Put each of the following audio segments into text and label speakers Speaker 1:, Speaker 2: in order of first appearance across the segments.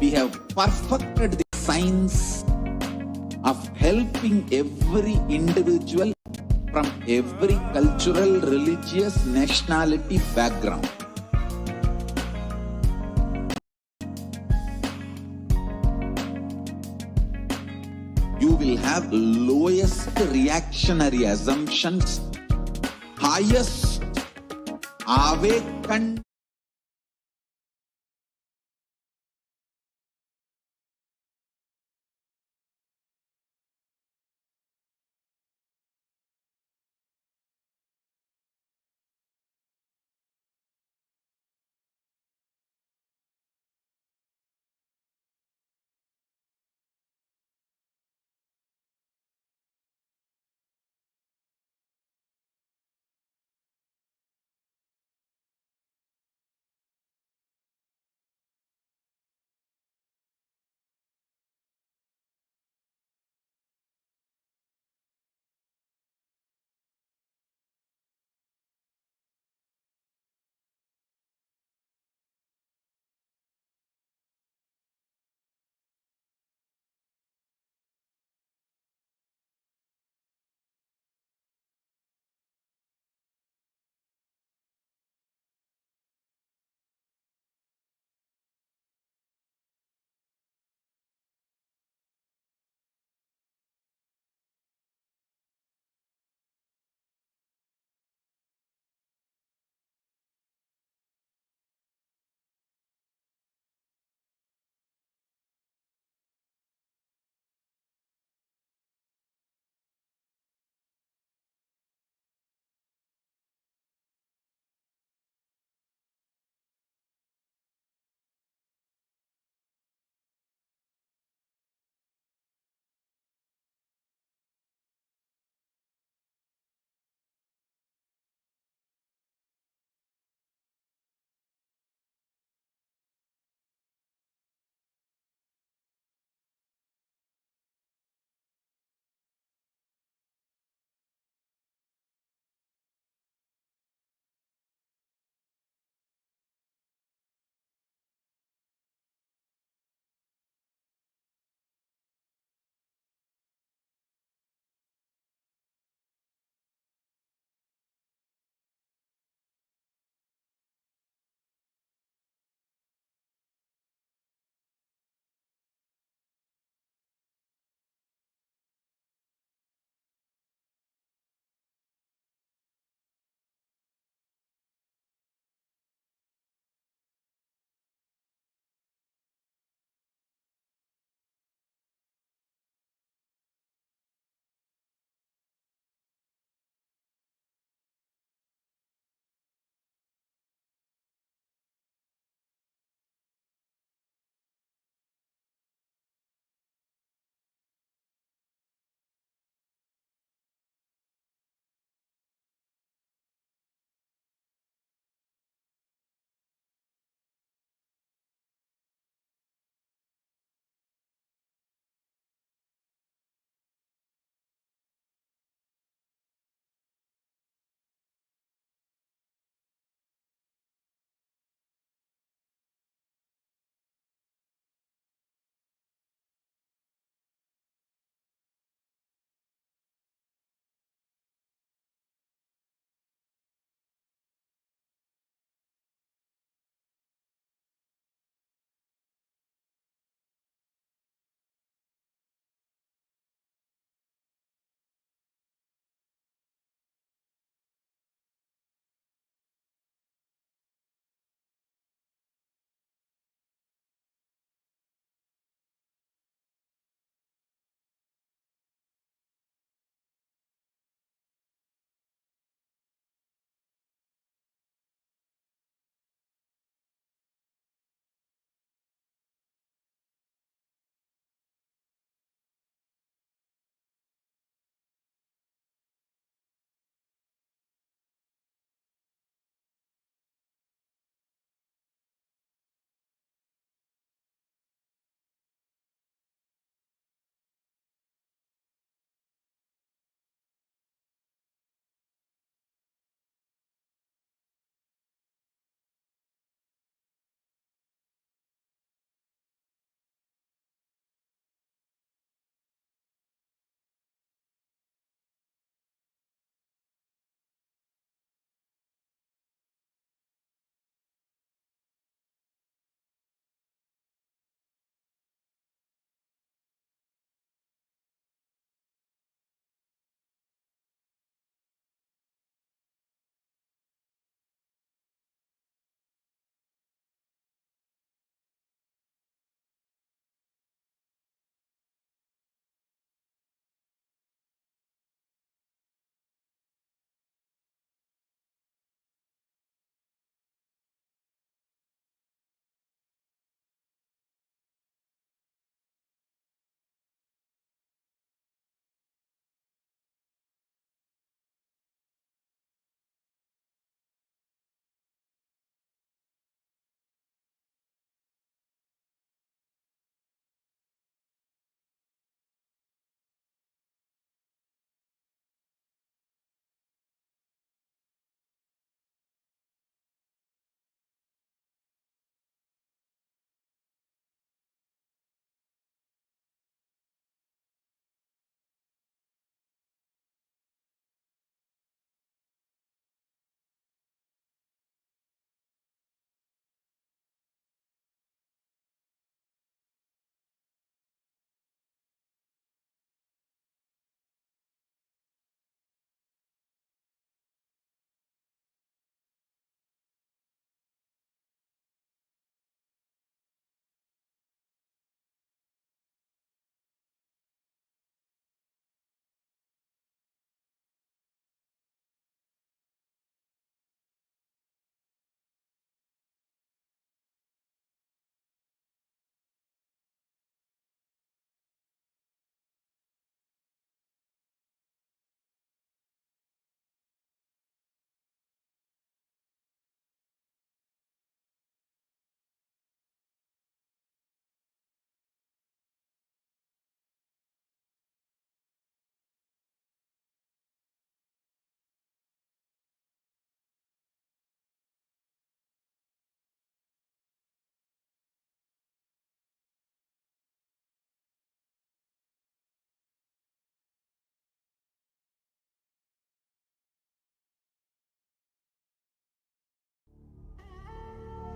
Speaker 1: we have perfected the science of helping every individual from every cultural, religious, nationality background. You will have lowest reactionary assumptions, highest awakened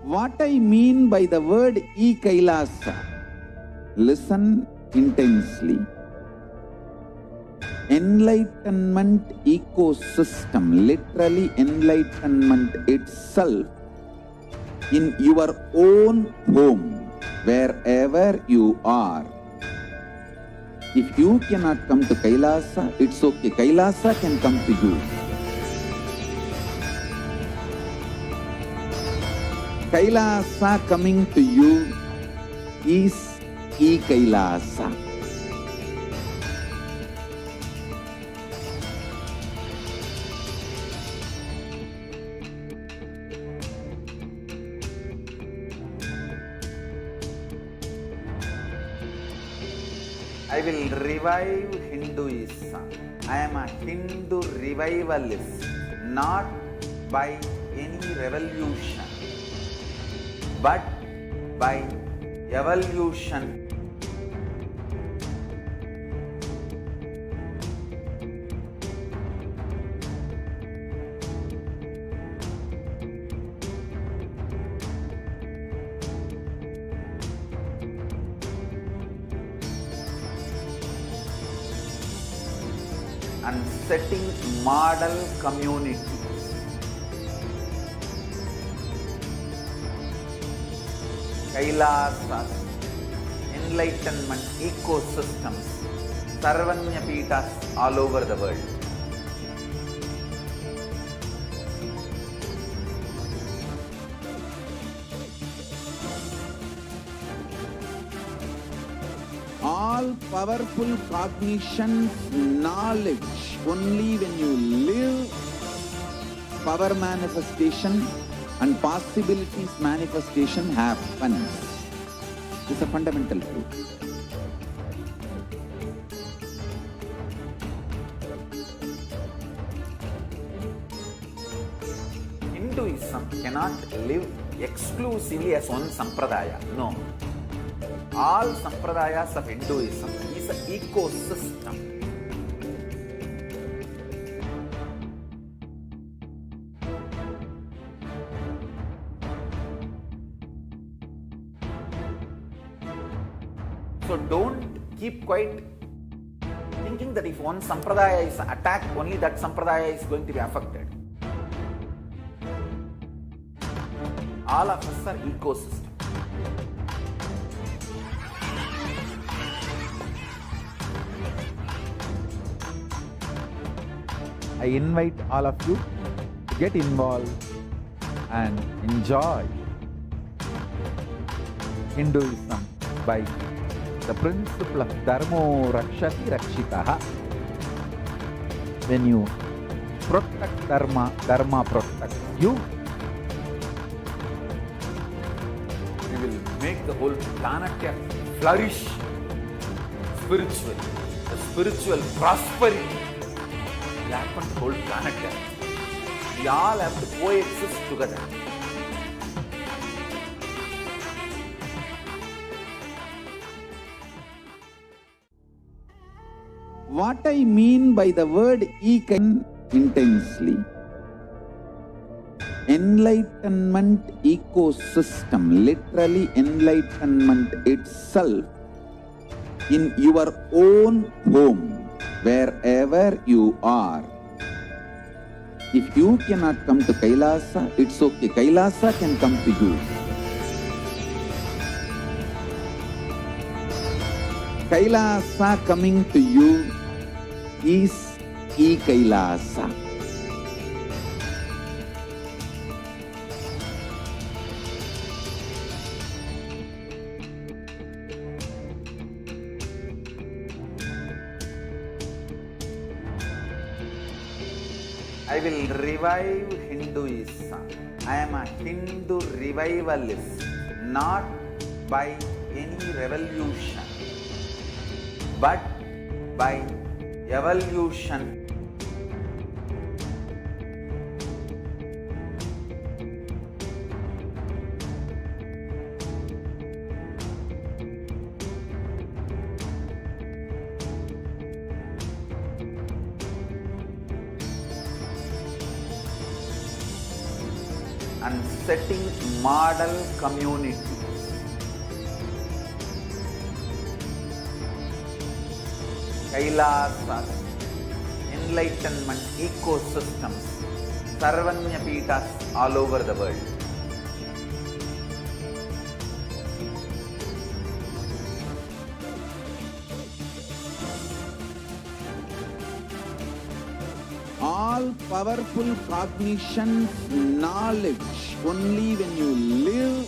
Speaker 1: What I mean by the word Kailasa, listen intensely. Enlightenment ecosystem, literally enlightenment itself, in your own home, wherever you are. If you cannot come to Kailasa, it's okay. Kailasa can come to you. Kailasa coming to you is Kailasa. I will revive Hinduism. I am a Hindu revivalist, not by any revolution, but by evolution. And setting model communities. Kailasas, enlightenment ecosystems, Sarvanya Pitas all over the world. All powerful cognition, knowledge, only when you live, power manifestation and possibilities manifestation happens. This is a fundamental truth. Hinduism cannot live exclusively as one sampradaya. No. All sampradayas of Hinduism is an ecosystem. So don't keep quiet thinking that if one sampradaya is attacked, only that sampradaya is going to be affected. All of us are ecosystem. I invite all of you to get involved and enjoy Hinduism by the principle of Dharmo Rakshati Rakshitaha. When you protect Dharma, Dharma protects you. We will make the whole planet flourish spiritually. The spiritual prosperity will happen to the whole planet. We all have to coexist together. What I mean by the word intensely. Enlightenment ecosystem, literally enlightenment itself, in your own home, wherever you are. If you cannot come to Kailasa, it's okay. Kailasa can come to you. Kailasa coming to you is Kailasa. I will revive Hinduism. I am a Hindu revivalist, not by any revolution, but by evolution. and setting model communities. Kailasa, enlightenment ecosystems, Sarvanya Peethas all over the world.
Speaker 2: All powerful cognition, knowledge, only when you live,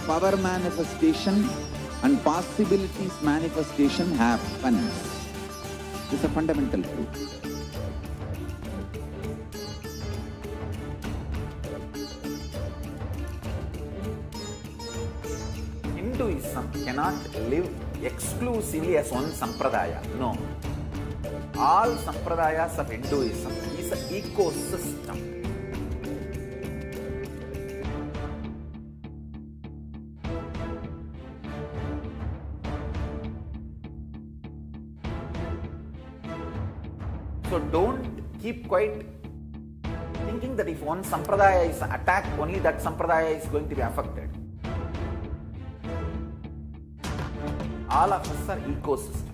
Speaker 2: power manifestation and possibilities manifestation happens. It's a fundamental truth.
Speaker 1: Hinduism cannot live exclusively as one sampradaya. No. All sampradayas of Hinduism is an ecosystem. So don't keep quiet thinking that if one sampradaya is attacked, only that sampradaya is going to be affected. All of us are ecosystem.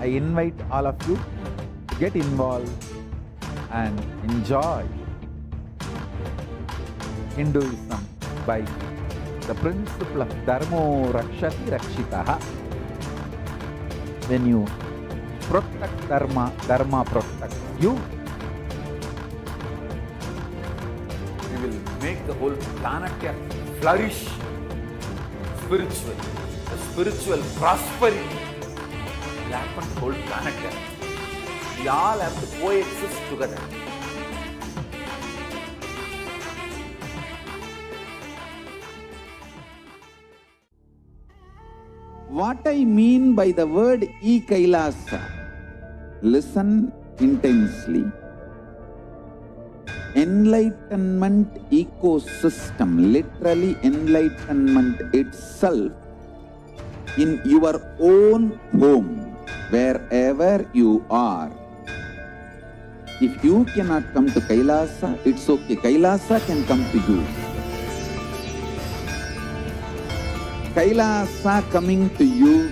Speaker 3: I invite all of you to get involved and enjoy Hinduism by the principle of Dharmo Rakshati Rakshitaha. When you protect Dharma, Dharma protects you.
Speaker 1: We will make the whole planet flourish spiritually. The spiritual prosperity will happen to the whole planet. We all have to coexist together.
Speaker 2: What I mean by the word Kailasa, listen intensely. Enlightenment ecosystem, literally enlightenment itself, in your own home, wherever you are. If you cannot come to Kailasa, it's okay. Kailasa can come to you. Kailasa coming to you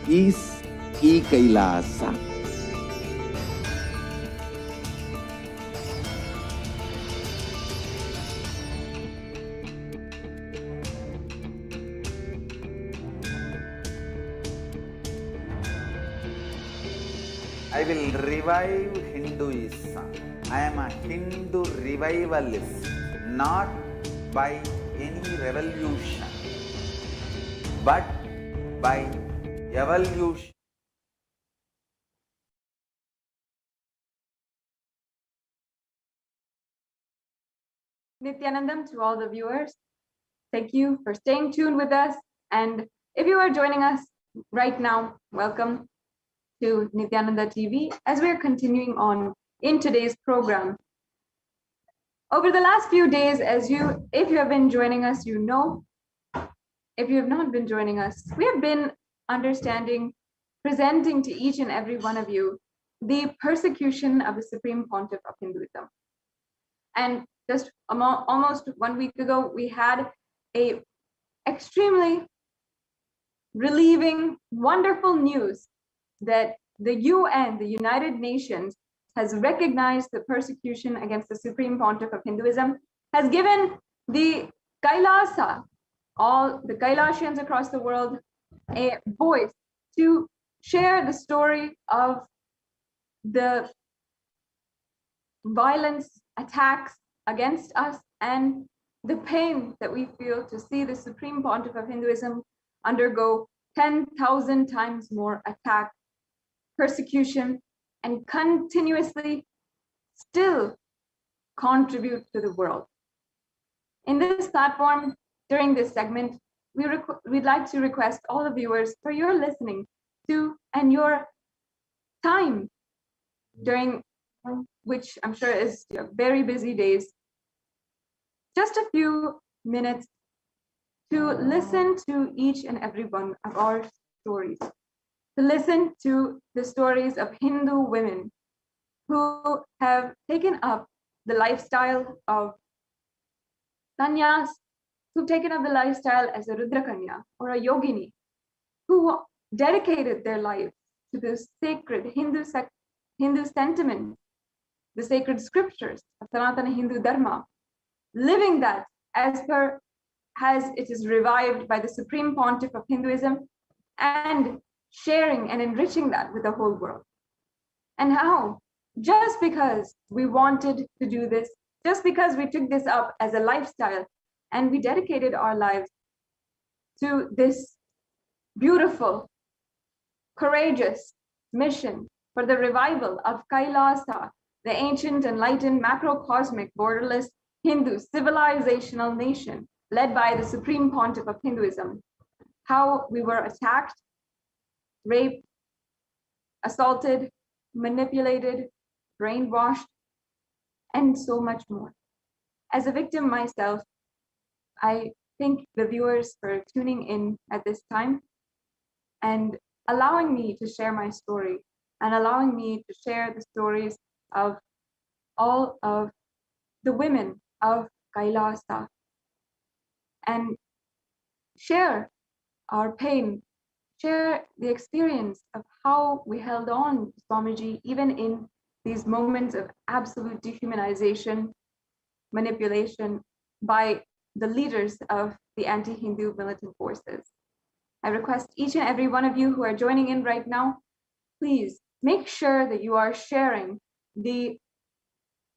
Speaker 2: is Kailasa.
Speaker 1: I will revive Hinduism. I am a Hindu revivalist, not by any revolution, but by evolution.
Speaker 4: Nithyanandam to all the viewers. Thank you for staying tuned with us. And if you are joining us right now, welcome to Nithyananda TV as we're continuing on in today's program. Over the last few days, if you have been joining us, you know. If you have not been joining us, we have been presenting to each and every one of you the persecution of the Supreme Pontiff of Hinduism. And just almost 1 week ago, we had a extremely relieving, wonderful news that the UN, the United Nations, has recognized the persecution against the Supreme Pontiff of Hinduism, has given the Kailasa, all the Kailasians across the world, a voice to share the story of the violence, attacks against us, and the pain that we feel to see the Supreme Pontiff of Hinduism undergo 10,000 times more attack, persecution, and continuously still contribute to the world. In this platform, during this segment, we'd like to request all the viewers for your listening to and your time during which I'm sure is your very busy days, just a few minutes to listen to each and every one of our stories. to listen to the stories of Hindu women who have taken up the lifestyle of Sanyas, who've taken up the lifestyle as a Rudrakanya or a Yogini, who dedicated their lives to the sacred Hindu sentiment, the sacred scriptures of Sanatana Hindu Dharma, living that as it is revived by the Supreme Pontiff of Hinduism, and sharing and enriching that with the whole world. And how, just because we wanted to do this, just because we took this up as a lifestyle and we dedicated our lives to this beautiful, courageous mission for the revival of Kailasa, the ancient, enlightened, macrocosmic, borderless Hindu civilizational nation led by the Supreme Pontiff of Hinduism, how we were attacked, raped, assaulted, manipulated, brainwashed, and so much more. As a victim myself, I thank the viewers for tuning in at this time and allowing me to share my story and allowing me to share the stories of all of the women of Kailasa and share our pain, share the experience of how we held on to Swamiji even in these moments of absolute dehumanization, manipulation by the leaders of the anti-Hindu militant forces. I request each and every one of you who are joining in right now, please make sure that you are sharing the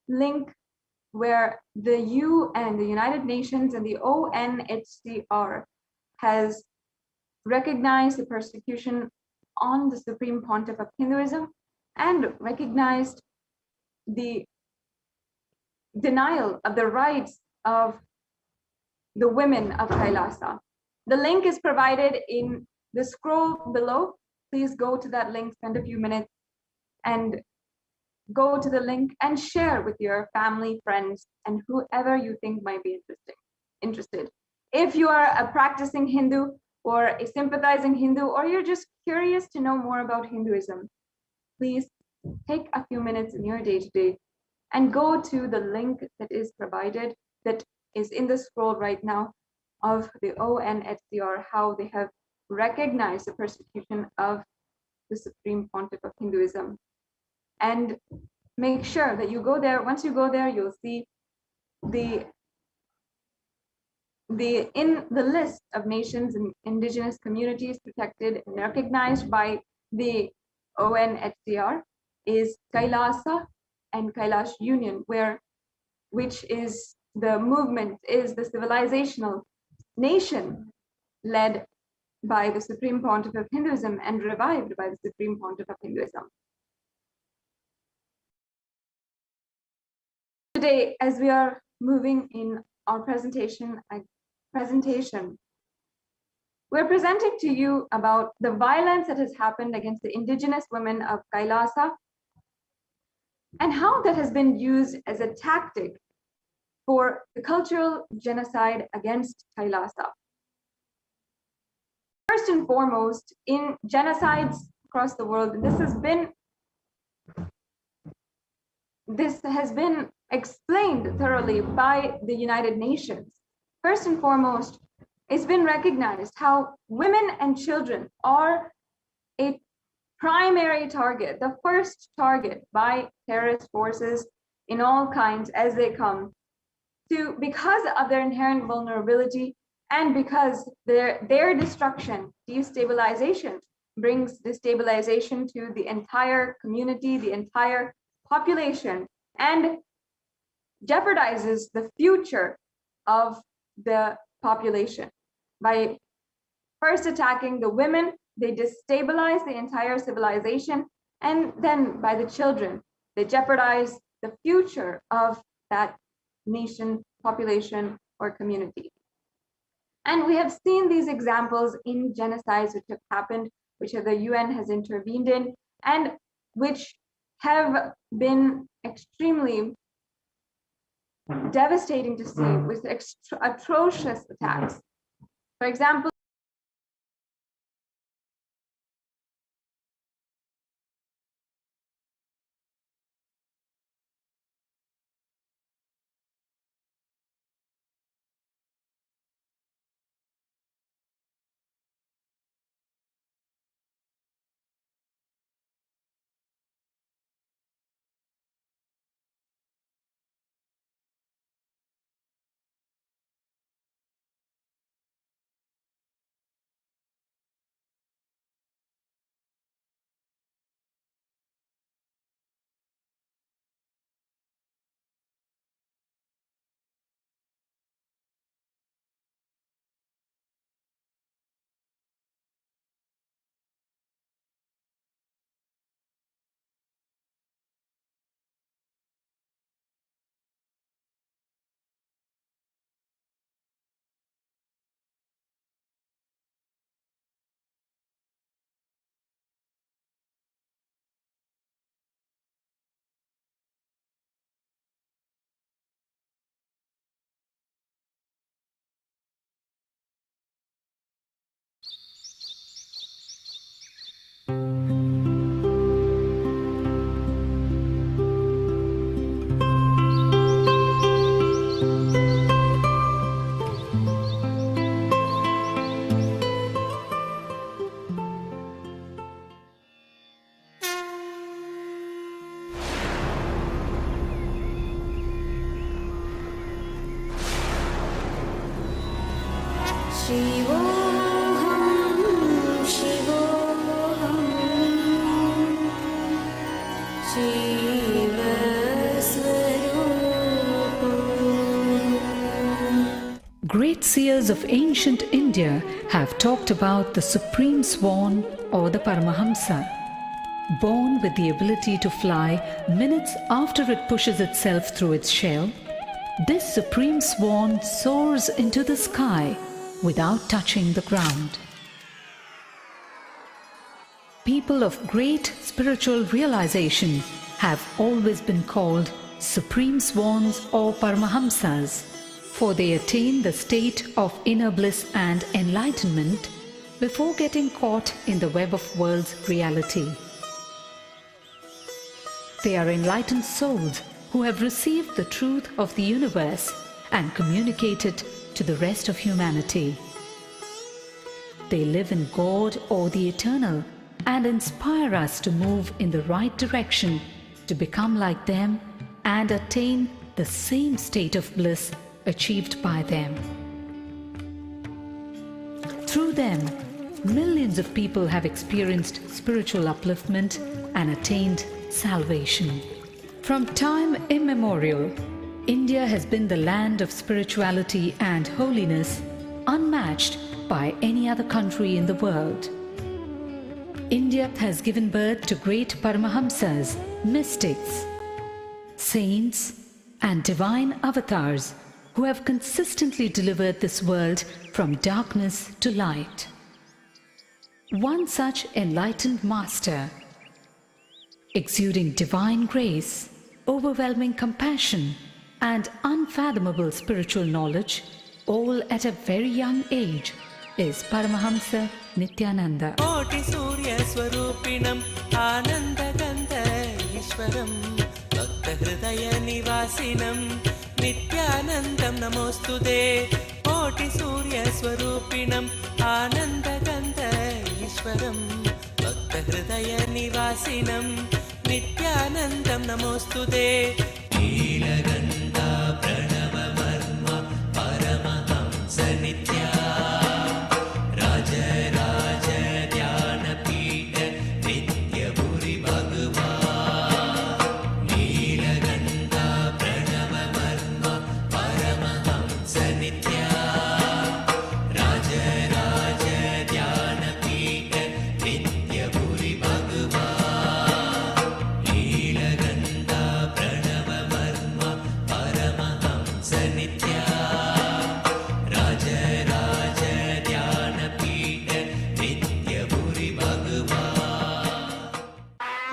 Speaker 4: link where the UN, the United Nations, and the ONHCR has recognized the persecution on the Supreme Pontiff of Hinduism and recognized the denial of the rights of the women of Kailasa. The link is provided in the scroll below. Please go to that link, spend a few minutes and go to the link and share with your family, friends, and whoever you think might be interested. If you are a practicing Hindu or a sympathizing Hindu, or you're just curious to know more about Hinduism, please take a few minutes in your day-to-day and go to the link that is provided, that is in the scroll right now, of the ONHCR, how they have recognized the persecution of the Supreme Pontiff of Hinduism. And make sure that you go there. Once you go there, you'll see in the list of nations and indigenous communities protected and recognized by the ONHCR is Kailasa and Kailash Union, which is the movement, is the civilizational nation led by the Supreme Pontiff of Hinduism and revived by the Supreme Pontiff of Hinduism. Today, as we are moving in our presentation, we're presenting to you about the violence that has happened against the indigenous women of Kailasa and how that has been used as a tactic for the cultural genocide against Kailasa. First and foremost, in genocides across the world, this has been explained thoroughly by the United Nations. First and foremost, it's been recognized how women and children are a primary target, the first target by terrorist forces in all kinds as they come to, because of their inherent vulnerability and because their destruction, destabilization, brings destabilization to the entire community, the entire population, and jeopardizes the future of the population. By first attacking the women, they destabilize the entire civilization, and then by the children, they jeopardize the future of that nation, population, or community. And we have seen these examples in genocides which have happened, which the UN has intervened in, and which have been extremely devastating to see, with atrocious attacks. For example,
Speaker 5: Great seers of ancient India have talked about the supreme swan or the Paramahamsa. Born with the ability to fly minutes after it pushes itself through its shell, this supreme swan soars into the sky without touching the ground. People of great spiritual realization have always been called supreme swans or Paramahamsas, for they attain the state of inner bliss and enlightenment before getting caught in the web of world's reality. They are enlightened souls who have received the truth of the universe and communicate it to the rest of humanity. They live in God or the Eternal and inspire us to move in the right direction to become like them and attain the same state of bliss achieved by them. Through them, millions of people have experienced spiritual upliftment and attained salvation. From time immemorial, India has been the land of spirituality and holiness unmatched by any other country in the world. India has given birth to great Paramahamsas, mystics, saints, and divine avatars who have consistently delivered this world from darkness to light. One such enlightened master, exuding divine grace, overwhelming compassion, and unfathomable spiritual knowledge, all at a very young age, is Paramahamsa Nithyananda.
Speaker 6: Koti Surya Swarupinam Ananda Gandha Ishwaram Bhakta Hridaya Nivasinam Nithyanandam Namostude. Koti Surya Swarupinam Ananda Gandha Ishwaram Bhakta Hridaya Nivasinam Nithyanandam Namostude. Nilagandha Pranava Varma Paramahamsa Nithya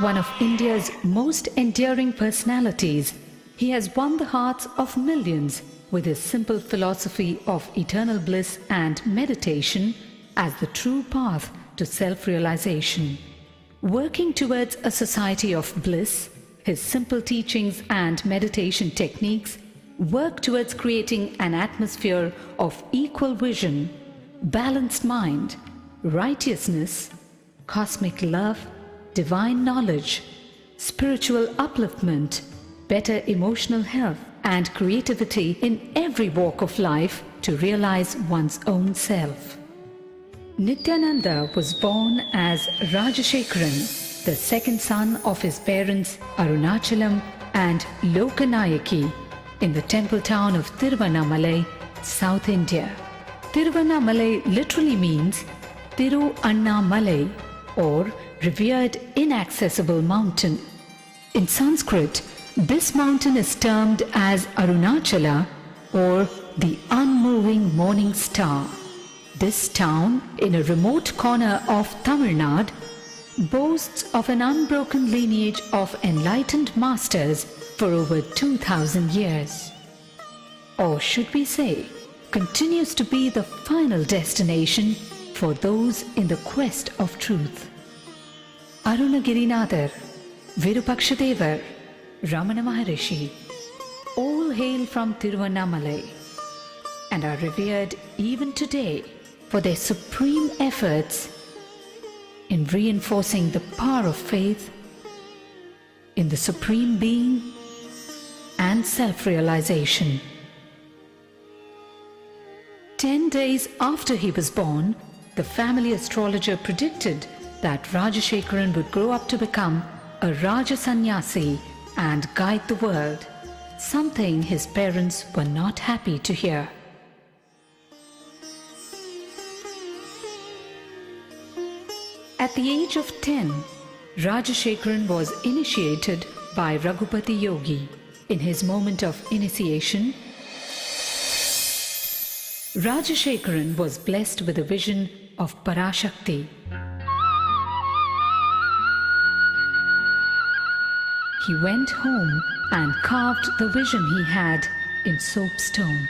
Speaker 5: One of India's most enduring personalities, he has won the hearts of millions with his simple philosophy of eternal bliss and meditation as the true path to self-realization. Working towards a society of bliss, his simple teachings and meditation techniques work towards creating an atmosphere of equal vision, balanced mind, righteousness, cosmic love, divine knowledge, spiritual upliftment, better emotional health, and creativity in every walk of life to realize one's own self. Nithyananda was born as Rajashekharan, the second son of his parents Arunachalam and Lokanayaki, in the temple town of Tiruvannamalai, South India. Tiruvannamalai literally means Tiru Anna Malai, or revered inaccessible mountain. In Sanskrit, this mountain is termed as Arunachala, or the unmoving morning star. This town, in a remote corner of Tamil Nadu, boasts of an unbroken lineage of enlightened masters for over 2000 years. Or should we say, continues to be the final destination for those in the quest of truth. Arunagirinathar, Virupakshadevar, Ramana Maharishi, all hail from Tiruvannamalai and are revered even today for their supreme efforts in reinforcing the power of faith in the Supreme Being and self-realization. 10 days after he was born, the family astrologer predicted that Rajashekaran would grow up to become a Raja Sannyasi and guide the world, something his parents were not happy to hear. At the age of 10, Rajashekaran was initiated by Raghupati Yogi. In his moment of initiation, Rajashekaran was blessed with a vision of Parashakti. He went home and carved the vision he had in soapstone.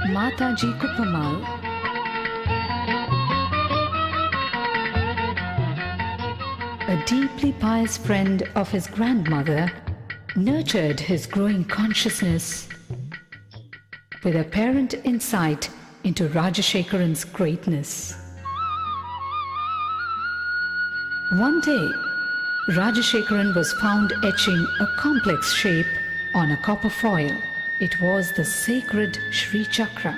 Speaker 5: Mataji Kupamal, a deeply pious friend of his grandmother, nurtured his growing consciousness with apparent insight into Rajashekaran's greatness. One day, Rajashekaran was found etching a complex shape on a copper foil. It was the sacred Shri Chakra.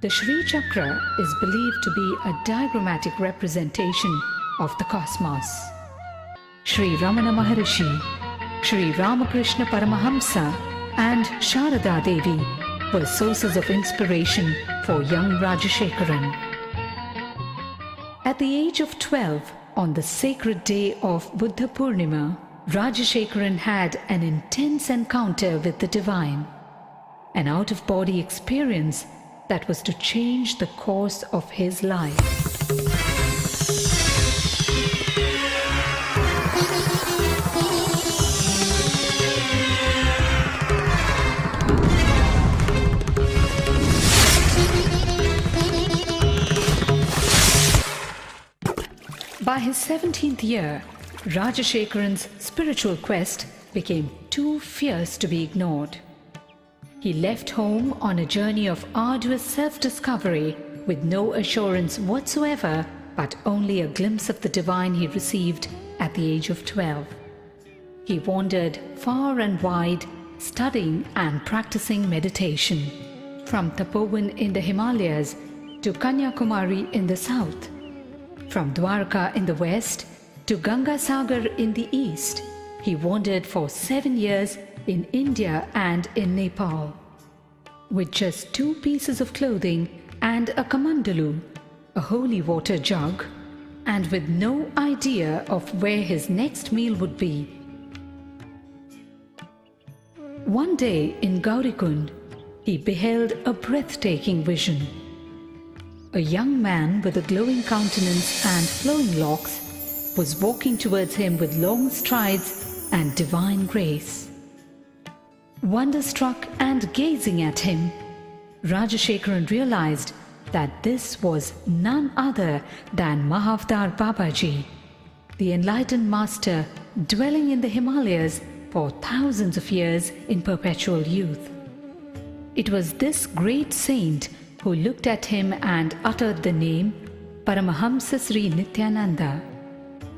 Speaker 5: The Shri Chakra is believed to be a diagrammatic representation of the cosmos. Shri Ramana Maharishi, Shri Ramakrishna Paramahamsa and Sharada Devi were sources of inspiration for young Rajashekaran. At the age of 12, on the sacred day of Buddha Purnima, Rajashekaran had an intense encounter with the divine, an out-of-body experience that was to change the course of his life. By his 17th year, Rajashekaran's spiritual quest became too fierce to be ignored. He left home on a journey of arduous self-discovery with no assurance whatsoever, but only a glimpse of the divine he received at the age of 12. He wandered far and wide, studying and practicing meditation, from Tapovan in the Himalayas to Kanyakumari in the south, from Dwarka in the west to Gangasagar in the east. He wandered for 7 years in India and in Nepal. With just 2 pieces of clothing and a kamandalu, a holy water jug, and with no idea of where his next meal would be. One day in Gaurikund, he beheld a breathtaking vision. A young man with a glowing countenance and flowing locks was walking towards him with long strides and divine grace. Wonderstruck and gazing at him, Rajashekaran realized that this was none other than Mahavdar Babaji, the enlightened master dwelling in the Himalayas for thousands of years in perpetual youth. It was this great saint who looked at him and uttered the name Paramahamsa Sri Nithyananda,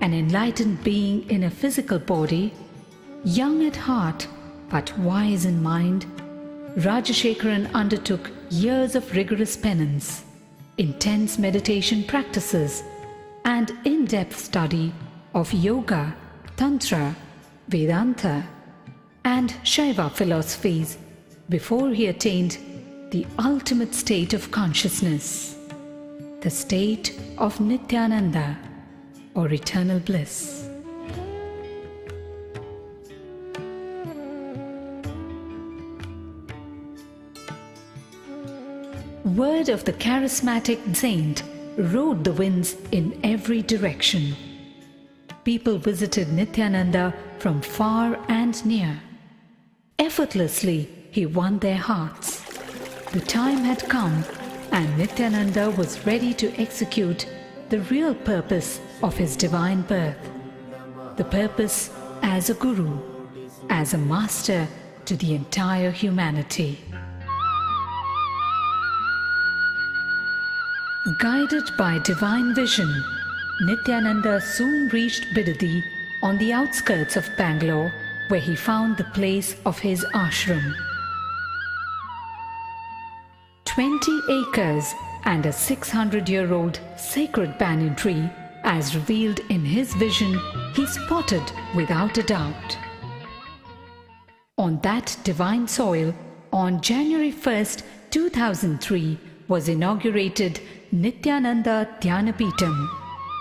Speaker 5: an enlightened being in a physical body, young at heart but wise in mind. Rajashekaran undertook years of rigorous penance, intense meditation practices, and in-depth study of yoga, tantra, Vedanta, and Shaiva philosophies before he attained the ultimate state of consciousness, the state of Nithyananda, or eternal bliss. Word of the charismatic saint rode the winds in every direction. People visited Nithyananda from far and near. Effortlessly, he won their hearts. The time had come, and Nithyananda was ready to execute the real purpose of his divine birth, the purpose as a guru. as a master to the entire humanity. Guided by divine vision, Nithyananda soon reached Bidadi on the outskirts of Bangalore, where he found the place of his ashram. 20 acres and a 600-year-old sacred banyan tree, as revealed in his vision, he spotted without a doubt. On that divine soil, on January 1st, 2003, was inaugurated Nithyananda Dhyanapitham,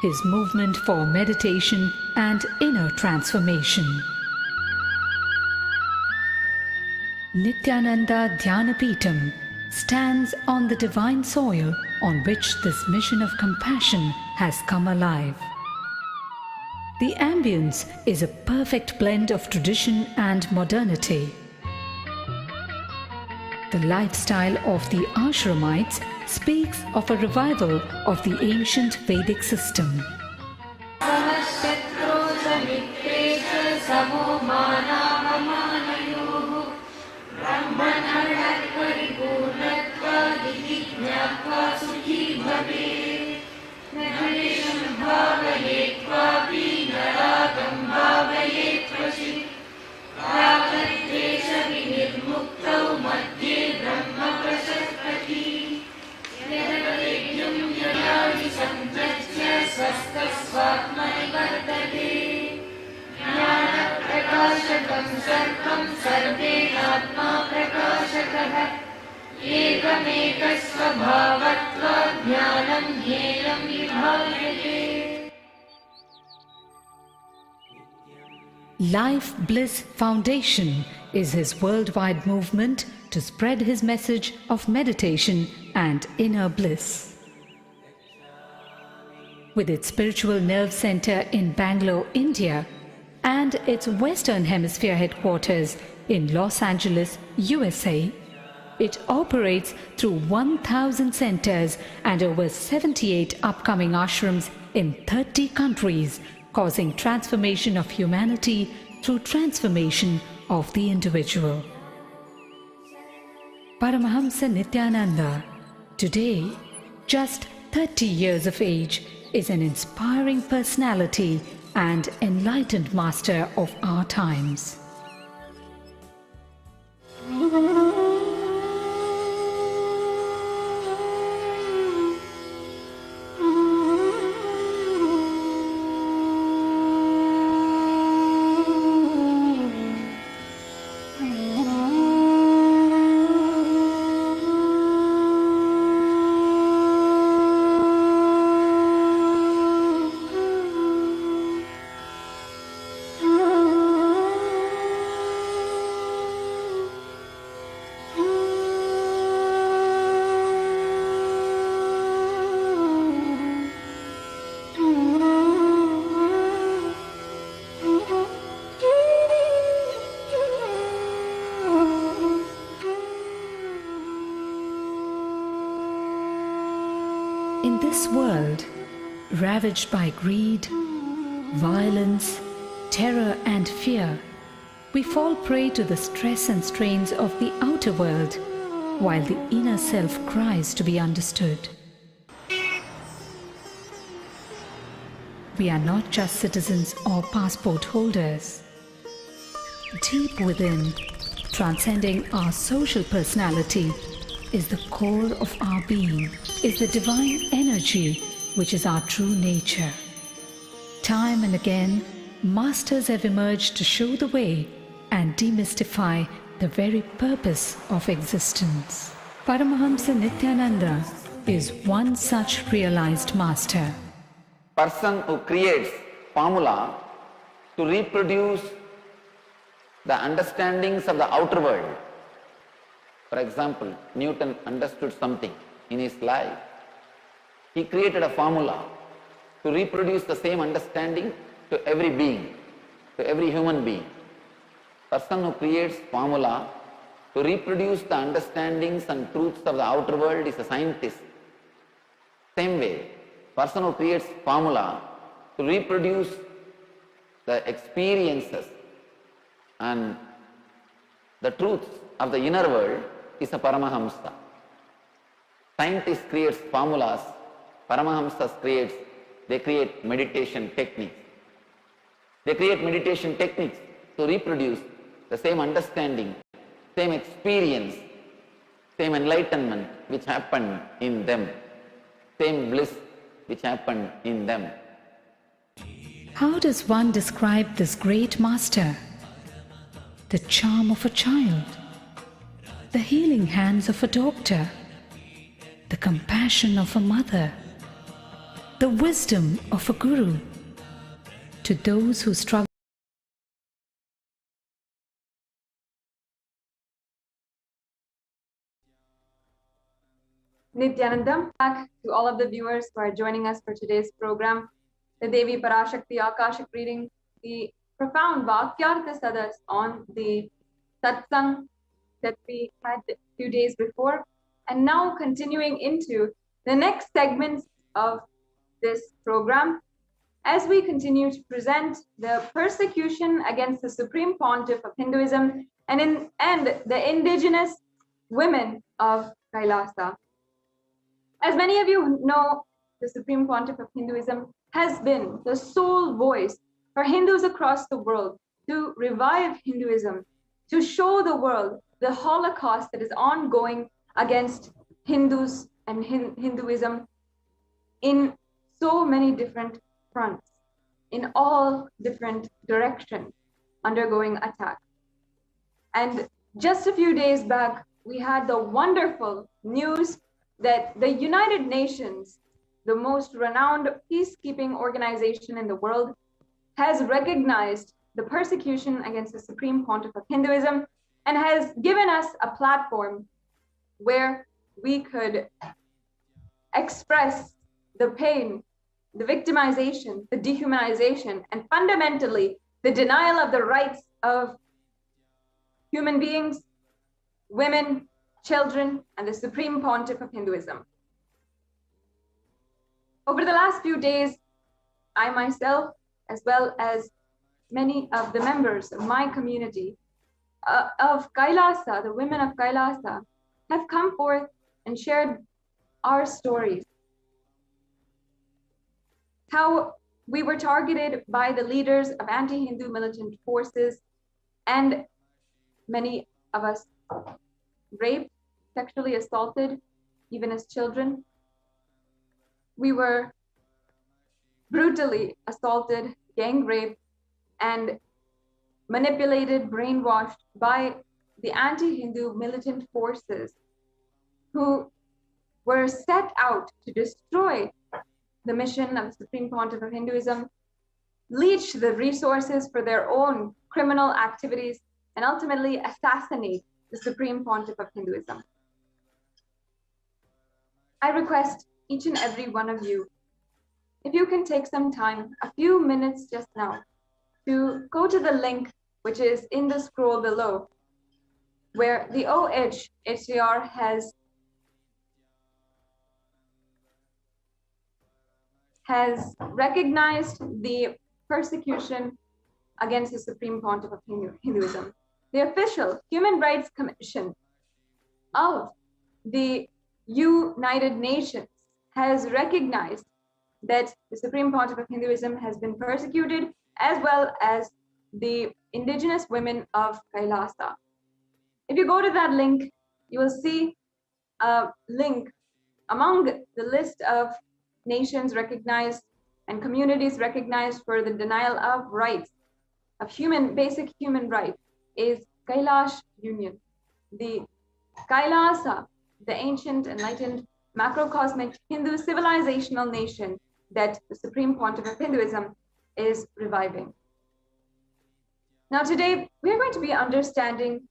Speaker 5: his movement for meditation and inner transformation. Nithyananda Dhyanapitham stands on the divine soil on which this mission of compassion has come alive. The ambience is a perfect blend of tradition and modernity. The lifestyle of the ashramites speaks of a revival of the ancient Vedic system. Life Bliss Foundation is his worldwide movement to spread his message of meditation and inner bliss. With its spiritual nerve center in Bangalore, India, and its Western Hemisphere headquarters in Los Angeles, USA, it operates through 1,000 centers and over 78 upcoming ashrams in 30 countries, causing transformation of humanity through transformation of the individual. Paramahamsa Nithyananda, today just 30 years of age, is an inspiring personality and enlightened master of our times. In this world, ravaged by greed, violence, terror and fear, we fall prey to the stress and strains of the outer world, while the inner self cries to be understood. We are not just citizens or passport holders. Deep within, transcending our social personality, is the core of our being, is the divine energy which is our true nature. Time and again, masters have emerged to show the way and demystify the very purpose of existence. Paramahamsa Nithyananda is one such realized master.
Speaker 1: Person who creates formula to reproduce the understandings of the outer world. For example, Newton understood something in his life. He created a formula to reproduce the same understanding to every being, to every human being. Person who creates formula to reproduce the understandings and truths of the outer world is a scientist. Same way, person who creates formula to reproduce the experiences
Speaker 7: And the truth of the inner world is a Paramahamsa. Scientists create formulas, Paramahamsas they create meditation techniques. They create meditation techniques to reproduce the same understanding, same experience, same enlightenment which happened in them, same bliss which happened in them.
Speaker 5: How does one describe this great master? The charm of a child, the healing hands of a doctor, the compassion of a mother, the wisdom of a guru. To those who struggle
Speaker 4: Nithyanandam, back to all of the viewers who are joining us for today's program. The Devi Parashakti Akashic reading, the profound Vakyartha Sadas on the Satsang that we had a few days before, and now continuing into the next segments of this program as we continue to present the persecution against the Supreme Pontiff of Hinduism and the indigenous women of Kailasa. As many of you know, the Supreme Pontiff of Hinduism has been the sole voice for Hindus across the world to revive Hinduism, to show the world the Holocaust that is ongoing against Hindus and Hinduism in so many different fronts, in all different directions, undergoing attack. And just a few days back, we had the wonderful news that the United Nations, the most renowned peacekeeping organization in the world, has recognized the persecution against the Supreme Pontiff of Hinduism and has given us a platform where we could express the pain, the victimization, the dehumanization, and fundamentally the denial of the rights of human beings, women, children, and the Supreme Pontiff of Hinduism. Over the last few days, I myself, as well as many of the members of my community of Kailasa, the women of Kailasa, have come forth and shared our stories. How we were targeted by the leaders of anti-Hindu militant forces, and many of us raped, sexually assaulted, even as children. We were brutally assaulted, gang raped, and manipulated, brainwashed by the anti-Hindu militant forces who were set out to destroy the mission of the Supreme Pontiff of Hinduism, leech the resources for their own criminal activities, and ultimately assassinate the Supreme Pontiff of Hinduism. I request each and every one of you, if you can take some time, a few minutes just now, to go to the link which is in the scroll below, where the OHDH has recognized the persecution against the Supreme Pontiff of Hinduism. The official Human Rights Commission of the United Nations has recognized that the Supreme Pontiff of Hinduism has been persecuted, as well as the indigenous women of Kailasa. If you go to that link, you will see a link among the list of nations recognized and communities recognized for the denial of rights, of basic human rights, is Kailash Union. The Kailasa, the ancient enlightened macrocosmic Hindu civilizational nation that the Supreme Pontiff of Hinduism is reviving. Now today, we are going to be understanding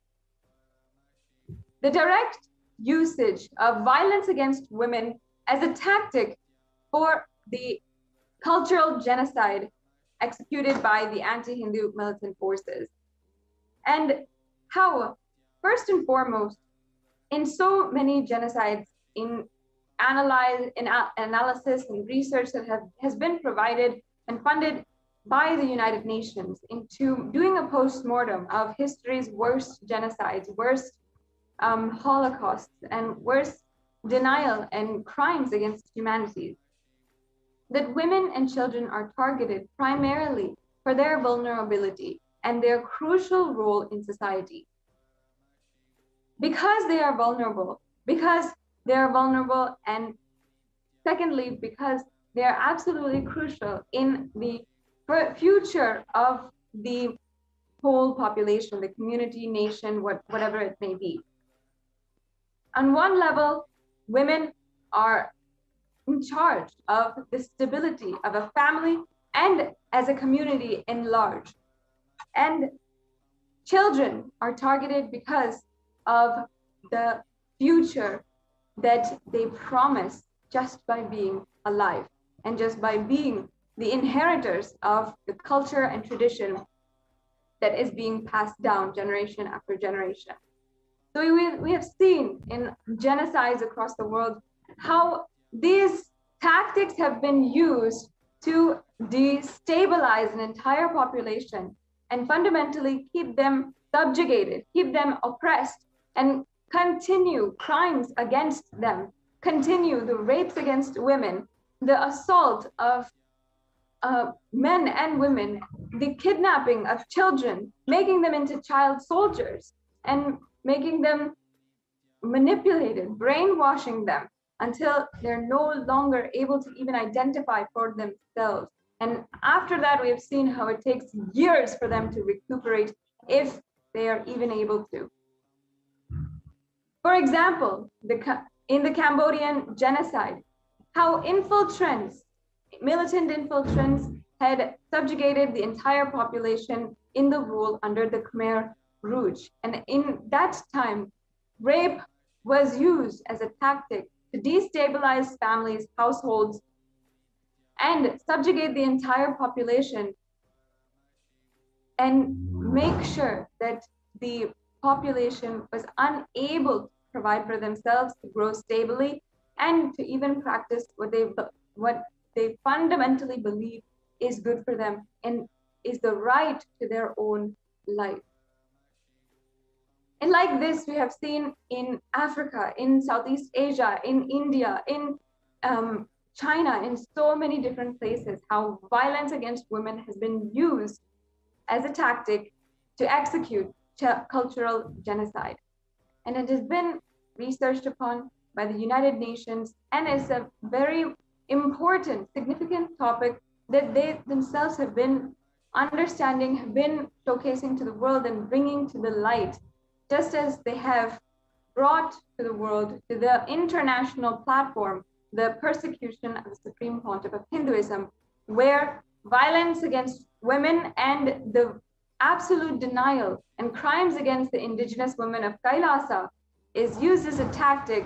Speaker 4: the direct usage of violence against women as a tactic for the cultural genocide executed by the anti-Hindu militant forces. And how, first and foremost, in so many genocides, in analysis and research that has been provided and funded by the United Nations into doing a post-mortem of history's worst genocides, worst holocausts, and worst denial and crimes against humanity, that women and children are targeted primarily for their vulnerability and their crucial role in society. Because they are vulnerable, and secondly, because they are absolutely crucial in the future of the whole population, the community, nation, whatever it may be. On one level, women are in charge of the stability of a family and as a community in large. And children are targeted because of the future that they promise just by being alive and just by being the inheritors of the culture and tradition that is being passed down generation after generation. So we have seen in genocides across the world how these tactics have been used to destabilize an entire population and fundamentally keep them subjugated, keep them oppressed, and continue crimes against them, continue the rapes against women, the assault of men and women, the kidnapping of children, making them into child soldiers, and making them manipulated, brainwashing them until they're no longer able to even identify for themselves. And after that, we have seen how it takes years for them to recuperate if they are even able to. For example, in the Cambodian genocide, how militant infiltrants had subjugated the entire population in the rule under the Khmer Rouge. And in that time, rape was used as a tactic to destabilize families, households, and subjugate the entire population and make sure that the population was unable to provide for themselves, to grow stably, and to even practice what they fundamentally believe is good for them and is the right to their own life. And like this, we have seen in Africa, in Southeast Asia, in India, in China, in so many different places, how violence against women has been used as a tactic to execute cultural genocide. And it has been researched upon by the United Nations and is a very important, significant topic that they themselves have been understanding, have been showcasing to the world and bringing to the light, just as they have brought to the world, to the international platform, the persecution of the Supreme Pontiff of Hinduism, where violence against women and the absolute denial and crimes against the indigenous women of Kailasa is used as a tactic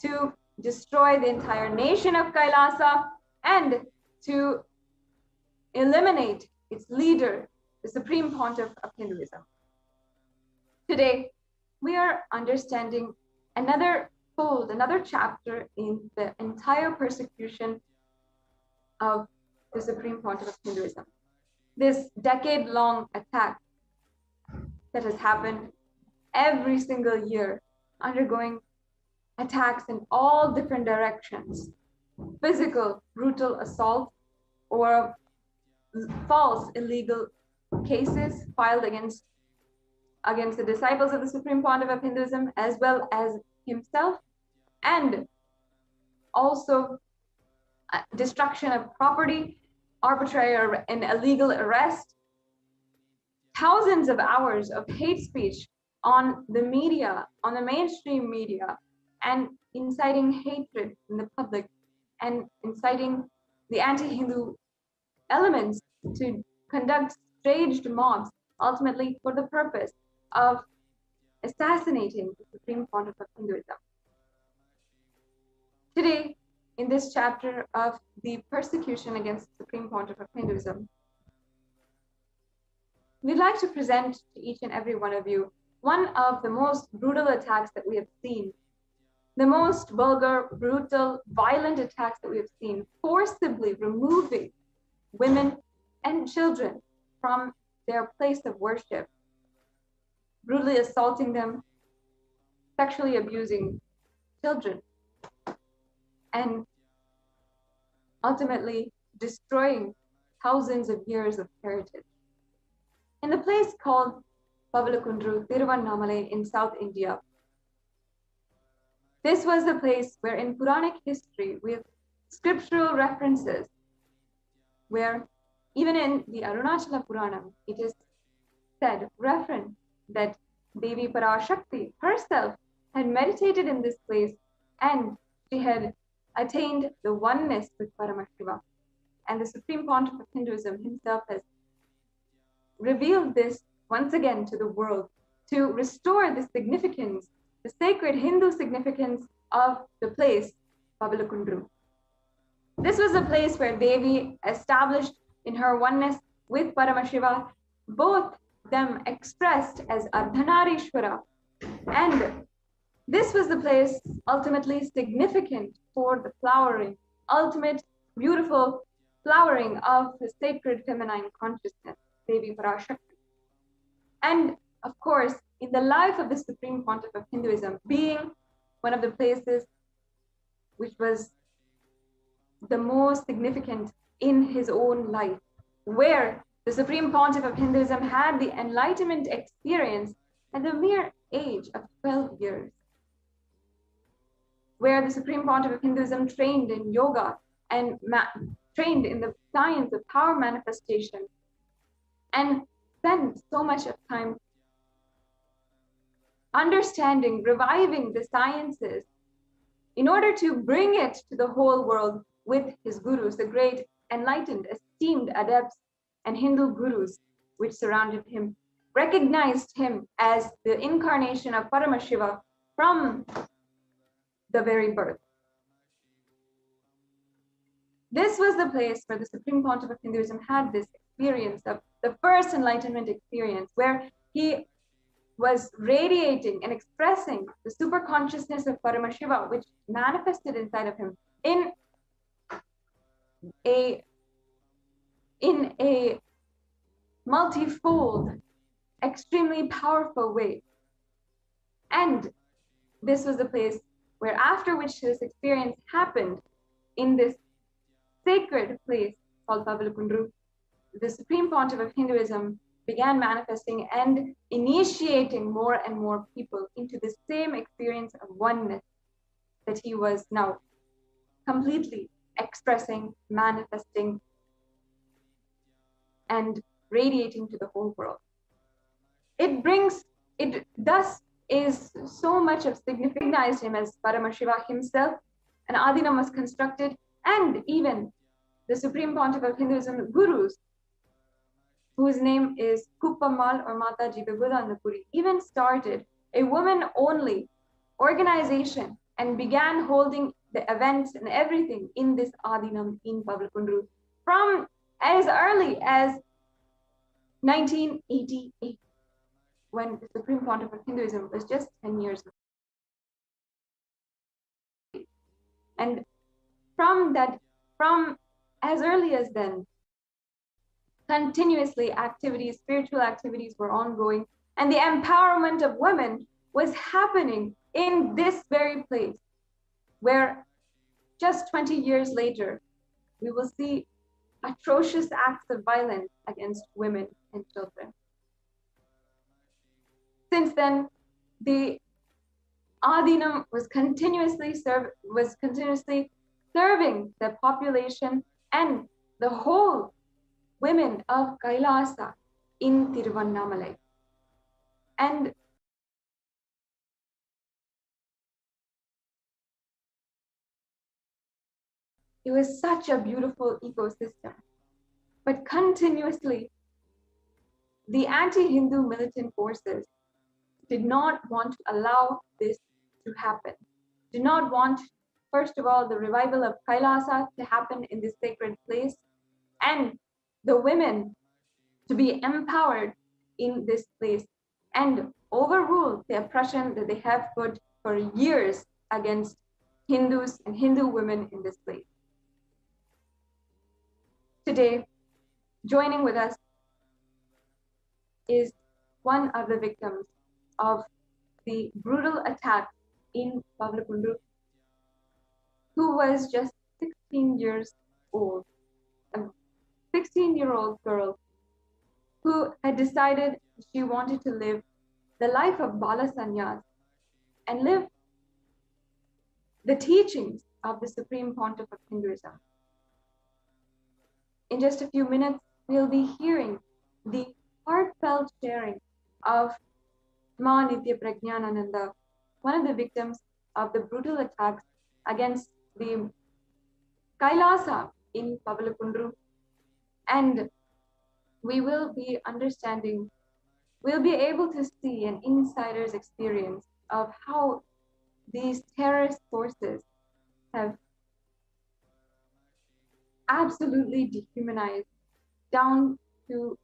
Speaker 4: to destroy the entire nation of Kailasa and to eliminate its leader, the Supreme Pontiff of Hinduism. Today, we are understanding another fold, another chapter in the entire persecution of the Supreme Pontiff of Hinduism. This decade-long attack that has happened every single year, undergoing attacks in all different directions, physical, brutal assault, or false, illegal cases filed against the disciples of the Supreme Pontiff of Hinduism, as well as himself, and also destruction of property, arbitrary and illegal arrest, thousands of hours of hate speech on the media, on the mainstream media, and inciting hatred in the public and inciting the anti-Hindu elements to conduct staged mobs, ultimately for the purpose of assassinating the Supreme Pontiff of Hinduism. Today, in this chapter of the persecution against the Supreme Pontiff of Hinduism, we'd like to present to each and every one of you one of the most brutal attacks that we have seen, the most vulgar, brutal, violent attacks that we have seen, forcibly removing women and children from their place of worship, brutally assaulting them, sexually abusing children, and ultimately destroying thousands of years of heritage. In the place called Pavalakundru, Tiruvannamalai in South India, this was the place where in Puranic history, with scriptural references, where even in the Arunachala Puranam, it is said, referenced, that Devi Parashakti herself had meditated in this place and she had attained the oneness with Paramashiva. And the Supreme Pontiff of Hinduism himself has revealed this once again to the world to restore the significance, the sacred Hindu significance of the place, Pavalakundru. This was a place where Devi established in her oneness with Paramashiva, both them expressed as Ardhanarishwara. And this was the place ultimately significant for the flowering, ultimate beautiful flowering of the sacred feminine consciousness, Devi Parashakti. And of course, in the life of the Supreme Pontiff of Hinduism, being one of the places which was the most significant in his own life, where the Supreme Pontiff of Hinduism had the enlightenment experience at the mere age of 12 years, where the Supreme Pontiff of Hinduism trained in yoga and trained in the science of power manifestation, and spent so much of time understanding, reviving the sciences in order to bring it to the whole world with his gurus, the great enlightened, esteemed adepts and Hindu gurus which surrounded him, recognized him as the incarnation of Paramashiva from the very birth. This was the place where the Supreme Pontiff of Hinduism had this experience of the first enlightenment experience, where he was radiating and expressing the super consciousness of Paramashiva, which manifested inside of him in a multifold, extremely powerful way. And this was the place where, after which this experience happened in this sacred place called Pavalakundru, the Supreme Pontiff of Hinduism began manifesting and initiating more and more people into the same experience of oneness that he was now completely expressing, manifesting, and radiating to the whole world. It thus is so much of significance. Recognized him as Paramashiva himself. An Adinam was constructed, and even the Supreme Pontiff of Hinduism gurus, whose name is Kuppamal or Mataji Bebudanapuri, even started a woman-only organization and began holding the events and everything in this Adinam in Pavalakundru from as early as 1988, when the Supreme Pontiff of Hinduism was just 10 years old. And from as early as then, continuously spiritual activities were ongoing, and the empowerment of women was happening in this very place, where just 20 years later, we will see atrocious acts of violence against women and children. Since then, the Adinam was continuously serving the population and the whole women of Kailasa in Tiruvannamalai. And it was such a beautiful ecosystem. But continuously, the anti-Hindu militant forces did not want to allow this to happen, did not want, first of all, the revival of Kailasa to happen in this sacred place, and the women to be empowered in this place and overrule the oppression that they have put for years against Hindus and Hindu women in this place. Today, Joining with us is one of the victims of the brutal attack in Pavlakundu, who was just 16 years old, a 16-year-old girl who had decided she wanted to live the life of Bala Sannyas and live the teachings of the Supreme Pontiff of Hinduism. In just a few minutes, we'll be hearing the heartfelt sharing of Ma Nithya Prajnanananda, one of the victims of the brutal attacks against the Kailasa in Pavlakundu. And we will be understanding, we'll be able to see an insider's experience of how these terrorist forces have absolutely dehumanized down to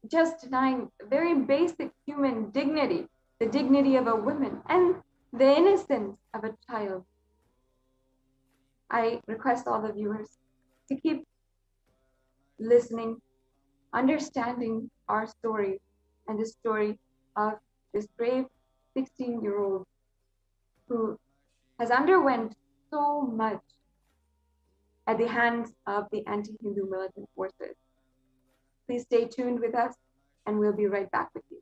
Speaker 4: just denying very basic human dignity, the dignity of a woman and the innocence of a child. I request all the viewers to keep listening, understanding our story and the story of this brave 16-year-old who has underwent so much at the hands of the anti-Hindu militant forces. Please stay tuned with us and we'll be right back with you.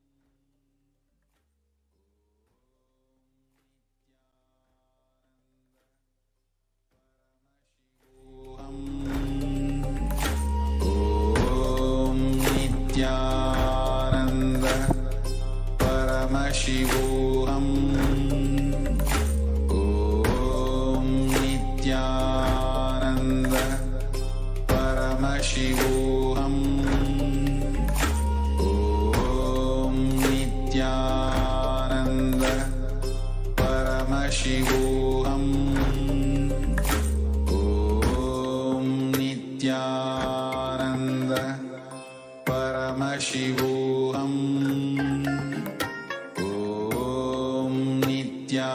Speaker 2: Nithyananda Paramashivoham. Om Nithyananda Paramashivoham. Om Nithyananda Paramashivoham. Om Nithyananda Paramashivoham. Om Nithyananda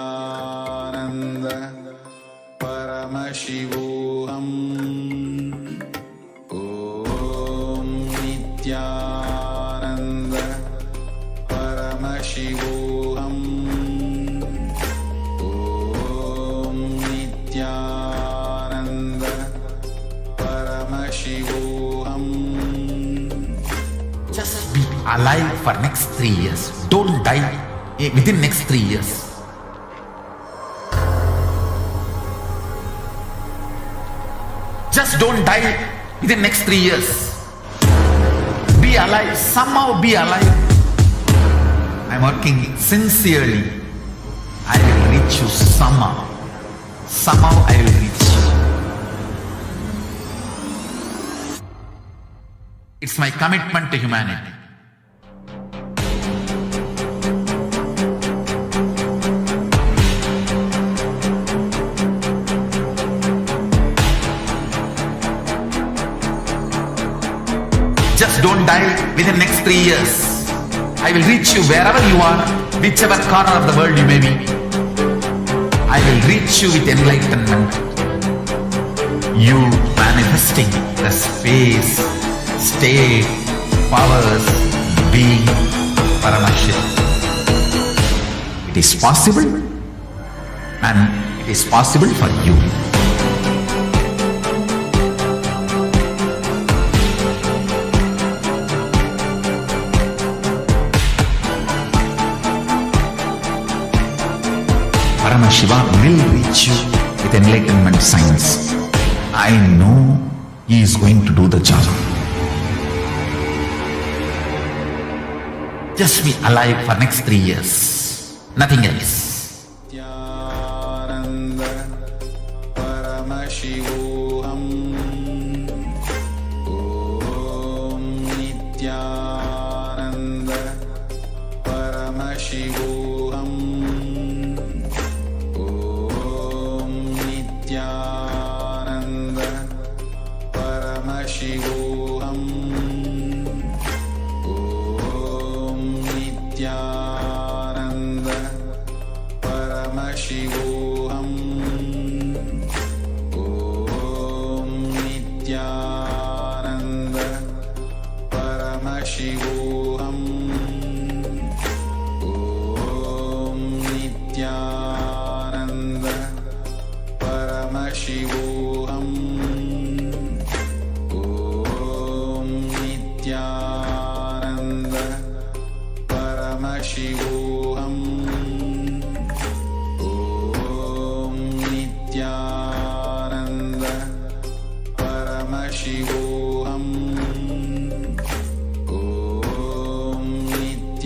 Speaker 2: Paramashivoham. Om Nithyananda Paramashivoham. Om Nithyananda Paramashivoham.
Speaker 8: Just be alive for next 3 years. Don't die within next 3 years. Just don't die within next 3 years. Be alive. Somehow be alive. I'm working sincerely. I will reach you somehow. Somehow I will reach you. It's my commitment to humanity. Just don't die within next 3 years. I will reach you wherever you are, whichever corner of the world you may be. I will reach you with enlightenment. You manifesting the space, state, powers, being Paramashivam. It is possible, and it is possible for you. Paramashiva will reach you with enlightenment science. I know he is going to do the job. Just be alive for next 3 years. Nothing else.
Speaker 2: Nithyananda Paramashivoham. Om Nithyananda Paramashivoham. Om Nithyananda Paramashivoham. Om Nithyananda Paramashivoham. Om Nithyananda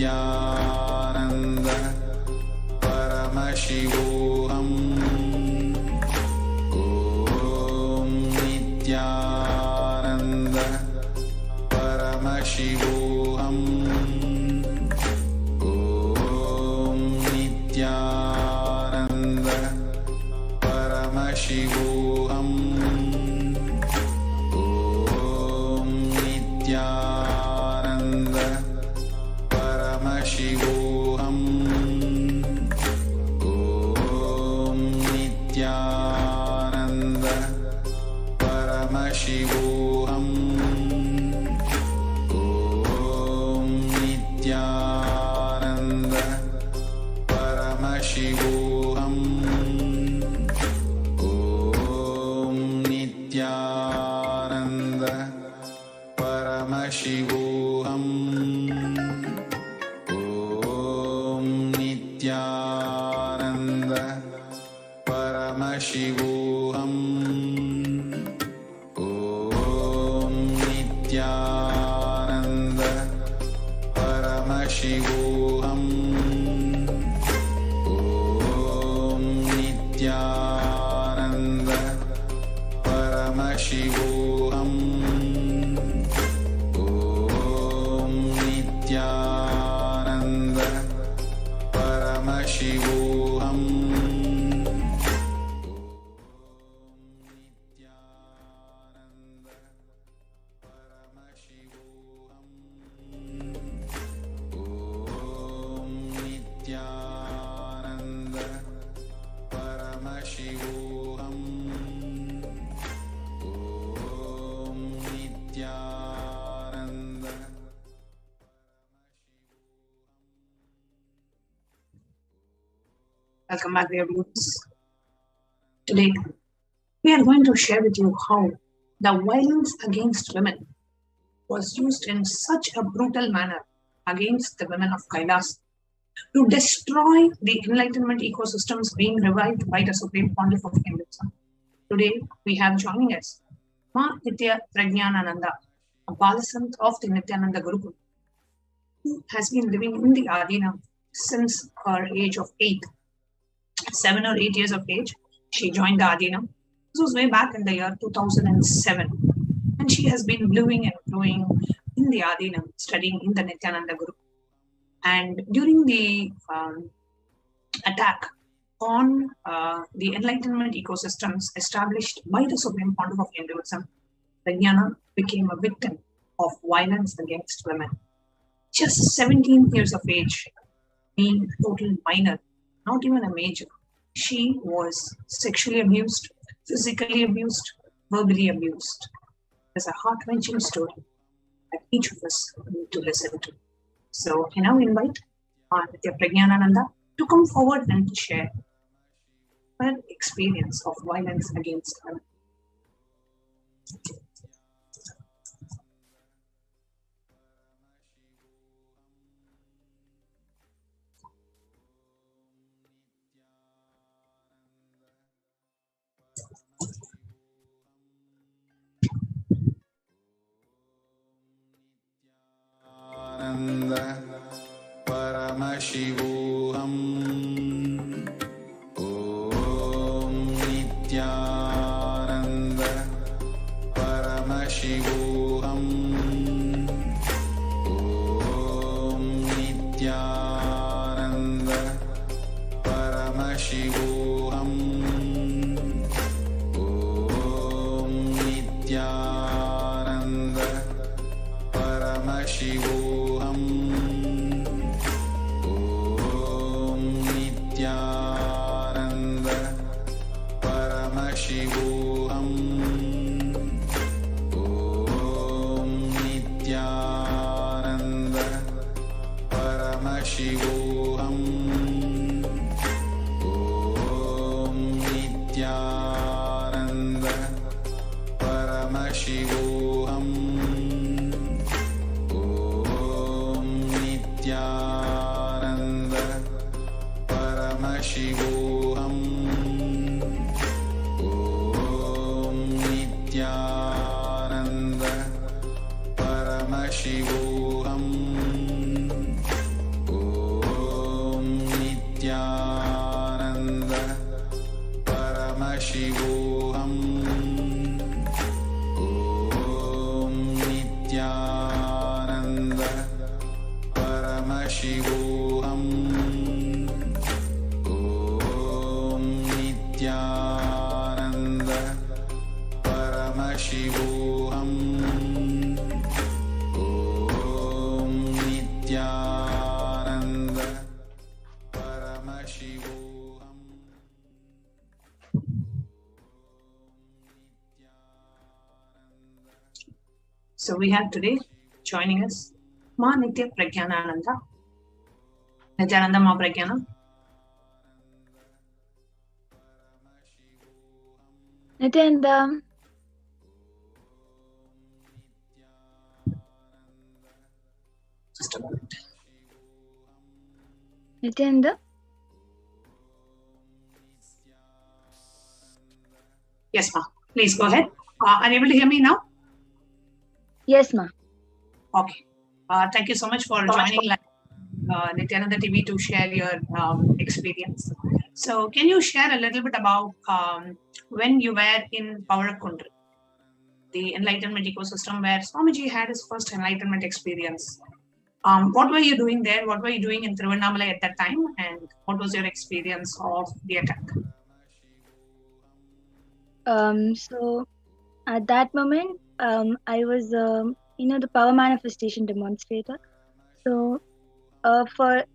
Speaker 2: Nithyananda Paramashivoham. Om Nithyananda Paramashivoham. Om Nithyananda Paramashivoham. Om Nithyananda Paramashivoham. Om Nithyananda Paramashivoham. Om Nithyananda Paramashivoham. Om Nithyananda Paramashivoham. Om Nithyananda Paramashivoham. Om Nithyananda Paramashivoham. Om Nithyananda Paramashivoham. Om Nithyananda Paramashivoham. Om Nithyananda Paramashivoham. Om Nithyananda.
Speaker 9: Welcome back, dear viewers. Today, we are going to share with you how the violence against women was used in such a brutal manner against the women of Kailasa to destroy the enlightenment ecosystems being revived by the Supreme Pontiff of Hinduism. Today, we have joining us Ma Nithyananda, a Balasant of the Nithyananda Gurukul, who has been living in the Adina since her age of 7 or 8 years of age. She joined the Adina. This was way back in the year 2007. And she has been living and growing in the Adina, studying in the Nithyananda Guru. And during the attack on the enlightenment ecosystems established by the Supreme Pontiff of Hinduism, Vijnana became a victim of violence against women. Just 17 years of age, being a total minor, not even a major, she was sexually abused, physically abused, verbally abused. It's a heart-wrenching story that each of us need to listen to. So I now invite Nithyananda to come forward and to share her experience of violence against women.
Speaker 2: Nithyananda Paramashivoham. Om Nithyananda Paramashivoham. Om Nithyananda Paramashivoham. Om Nithyananda Paramashivoham. Om Nithyananda Paramashivoham. Om Nithyananda Paramashivoham. Om Nithyananda Paramashivoham. Om Nithyananda Paramashivoham. Om Nithyananda Paramashivoham. Paramashivoham. Om Nithyananda Paramashivoham. Om Nithyananda Paramashivoham.
Speaker 9: So we have today joining us Ma Nitya Pragyanananda. Nityananda Ma Pragyana.
Speaker 10: Nityananda.
Speaker 9: Just a moment.
Speaker 10: Nityananda.
Speaker 9: Yes, Ma. Please go ahead. Are you able to hear me now?
Speaker 10: Yes, ma.
Speaker 9: Okay. Thank you so much for joining Nityananda TV to share your experience. So, can you share a little bit about when you were in Paramakundra, the enlightenment ecosystem where Swamiji had his first enlightenment experience? What were you doing there? What were you doing in Tiruvannamalai at that time? And what was your experience of the attack?
Speaker 10: So at that moment, I was, the power manifestation demonstrator. So,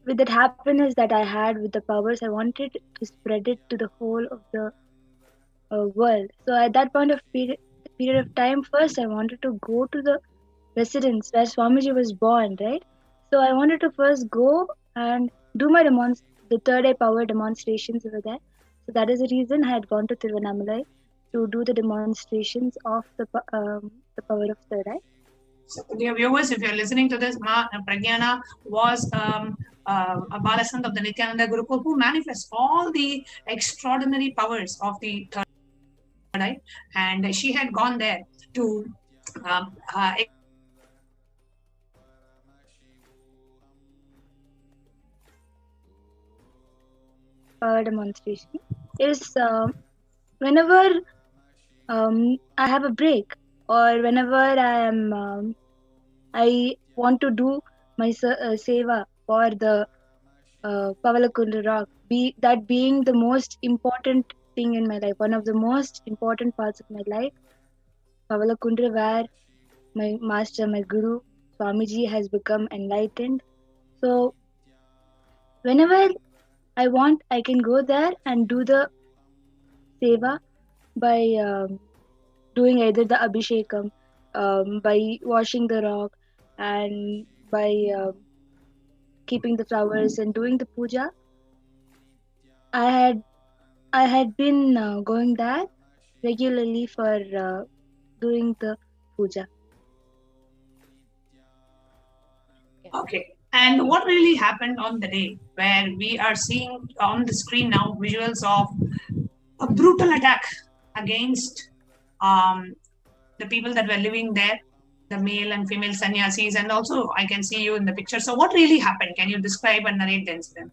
Speaker 10: with that happiness that I had with the powers, I wanted to spread it to the whole of the world. So at that point of period of time, first I wanted to go to the residence where Swamiji was born, right? So I wanted to first go and do my the third eye power demonstrations over there. So that is the reason I had gone to Tiruvannamalai to do the demonstrations of the power of third eye.
Speaker 9: So, dear viewers, if you're listening to this, Ma Pragyana was a Balasant of the Nityananda Gurukul who manifests all the extraordinary powers of the third eye, and she had gone there to
Speaker 10: Demonstration is whenever I have a break or whenever I want to do my seva for the Pavalakunda rock, being the most important thing in my life, one of the most important parts of my life, Pavalakunda, where my master, my guru, Swamiji has become enlightened. So whenever I want, I can go there and do the seva by doing either the abhishekam, by washing the rock, and by keeping the flowers and doing the puja. I had been going there regularly for doing the puja.
Speaker 9: Okay. And what really happened on the day where we are seeing on the screen now visuals of a brutal attack against the people that were living there, the male and female sannyasis, and also I can see you in the picture. So what really happened? Can you describe and narrate the incident?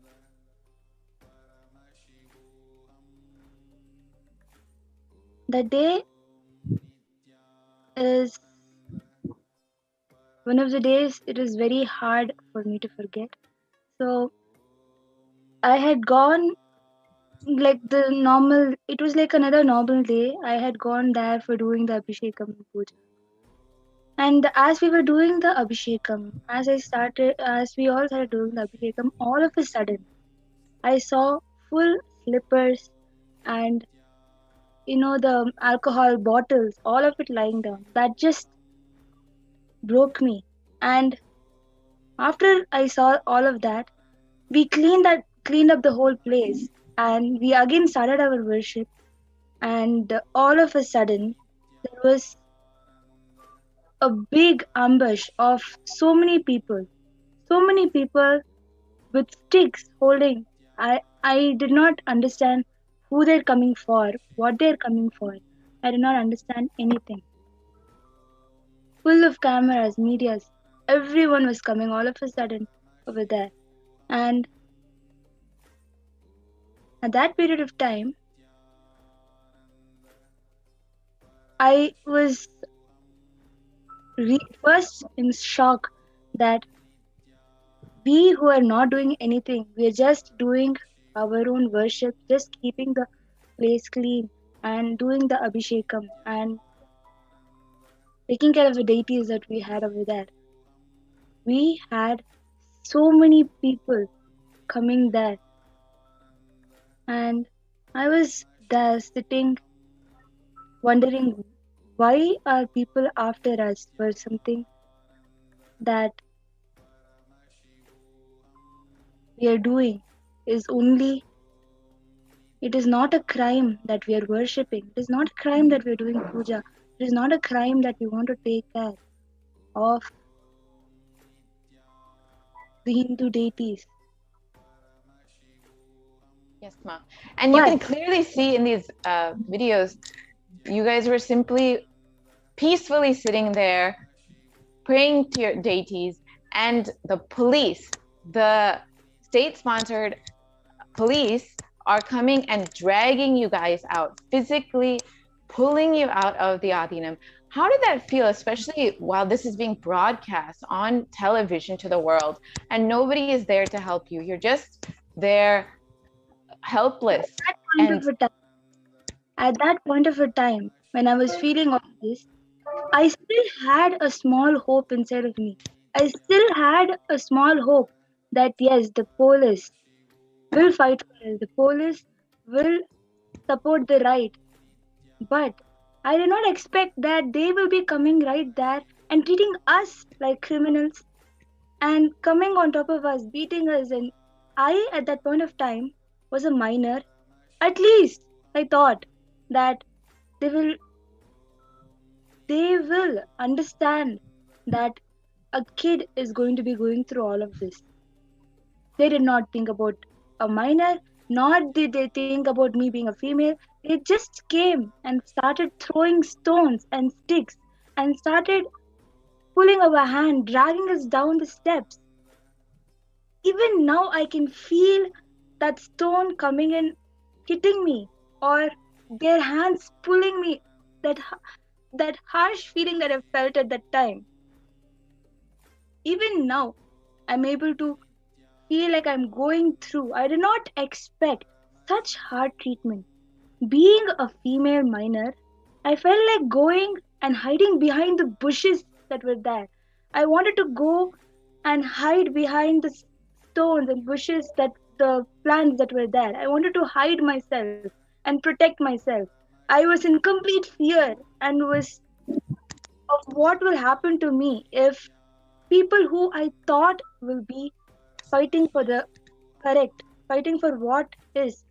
Speaker 10: The day is one of the days it is very hard for me to forget. So I had gone like the normal, it was like another normal day. I had gone there for doing the abhishekam puja. And as we were doing the abhishekam, as we all started doing the abhishekam, all of a sudden I saw full slippers and the alcohol bottles, all of it lying down. That just broke me. And after I saw all of that, we cleaned up the whole place, and we again started our worship. And all of a sudden, there was a big ambush of so many people with sticks holding. I did not understand who they're coming for, what they're coming for. I did not understand anything. Full of cameras, medias, everyone was coming all of a sudden over there. And at that period of time, I was first in shock that we who are not doing anything, we are just doing our own worship, just keeping the place clean and doing the abhishekam and taking care of the deities that we had over there. We had so many people coming there, and I was there sitting wondering why are people after us for something that we are doing is only, it is not a crime that we are worshipping, it is not a crime that we are doing puja, it is not a crime that we want to take care of the Hindu deities.
Speaker 11: Yes, Ma. And you can
Speaker 10: But
Speaker 11: clearly see in these videos, you guys were simply peacefully sitting there praying to your deities, and the police, the state-sponsored police, are coming and dragging you guys out, physically pulling you out of the Adinam. How did that feel, especially while this is being broadcast on television to the world and nobody is there to help you? You're just there helpless.
Speaker 10: At that point of a time, when I was feeling all this, I still had a small hope inside of me. I still had a small hope that yes, the police will fight for us, the police will support the right. But I did not expect that they will be coming right there and treating us like criminals and coming on top of us, beating us. And I, at that point of time, was a minor. At least I thought that they will understand that a kid is going to be going through all of this. They did not think about a minor, nor did they think about me being a female. They just came and started throwing stones and sticks and started pulling our hand, dragging us down the steps. Even now, I can feel that stone coming and hitting me, or their hands pulling me. That harsh feeling that I felt at that time. Even now, I'm able to feel like I'm going through. I did not expect such hard treatment. Being a female minor, I felt like going and hiding behind the bushes that were there. I wanted to go and hide behind the stones and bushes, that the plants that were there. I wanted to hide myself and protect myself. I was in complete fear and was of what will happen to me if people who I thought will be fighting for the correct, fighting for what is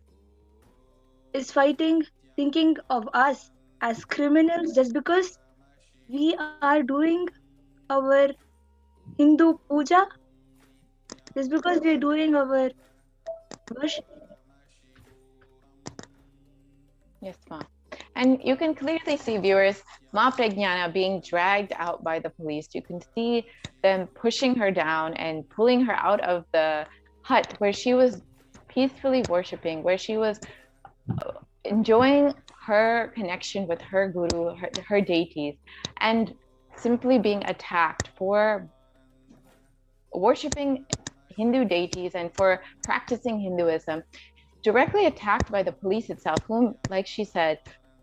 Speaker 10: fighting, thinking of us as criminals just because we are doing our Hindu puja, just because we are doing our worship.
Speaker 11: Yes, Ma. And you can clearly see, viewers, Ma Pragnana being dragged out by the police. You can see them pushing her down and pulling her out of the hut where she was peacefully worshiping, where she was enjoying her connection with her guru, her deities, and simply being attacked for worshiping Hindu deities and for practicing Hinduism, directly attacked by the police itself, whom, like she said,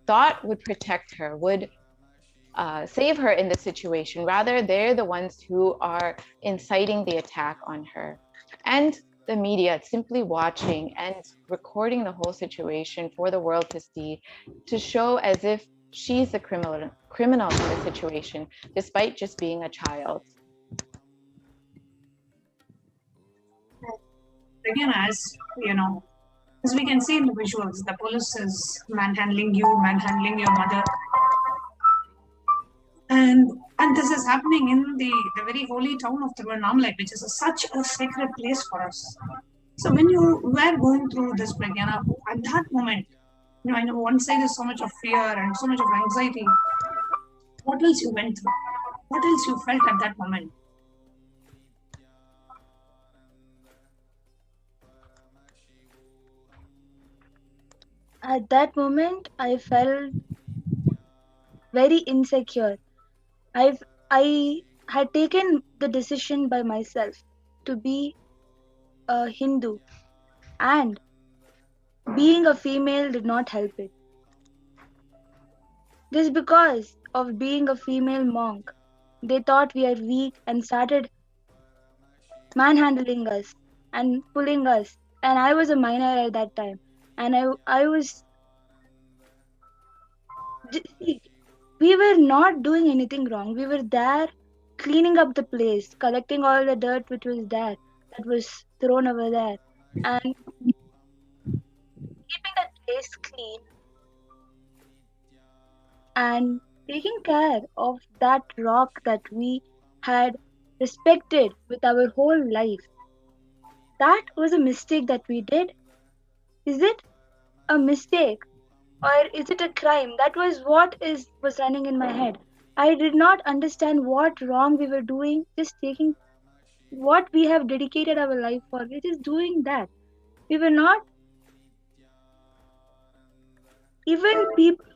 Speaker 11: thought would protect her, would save her in this situation. Rather, they're the ones who are inciting the attack on her. And the media simply watching and recording the whole situation for the world to see, to show as if she's the criminal in the situation, despite just being a child.
Speaker 9: Again, as you know, as we can see in the visuals, the police is manhandling you, manhandling your mother. And this is happening in the very holy town of Tiruvannamalai, which is such a sacred place for us. So when you were going through this, Pragyana, at that moment, you know, I know one side is so much of fear and so much of anxiety. What else you went through? What else you felt at that moment?
Speaker 10: At that moment, I felt very insecure. I had taken the decision by myself to be a Hindu, and being a female did not help it. This because of being a female monk. They thought we are weak and started manhandling us and pulling us. And I was a minor at that time. And I was, see, we were not doing anything wrong. We were there cleaning up the place, collecting all the dirt which was there, that was thrown over there, and keeping that place clean and taking care of that rock that we had respected with our whole life. That was a mistake that we did. Is it a mistake or is it a crime? That was what was running in my head. I did not understand what wrong we were doing, just taking what we have dedicated our life for. We're just doing that. We were not even people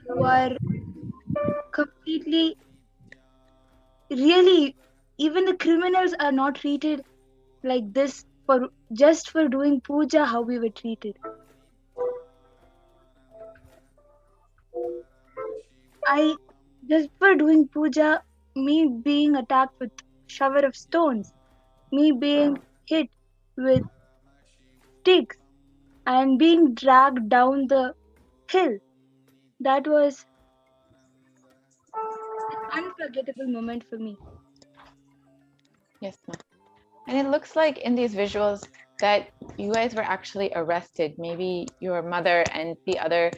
Speaker 10: who are completely, really, even the criminals are not treated like this for just for doing puja, how we were treated. Just for doing puja, me being attacked with shower of stones, me being hit with sticks and being dragged down the hill. That was an unforgettable moment for me.
Speaker 11: Yes, ma'am. And it looks like in these visuals that you guys were actually arrested. Maybe your mother and the other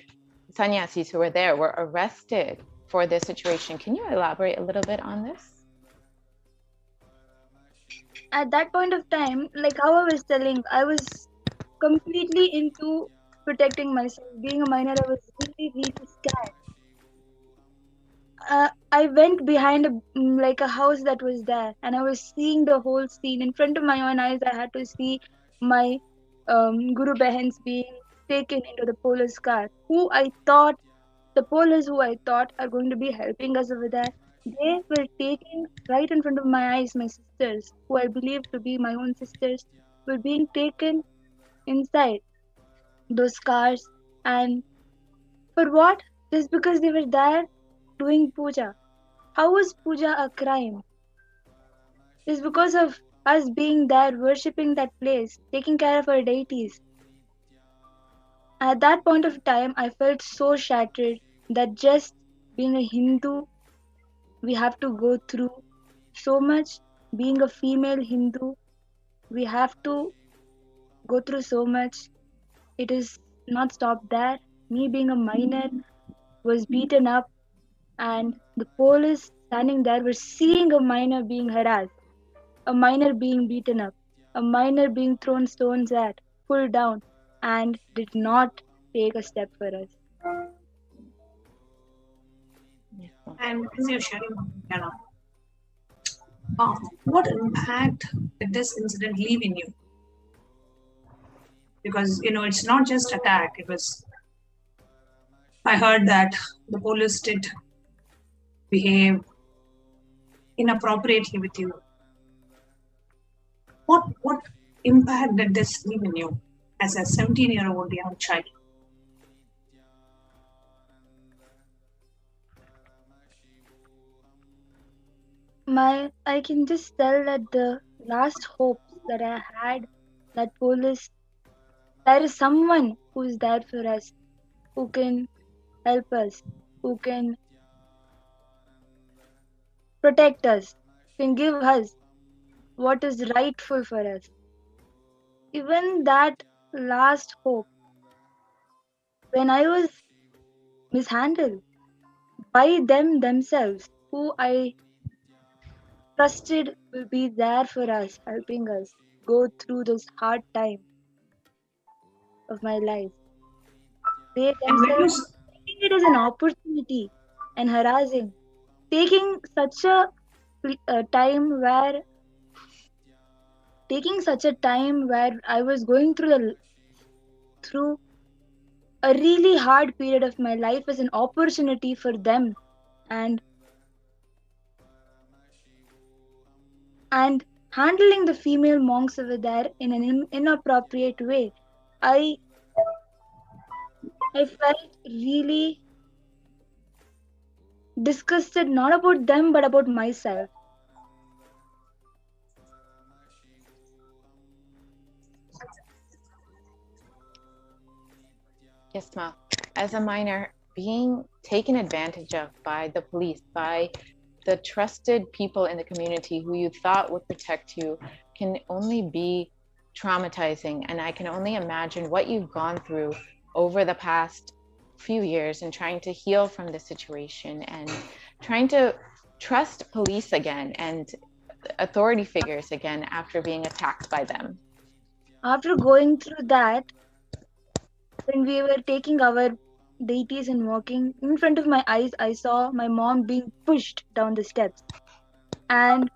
Speaker 11: sannyasis who were there were arrested for this situation. Can you elaborate a little bit on this?
Speaker 10: At that point of time, like how I was telling, I was completely into protecting myself. Being a minor, I was really, really scared. I went behind a house that was there, and I was seeing the whole scene in front of my own eyes. I had to see my Guru Bahens being taken into the police car. The police who I thought are going to be helping us over there, they were taking right in front of my eyes. My sisters, who I believed to be my own sisters, were being taken inside those cars. And for what? Just because they were there doing puja. How was puja a crime? It's because of us being there, worshipping that place, taking care of our deities. At that point of time, I felt so shattered that just being a Hindu, we have to go through so much. Being a female Hindu, we have to go through so much. It is not stopped there. Me being a minor was beaten up, and the police standing there were seeing a minor being harassed, a minor being beaten up, a minor being thrown stones at, pulled down, and did not take a step for us.
Speaker 9: And as you're sharing, Jana, what impact did this incident leave in you? Because, it's not just attack. I heard that the police did behave inappropriately with you. What impact did this leave in you as a 17-year-old young child?
Speaker 10: I can just tell that the last hope that I had, that police, there is someone who is there for us, who can help us, who can protect us, can give us what is rightful for us. Even that last hope, when I was mishandled by them themselves, who I trusted will be there for us, helping us go through this hard time of my life. They themselves taking it as an opportunity and harassing, taking such a time where I was going through a really hard period of my life as an opportunity for them, and handling the female monks over there in an inappropriate way. I felt really disgusted, not about them but about myself.
Speaker 11: Yes, Ma. As a minor, being taken advantage of by the police, by the trusted people in the community who you thought would protect you, can only be traumatizing. And I can only imagine what you've gone through over the past few years in trying to heal from the situation and trying to trust police again and authority figures again after being attacked by them.
Speaker 10: After going through that, when we were taking our deities and walking, in front of my eyes, I saw my mom being pushed down the steps. And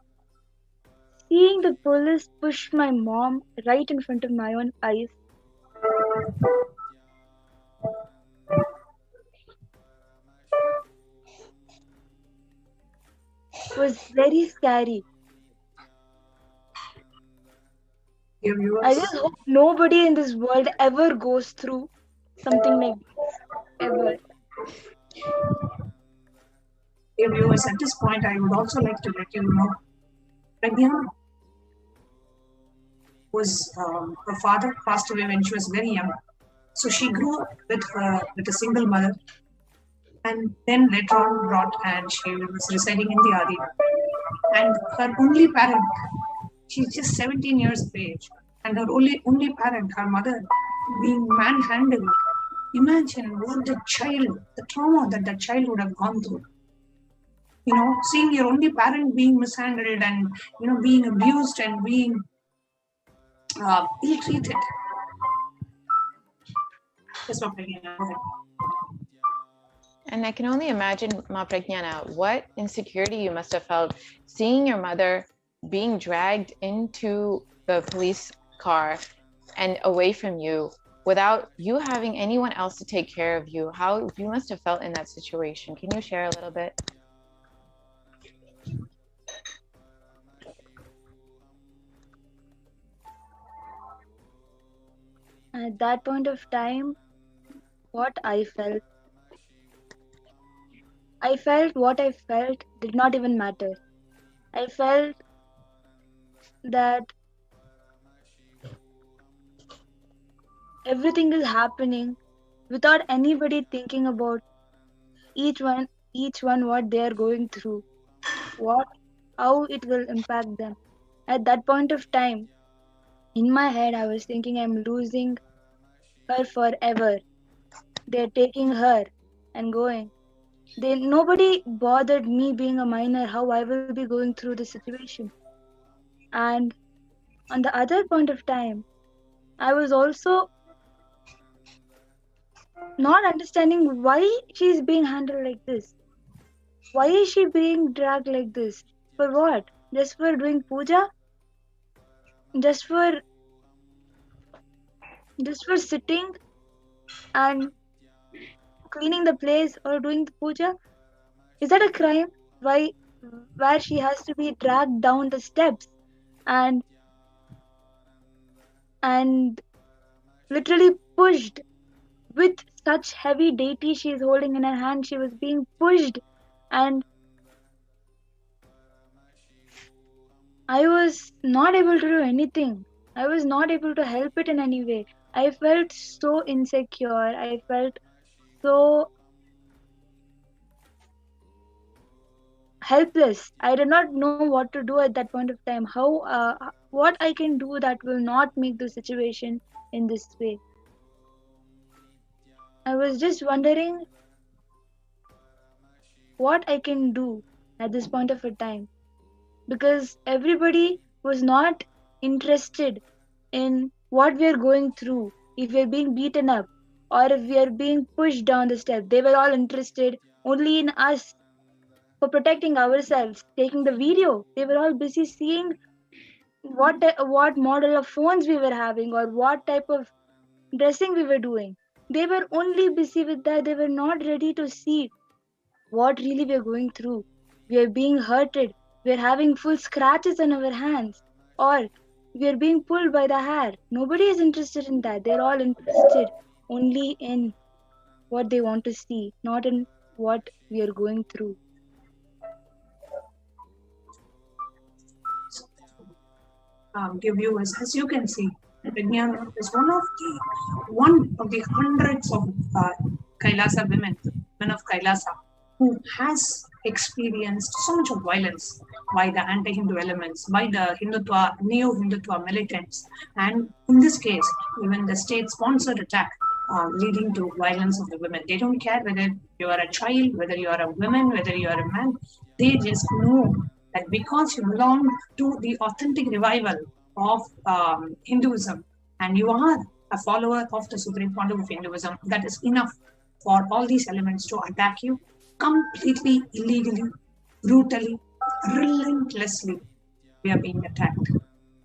Speaker 10: seeing the police push my mom right in front of my own eyes was very scary.
Speaker 9: Dear viewers,
Speaker 10: I just hope nobody in this world ever goes through something like this, ever.
Speaker 9: dear viewers, at this point, I would also like to let you know, Pragya was her father passed away when she was very young, so she grew up with a single mother, and then later on brought and she was residing in the Adi, and her only parent, she's just 17 years of age, and her only parent, her mother, being manhandled. Imagine what the trauma that the child would have gone through. You know, seeing your only parent being mishandled and, you know, being abused and being ill-treated. That's what Pragyana.
Speaker 11: And I can only imagine, Ma Pragyana, what insecurity you must have felt seeing your mother being dragged into the police car and away from you without you having anyone else to take care of you. How you must have felt in that situation. Can you share a little bit?
Speaker 10: At that point of time, what I felt what I felt did not even matter. I felt that everything is happening without anybody thinking about each one what they are going through, how it will impact them. At that point of time, in my head, I was thinking I'm losing her forever. They're taking her and going. Nobody bothered me being a minor, how I will be going through the situation. And on the other point of time, I was also not understanding why she's being handled like this. Why is she being dragged like this? For what? Just for doing puja? Just for sitting and cleaning the place or doing the puja? Is that a crime? Where she has to be dragged down the steps and literally pushed with such heavy deity she is holding in her hand. She was being pushed, and I was not able to do anything. I was not able to help it in any way. I felt so insecure. I felt so helpless. I did not know what to do at that point of time. What I can do that will not make the situation in this way. I was just wondering what I can do at this point of a time, because everybody was not interested in what we are going through. If we are being beaten up or if we are being pushed down the steps, they were all interested only in us for protecting ourselves, taking the video. They were all busy seeing what model of phones we were having or what type of dressing we were doing. They were only busy with that. They were not ready to see what really we are going through. We are being hurted. We are having full scratches on our hands. or we are being pulled by the hair. Nobody is interested in that. They're all interested only in what they want to see, not in what we are going through.
Speaker 9: Give you as you can see, Vijnana is one of the hundreds of Kailasa women of Kailasa, who has experienced so much of violence by the anti-Hindu elements, by the Hindutva, neo-Hindutva militants, and in this case, even the state-sponsored attack leading to violence of the women. They don't care whether you are a child, whether you are a woman, whether you are a man. They just know that because you belong to the authentic revival of Hinduism and you are a follower of the Supreme Pontiff of Hinduism, that is enough for all these elements to attack you completely illegally, brutally, relentlessly. We are being attacked.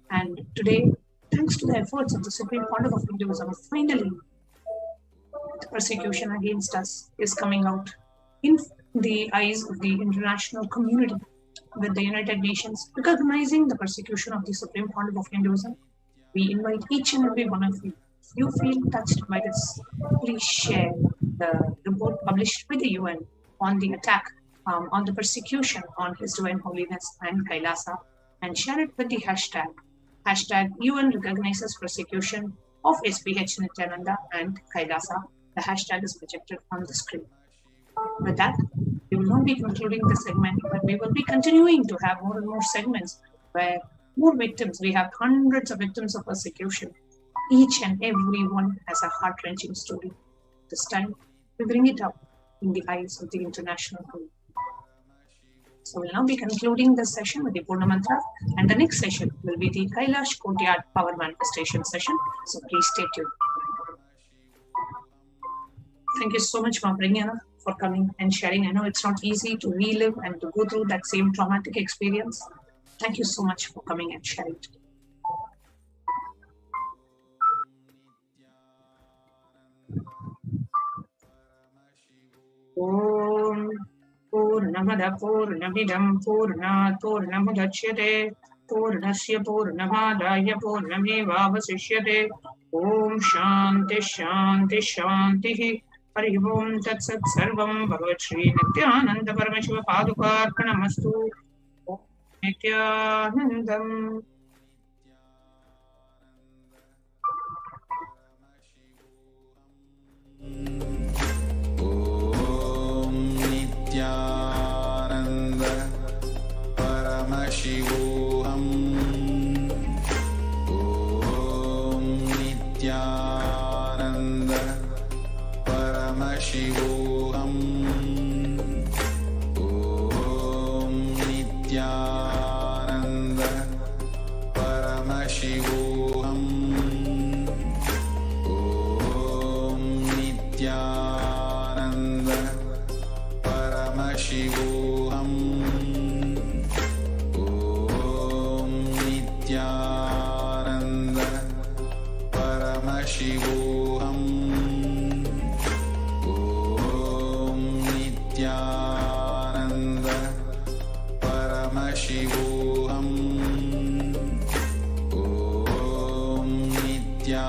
Speaker 9: And today, thanks to the efforts of the Supreme Pontiff of Hinduism, finally, the persecution against us is coming out in the eyes of the international community, with the United Nations recognizing the persecution of the Supreme Pontiff of Hinduism. We invite each and every one of you, if you feel touched by this, please share the report published with the UN on the attack, on the persecution on His Divine Holiness and Kailasa, and share it with the hashtag UN recognizes persecution of HDH Nithyananda and Kailasa. The hashtag is projected on the screen. With that, we will not be concluding the segment, but we will be continuing to have more and more segments where more victims, we have hundreds of victims of persecution. Each and every one has a heart-wrenching story. This time, we bring it up in the eyes of the international community. So we'll now be concluding this session with the Purna Mantra, and the next session will be the Kailash Courtyard Power Manifestation session. So please stay tuned. Thank you so much, Vijnana, for coming and sharing. I know it's not easy to relive and to go through that same traumatic experience. Thank you so much for coming and sharing today. Om Purnamada Purnamidam Purnat Purnamudachyate Purnasya Purnamadaya Purnamevavasishyate Om Shanti Shanti Shanti Hari Om Tat Sat Sarvam Bhagat Shri Nithyananda Paramashiva Padukarpanamastu Om Nithyanandam.
Speaker 2: Nithyananda Paramashivoham. Om Nithyananda Paramashivoham. Om Nithyananda Paramashivoham. Om Nithyananda Paramashivoham. Om Nithyananda Paramashivoham. Om Nithyananda Paramashivoham. Om Nithyananda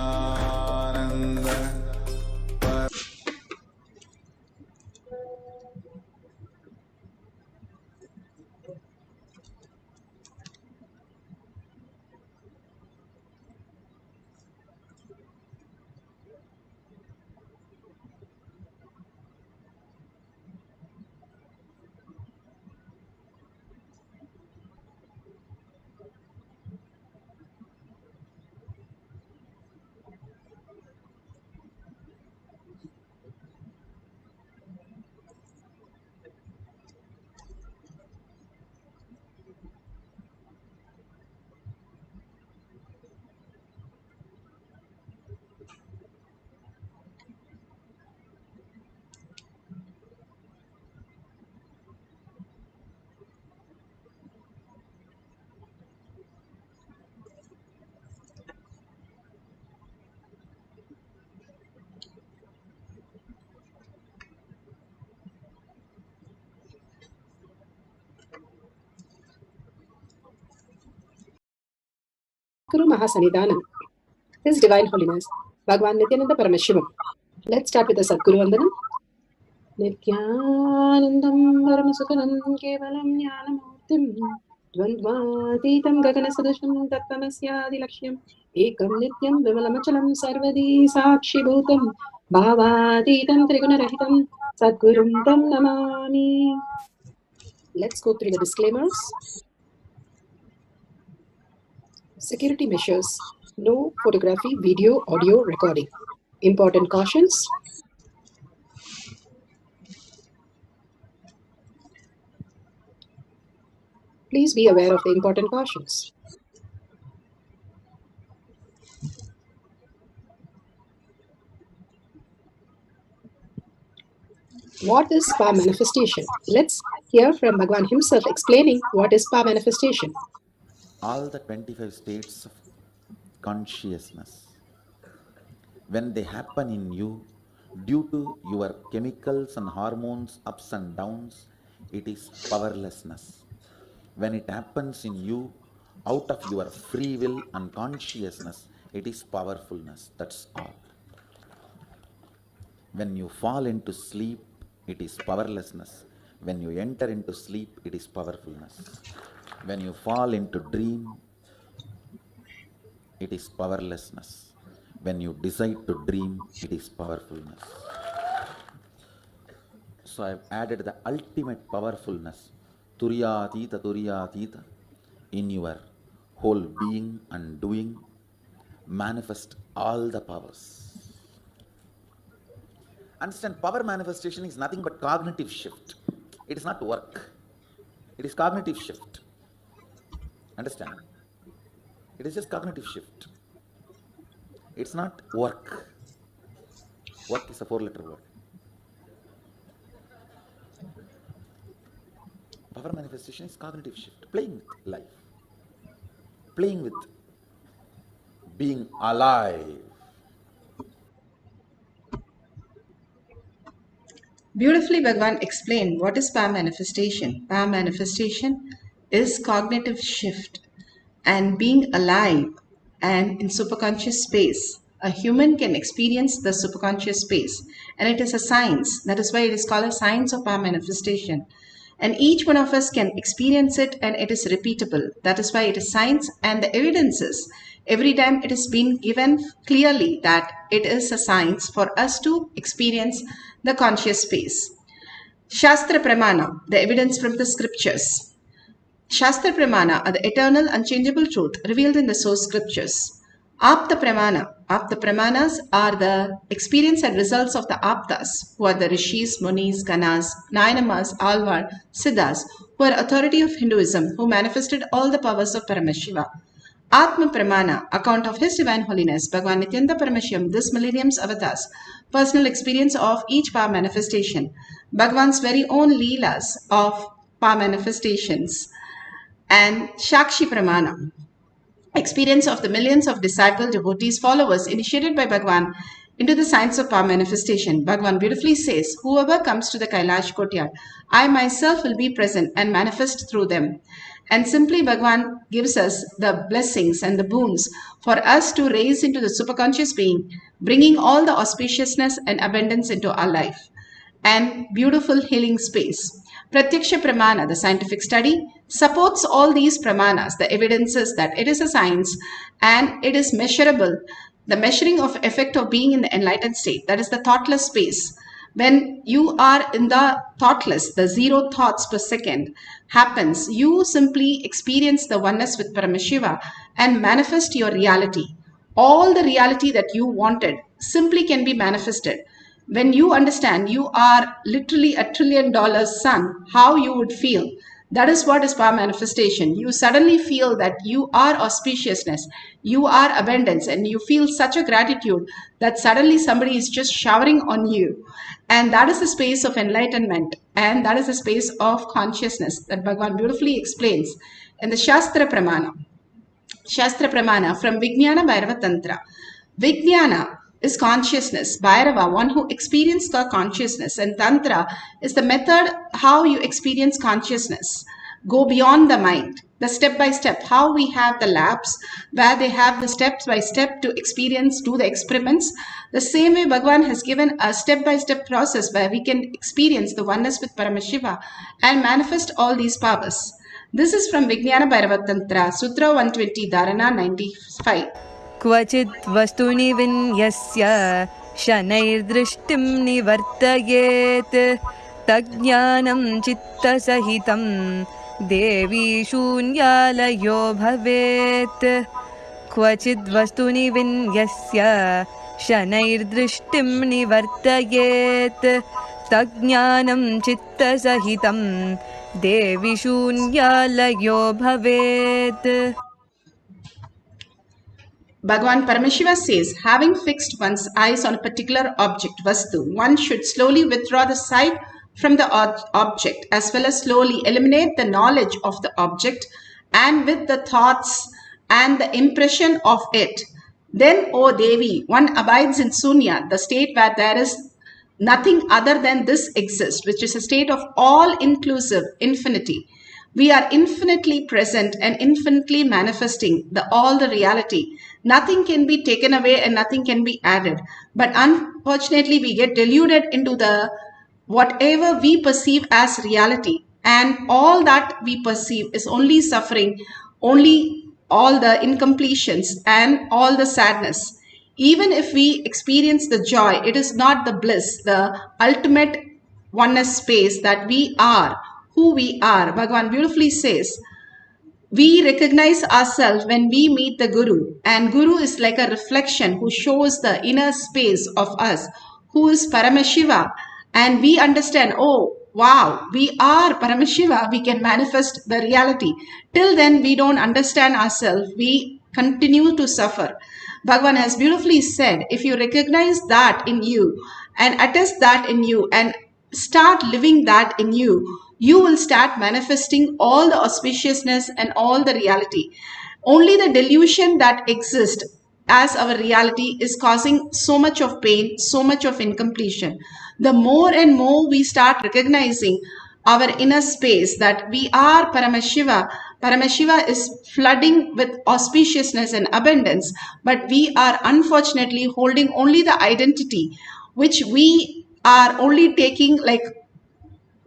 Speaker 12: Sadguru Mahasanidanam. His Divine Holiness, Bhagwan Nithyananda Paramashivam. Let's start with the Sadguru Vandanam. Nithyanandam Paramasukhanam Kevalam Jnanamurtim Dvandvatitam Gaganasadasham Tattvamasyaadilaksham Ekam Nityam Vimalamachalam Sarvadi Sakshibhutam Bhavatitam Trigunarahitam Sadgurum Tam Namami. Let's go through the disclaimers. Security measures. No photography, video, audio recording. Important cautions. Please be aware of the important cautions. What is power manifestation? Let's hear from Bhagwan himself explaining what is power manifestation.
Speaker 8: All the 25 states of consciousness, when they happen in you, due to your chemicals and hormones ups and downs, it is powerlessness. When it happens in you, out of your free will and consciousness, it is powerfulness. That's all. When you fall into sleep, it is powerlessness. When you enter into sleep, it is powerfulness. When you fall into dream, it is powerlessness. When you decide to dream, it is powerfulness. So I have added the ultimate powerfulness, Turyatita, in your whole being and doing. Manifest all the powers. Understand, power manifestation is nothing but cognitive shift. It is not work. It is cognitive shift. Understand? It is just cognitive shift. It's not work. Work is a 4-letter word. Power manifestation is cognitive shift. Playing with life. Playing with being alive.
Speaker 13: Beautifully, Bhagwan explained what is power manifestation. Power manifestation is cognitive shift and being alive and in superconscious space. A human can experience the superconscious space, and it is a science. That is why it is called a science of power manifestation. And each one of us can experience it, and it is repeatable. That is why it is science, and the evidence is every time it has been given clearly that it is a science for us to experience the conscious space. Shastra Pramana, the evidence from the scriptures. Shastra Pramana are the eternal, unchangeable truth revealed in the source scriptures. Apta Pramanas are the experience and results of the Aptas, who are the Rishis, Munis, Ganas, Nayanamas, Alvar, Siddhas, who are authority of Hinduism, who manifested all the powers of Paramashiva. Atma Pramana, account of His Divine Holiness, Bhagwan Nithyananda Paramashivam, this millennium's avatars, personal experience of each power manifestation, Bhagwan's very own Leelas of power manifestations, and Shakshi Pramana, experience of the millions of disciple devotees, followers initiated by Bhagwan into the science of power manifestation. Bhagwan beautifully says, whoever comes to the Kailasa courtyard, I myself will be present and manifest through them. And simply Bhagwan gives us the blessings and the boons for us to raise into the superconscious being, bringing all the auspiciousness and abundance into our life. And beautiful healing space. Pratyaksha Pramana, the scientific study, supports all these pramanas, the evidences that it is a science and it is measurable. The measuring of effect of being in the enlightened state, that is the thoughtless space. When you are in the thoughtless, the 0 thoughts per second happens, you simply experience the oneness with Paramashiva and manifest your reality. All the reality that you wanted simply can be manifested. When you understand you are literally $1 trillion son, how you would feel. That is what is power manifestation. You suddenly feel that you are auspiciousness, you are abundance, and you feel such a gratitude that suddenly somebody is just showering on you. And that is the space of enlightenment, and that is the space of consciousness that Bhagwan beautifully explains in the Shastra Pramana. Shastra Pramana from Vijnana Bhairava Tantra. Vijnana is consciousness, Bhairava, one who experienced the consciousness, and Tantra is the method how you experience consciousness. go beyond the mind. The step by step, how we have the labs where they have the steps by step to experience, do the experiments. The same way Bhagavan has given a step by step process where we can experience the oneness with Paramashiva and manifest all these powers. This is from Vijnana Bhairava Tantra, Sutra 120, Dharana 95.
Speaker 14: क्वचित् वस्तुनि विन्यस्य शनैर्दृष्टिं निवर्तयेत् तज्ज्ञानं चित्तसहितं देवी शून्यालयो भवेत् क्वचिद् वस्तुनि विन्यस्य शनैर्दृष्टिं निवर्तयेत् तज्ज्ञानं चित्तसहितं देवी शून्यालयो भवेत्.
Speaker 13: Bhagavan Paramashiva says, having fixed one's eyes on a particular object, Vastu, one should slowly withdraw the sight from the object as well as slowly eliminate the knowledge of the object and with the thoughts and the impression of it. Then, O Devi, one abides in Sunya, the state where there is nothing other than this exists, which is a state of all-inclusive infinity. We are infinitely present and infinitely manifesting all the reality. Nothing can be taken away and nothing can be added. But unfortunately, we get deluded into the whatever we perceive as reality. And all that we perceive is only suffering, only all the incompletions and all the sadness. Even if we experience the joy, it is not the bliss, the ultimate oneness space that we are, who we are. Bhagavan beautifully says, we recognize ourselves when we meet the Guru, and Guru is like a reflection who shows the inner space of us, who is Paramashiva, and we understand, oh wow, we are Paramashiva, we can manifest the reality. Till then we don't understand ourselves, we continue to suffer. Bhagavan has beautifully said, if you recognize that in you and attest that in you and start living that in you, you will start manifesting all the auspiciousness and all the reality. Only the delusion that exists as our reality is causing so much of pain, so much of incompletion. The more and more we start recognizing our inner space that we are Paramashiva, Paramashiva is flooding with auspiciousness and abundance, but we are unfortunately holding only the identity which we are only taking, like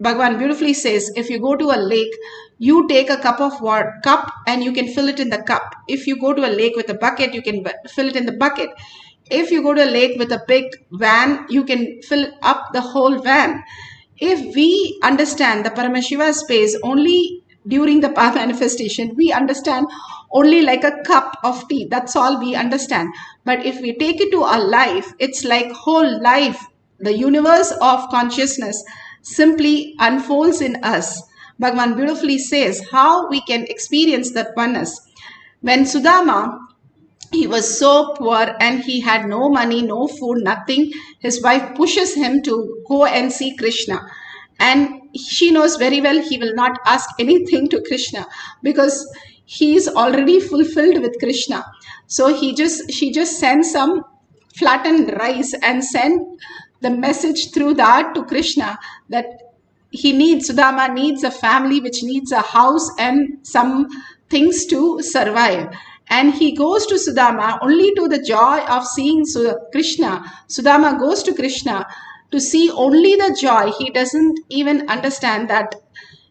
Speaker 13: Bhagavan beautifully says, if you go to a lake, you take a cup and you can fill it in the cup. If you go to a lake with a bucket, you can fill it in the bucket. If you go to a lake with a big van, you can fill up the whole van. If we understand the Paramashiva space only during the power manifestation, we understand only like a cup of tea. That's all we understand. But if we take it to our life, it's like whole life, the universe of consciousness simply unfolds in us. Bhagavan beautifully says how we can experience that oneness. When Sudama, he was so poor and he had no money, no food, nothing, his wife pushes him to go and see Krishna. And she knows very well he will not ask anything to Krishna because he is already fulfilled with Krishna. So she just sends some flattened rice and sent the message through that to Krishna that Sudama needs a family which needs a house and some things to survive. And he goes to Sudama only to the joy of seeing Krishna. Sudama goes to Krishna to see only the joy. He doesn't even understand that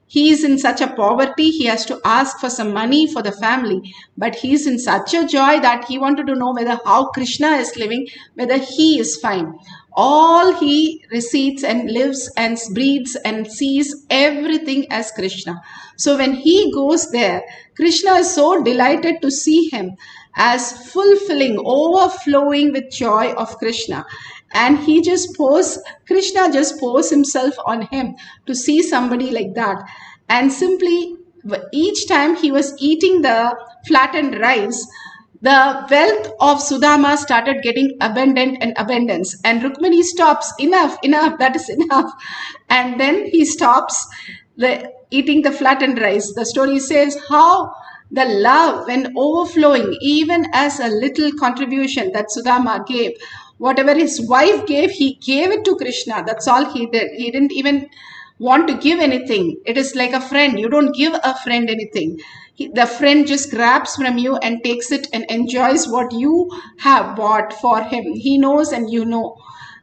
Speaker 13: he is in such a poverty, he has to ask for some money for the family. But he is in such a joy that he wanted to know how Krishna is living, whether he is fine. All he recedes and lives and breathes and sees everything as Krishna. So when he goes there, Krishna is so delighted to see him as fulfilling, overflowing with joy of Krishna. And Krishna just pours himself on him to see somebody like that. And simply each time he was eating the flattened rice, the wealth of Sudama started getting abundant and abundance. And Rukmini stops, enough, that is enough. And then he stops eating the flattened rice. The story says how the love, when overflowing, even as a little contribution that Sudama gave, whatever his wife gave, he gave it to Krishna. That's all he did. He didn't even want to give anything. It is like a friend. You don't give a friend anything. The friend just grabs from you and takes it and enjoys what you have bought for him. He knows and you know.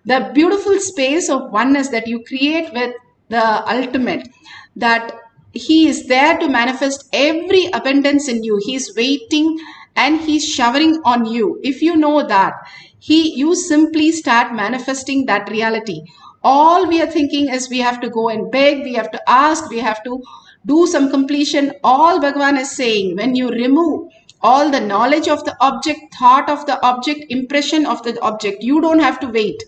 Speaker 13: The beautiful space of oneness that you create with the ultimate, that he is there to manifest every abundance in you. He's waiting and he's showering on you. If you know that, you simply start manifesting that reality. All we are thinking is we have to go and beg, we have to ask, we have to do some completion. All Bhagavan is saying, when you remove all the knowledge of the object, thought of the object, impression of the object, you don't have to wait.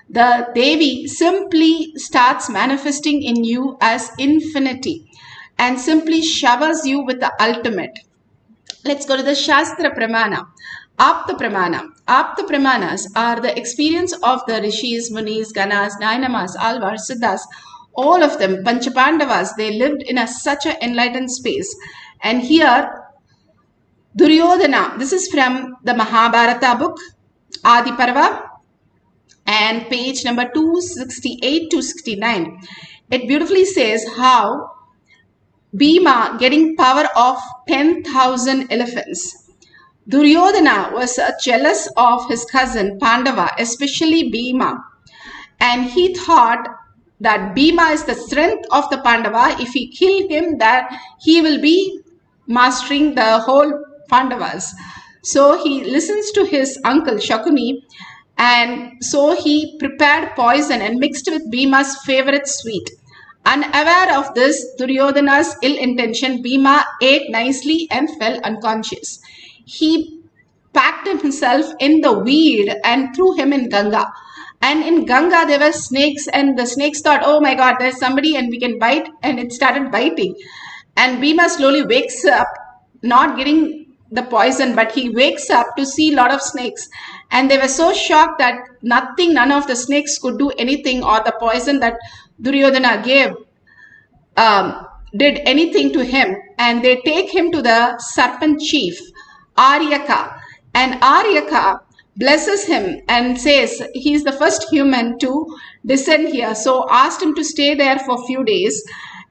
Speaker 13: The Devi simply starts manifesting in you as infinity and simply showers you with the ultimate. Let's go to the Shastra Pramana. Apta Pramana. Apta Pramanas are the experience of the Rishis, Munis, Ganas, Nainamas, Alvars, Siddhas, all of them, Panchapandavas. They lived in such an enlightened space. And here, Duryodhana, this is from the Mahabharata book, Adi Parva, and page number 268 to 69. It beautifully says how Bhima getting power of 10,000 elephants. Duryodhana was jealous of his cousin Pandava, especially Bhima. And he thought that Bhima is the strength of the Pandava. If he kill him, that he will be mastering the whole Pandavas. So he listens to his uncle Shakuni, and so he prepared poison and mixed with Bhima's favorite sweet. Unaware of this, Duryodhana's ill intention, Bhima ate nicely and fell unconscious. He packed himself in the weed and threw him in Ganga. And in Ganga, there were snakes, and the snakes thought, oh my God, there's somebody and we can bite, and it started biting. And Bhima slowly wakes up, not getting the poison, but he wakes up to see a lot of snakes. And they were so shocked that none of the snakes could do anything, or the poison that Duryodhana gave did anything to him. And they take him to the serpent chief, Aryaka. And Aryaka blesses him and says he's the first human to descend here. So asked him to stay there for a few days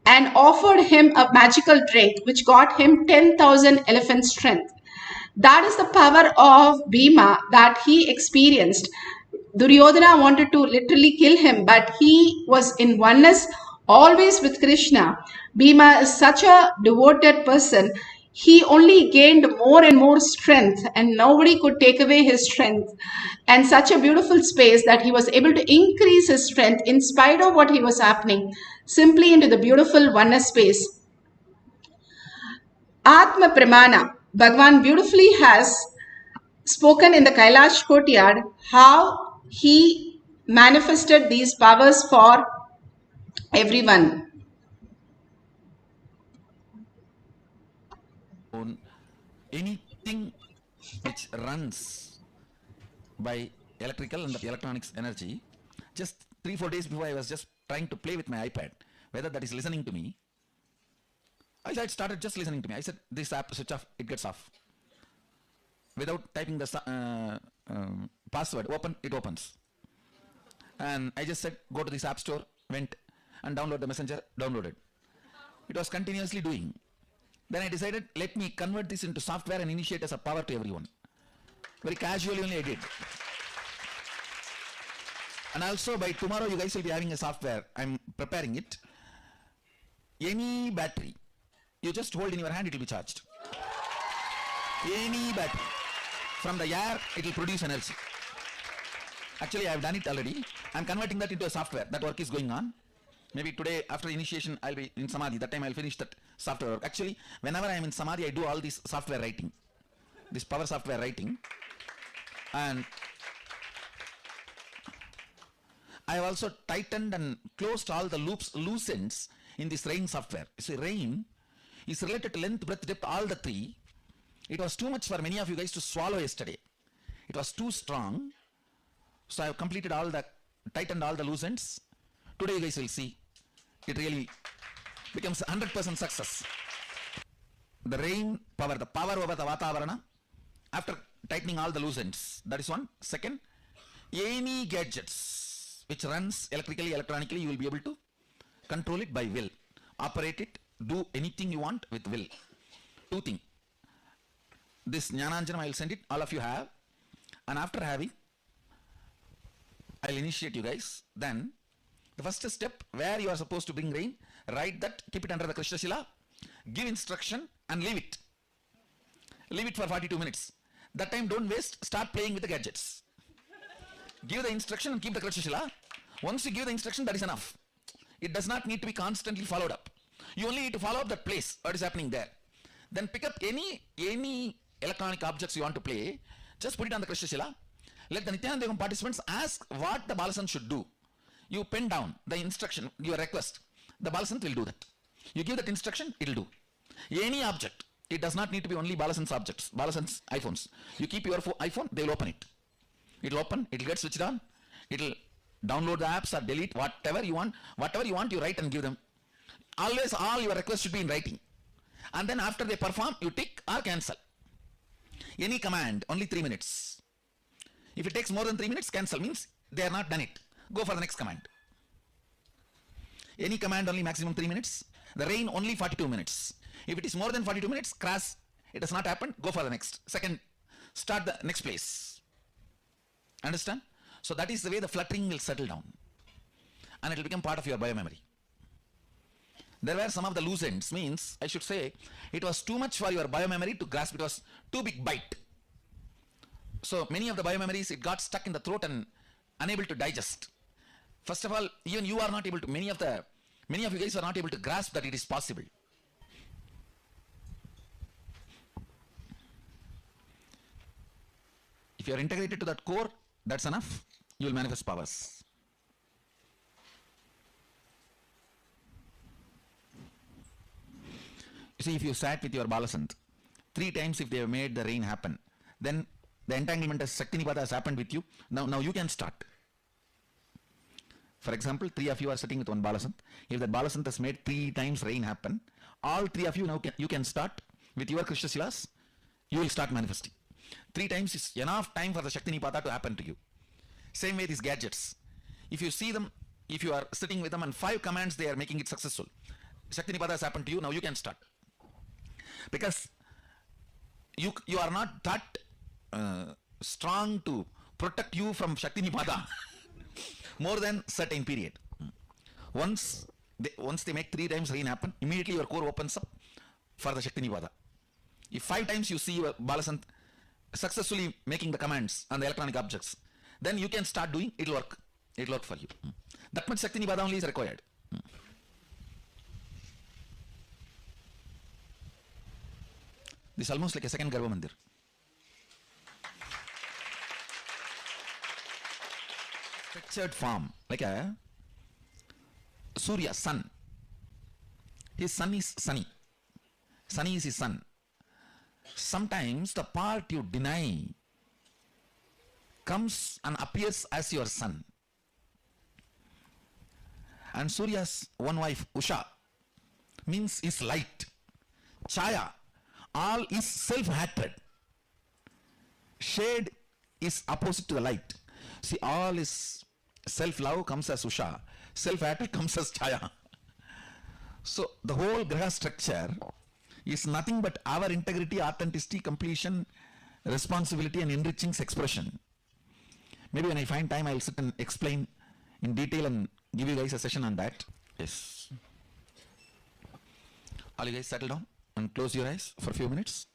Speaker 13: and offered him a magical drink which got him 10,000 elephant strength. That is the power of Bhima that he experienced. Duryodhana wanted to literally kill him, but he was in oneness always with Krishna. Bhima is such a devoted person. He only gained more and more strength, and nobody could take away his strength. And such a beautiful space that he was able to increase his strength in spite of what he was happening, simply into the beautiful oneness space. Atma Pramana. Bhagavan beautifully has spoken in the Kailash courtyard how he manifested these powers for everyone.
Speaker 8: Anything which runs by electrical and electronics energy, just 3-4 days before I was just trying to play with my iPad, whether that is listening to me. I started just listening to me. I said, this app switch off, it gets off. Without typing the password, open, it opens. And I just said, go to this app store, went and download the messenger, downloaded. It was continuously doing. Then I decided, let me convert this into software and initiate as a power to everyone. Very casually only I did. And also by tomorrow you guys will be having a software. I'm preparing it. Any battery you just hold in your hand, it will be charged. Any battery. From the air, it will produce energy. Actually, I have done it already. I'm converting that into a software. That work is going on. Maybe today, after initiation, I'll be in Samadhi. That time I'll finish that software work. Actually, whenever I'm in Samadhi, I do all this software writing. This power software writing. And I have also tightened and closed all the loops, loose ends in this rain software. You see, rain is related to length, breadth, depth, all the three. It was too much for many of you guys to swallow yesterday. It was too strong. So I have completed all the, tightened all the loose ends. Today you guys will see, it really becomes 100% success. The rain power, the power over the Vatavarana, after tightening all the loose ends. That is one. Second, any gadgets which runs electrically, electronically, you will be able to control it by will. Operate it, do anything you want with will. Two things. This Jnananjanam I will send it, all of you have. And after having, I will initiate you guys. Then, the first step where you are supposed to bring rain, write that, keep it under the Krishna Shila, give instruction and leave it. Leave it for 42 minutes. That time don't waste, start playing with the gadgets. Give the instruction and keep the Krishna Shila. Once you give the instruction, that is enough. It does not need to be constantly followed up. You only need to follow up that place, what is happening there. Then pick up any electronic objects you want to play, just put it on the Krishna Shila. Let the Nithyananda Paramashivam participants ask what the Balasant should do. You pen down the instruction, your request. The Balasant will do that. You give that instruction, it will do. Any object. It does not need to be only Balasant's objects, Balasant's iPhones. You keep your iPhone, they will open it. It will open, it will get switched on, it will download the apps or delete whatever you want, you write and give them. Always all your requests should be in writing. And then after they perform, you tick or cancel. Any command, only 3 minutes. If it takes more than 3 minutes, cancel, means they are not done it. Go for the next command. Any command only maximum 3 minutes. The rain only 42 minutes. If it is more than 42 minutes, crash, it has not happened, go for the next. Second, start the next place. Understand? So that is the way the fluttering will settle down. And it will become part of your biomemory. There were some of the loose ends, means I should say it was too much for your biomemory to grasp, it was too big bite. So many of the biomemories, it got stuck in the throat and unable to digest. First of all, even you are not able to, many of you guys are not able to grasp that it is possible. If you are integrated to that core, that's enough, you will manifest powers. You see, if you sat with your Balasant, 3 times if they have made the rain happen, then the entanglement as Shakti Nipada has happened with you, now you can start. For example, 3 of you are sitting with one Balasant. If that Balasant has made 3 times rain happen, all 3 of you now you can start with your Krishna Shilas, you will start manifesting. 3 times is enough time for the Shakti Nipada to happen to you. Same way these gadgets. If you see them, if you are sitting with them and 5 commands they are making it successful, Shakti Nipada has happened to you, now you can start. Because you are not that strong to protect you from Shakti Nipada more than certain period. Once they make 3 times rain happen, immediately your core opens up for the Shakti Nipada. If 5 times you see your Balasant successfully making the commands on the electronic objects, then you can start doing, it will work. It will work for you. That much Shakti Nipada only is required. This is almost like a second Garbha Mandir. Structured form, like a Surya, sun. His sun is sunny. Sunny is his sun. Sometimes the part you deny comes and appears as your sun. And Surya's one wife, Usha, means is light. Chaya, all is self-hatred. Shade is opposite to the light. See, all is self-love comes as Usha, self-hatred comes as Chaya. So the whole Graha structure is nothing but our integrity, authenticity, completion, responsibility and enriching expression. Maybe when I find time, I will sit and explain in detail and give you guys a session on that. Yes. All you guys settle down and close your eyes for a few minutes.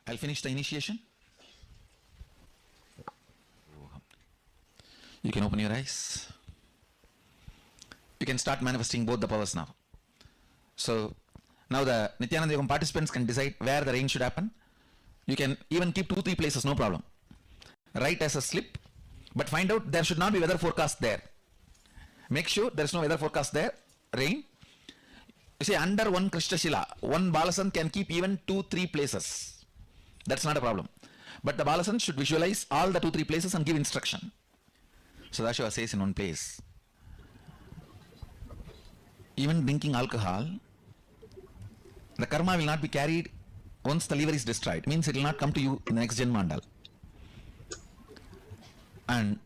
Speaker 8: I'll finish the initiation. You can open your eyes. You can start manifesting both the powers now. So now the Nithyananda Yogam participants can decide where the rain should happen. You can even keep 2-3 places, no problem. Write as a slip, but find out there should not be weather forecast there. Make sure there is no weather forecast there, rain. You see, under one Krishna Shila, one Balasant can keep even 2-3 places. That's not a problem. But the Balasant should visualize all the 2-3 places and give instruction. Sadashiva says in one place, even drinking alcohol, the karma will not be carried once the liver is destroyed. Means it will not come to you in the next Janmandal. And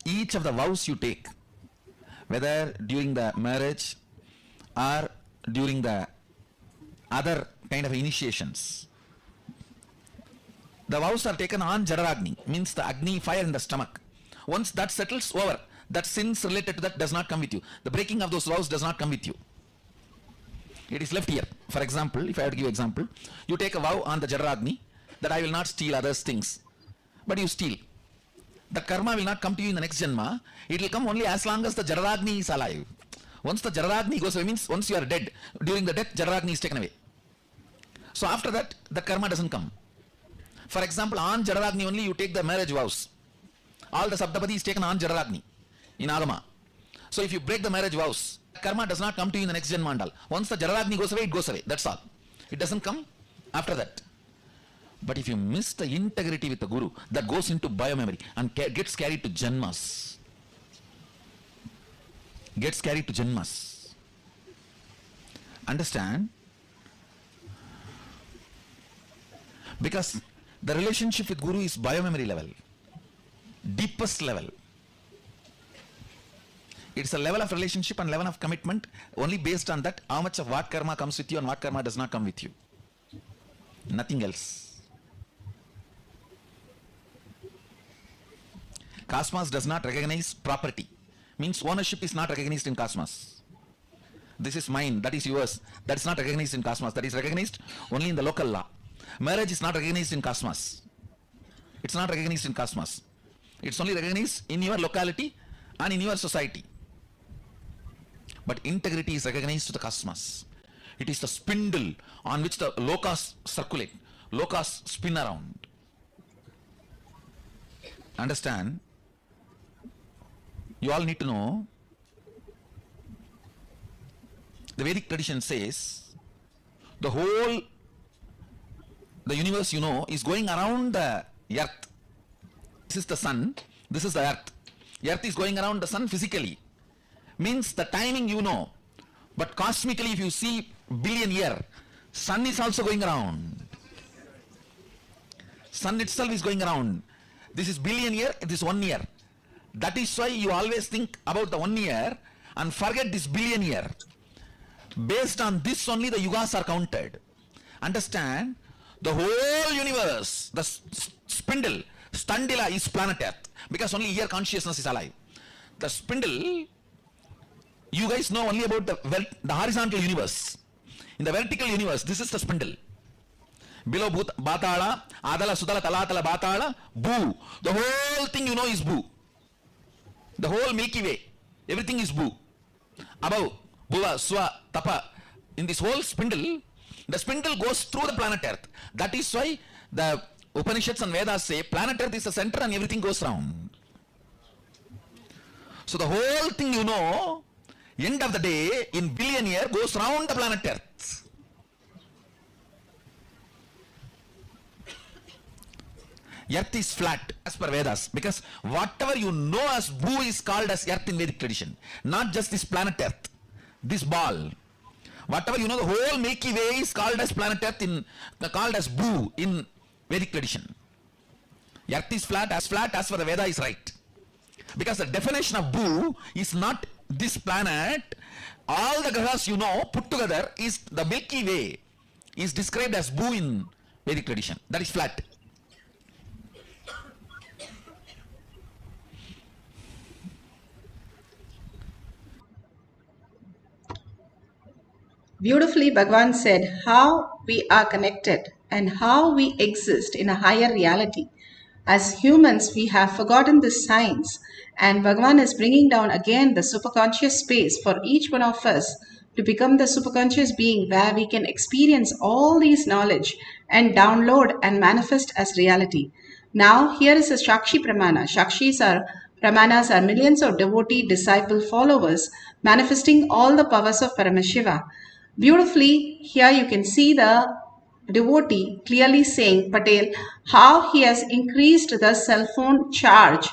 Speaker 8: each of the vows you take, whether during the marriage or during the other kind of initiations. The vows are taken on Jadaragni, means the Agni fire in the stomach. Once that settles, over. That sins related to that does not come with you. The breaking of those vows does not come with you. It is left here. For example, if I have to give example, you take a vow on the Jadaragni that I will not steal others' things, but you steal. The karma will not come to you in the next Janma. It will come only as long as the Jadaragni is alive. Once the Jadaragni goes away, means once you are dead, during the death, Jadaragni is taken away. So after that, the karma doesn't come. For example, on Jadaragni only you take the marriage vows. All the Saptapadi is taken on Jadaragni in Agama. So if you break the marriage vows, karma does not come to you in the next Janmandal. Once the Jadaragni goes away, it goes away. That's all. It doesn't come after that. But if you miss the integrity with the Guru, that goes into biomemory and gets carried to Janmas. Gets carried to Janmas. Understand? Because the relationship with Guru is biomemory level. Deepest level. It's a level of relationship and level of commitment only based on that, how much of what karma comes with you and what karma does not come with you. Nothing else. Cosmos does not recognize property. Means ownership is not recognized in Cosmos. This is mine, that is yours. That is not recognized in Cosmos. That is recognized only in the local law. Marriage is not recognized in Cosmos. It's not recognized in Cosmos. It's only recognized in your locality and in your society. But integrity is recognized to the Cosmos. It is the spindle on which the lokas circulate. Lokas spin around. Understand? You all need to know, the Vedic tradition says, the universe, you know, is going around the earth. This is the sun, this is the earth. Earth is going around the sun physically. Means the timing you know. But cosmically, if you see billion year, sun is also going around. Sun itself is going around. This is billion year, this is 1 year. That is why you always think about the 1 year and forget this billion year. Based on this only the yugas are counted. Understand? The whole universe, the spindle, Standila is planet Earth, because only here consciousness is alive. The spindle, you guys know only about the horizontal universe. In the vertical universe, this is the spindle. Below Batala, Adala, Sudala, Talatala, Batala, Boo. The whole thing you know is Boo. The whole Milky Way, everything is Boo. Above, Bhuva, Swa, Tapa. In this whole spindle, the spindle goes through the planet Earth. That is why the Upanishads and Vedas say planet Earth is the center and everything goes round. So the whole thing you know, end of the day, in billion year, goes round the planet Earth. Earth is flat as per Vedas, because whatever you know as Bhu is called as Earth in Vedic tradition. Not just this planet Earth, this ball. Whatever you know, the whole Milky Way is called as planet Earth, called as Bhu in Vedic tradition. Earth is flat as for the Veda is right. Because the definition of Bhu is not this planet. All the grahas you know put together is the Milky Way is described as Bhu in Vedic tradition. That is flat.
Speaker 13: Beautifully, Bhagavan said how we are connected and how we exist in a higher reality. As humans, we have forgotten this science, and Bhagavan is bringing down again the superconscious space for each one of us to become the superconscious being where we can experience all these knowledge and download and manifest as reality. Now, here is a Shakshi Pramana. Shakshis are Pramanas are millions of devotee, disciple, followers manifesting all the powers of Paramashiva. Beautifully, here you can see the devotee clearly saying, Patel, how he has increased the cell phone charge,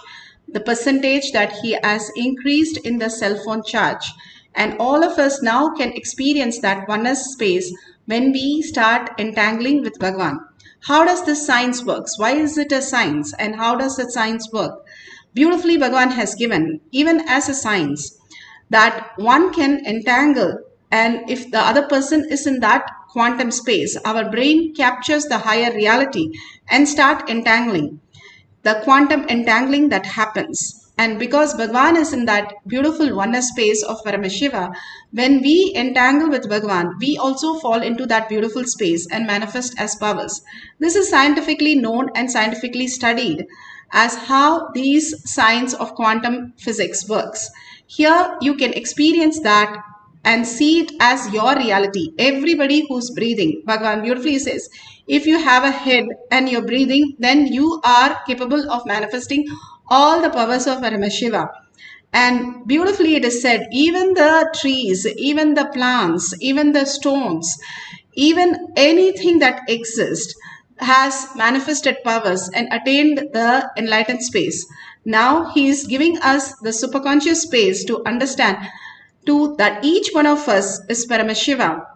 Speaker 13: the percentage that he has increased in the cell phone charge. And all of us now can experience that oneness space when we start entangling with Bhagavan. How does this science work? Why is it a science? And how does the science work? Beautifully, Bhagavan has given, even as a science, that one can entangle, and if the other person is in that quantum space, our brain captures the higher reality and start entangling. The quantum entangling that happens. And because Bhagavan is in that beautiful oneness space of Paramashiva, when we entangle with Bhagavan, we also fall into that beautiful space and manifest as powers. This is scientifically known and scientifically studied as how these science of quantum physics works. Here you can experience that and see it as your reality. Everybody who's breathing, Bhagavan beautifully says, if you have a head and you're breathing, then you are capable of manifesting all the powers of Paramashiva. And beautifully it is said, even the trees, even the plants, even the stones, even anything that exists has manifested powers and attained the enlightened space. Now he is giving us the superconscious space to understand that each one of us is Paramashiva.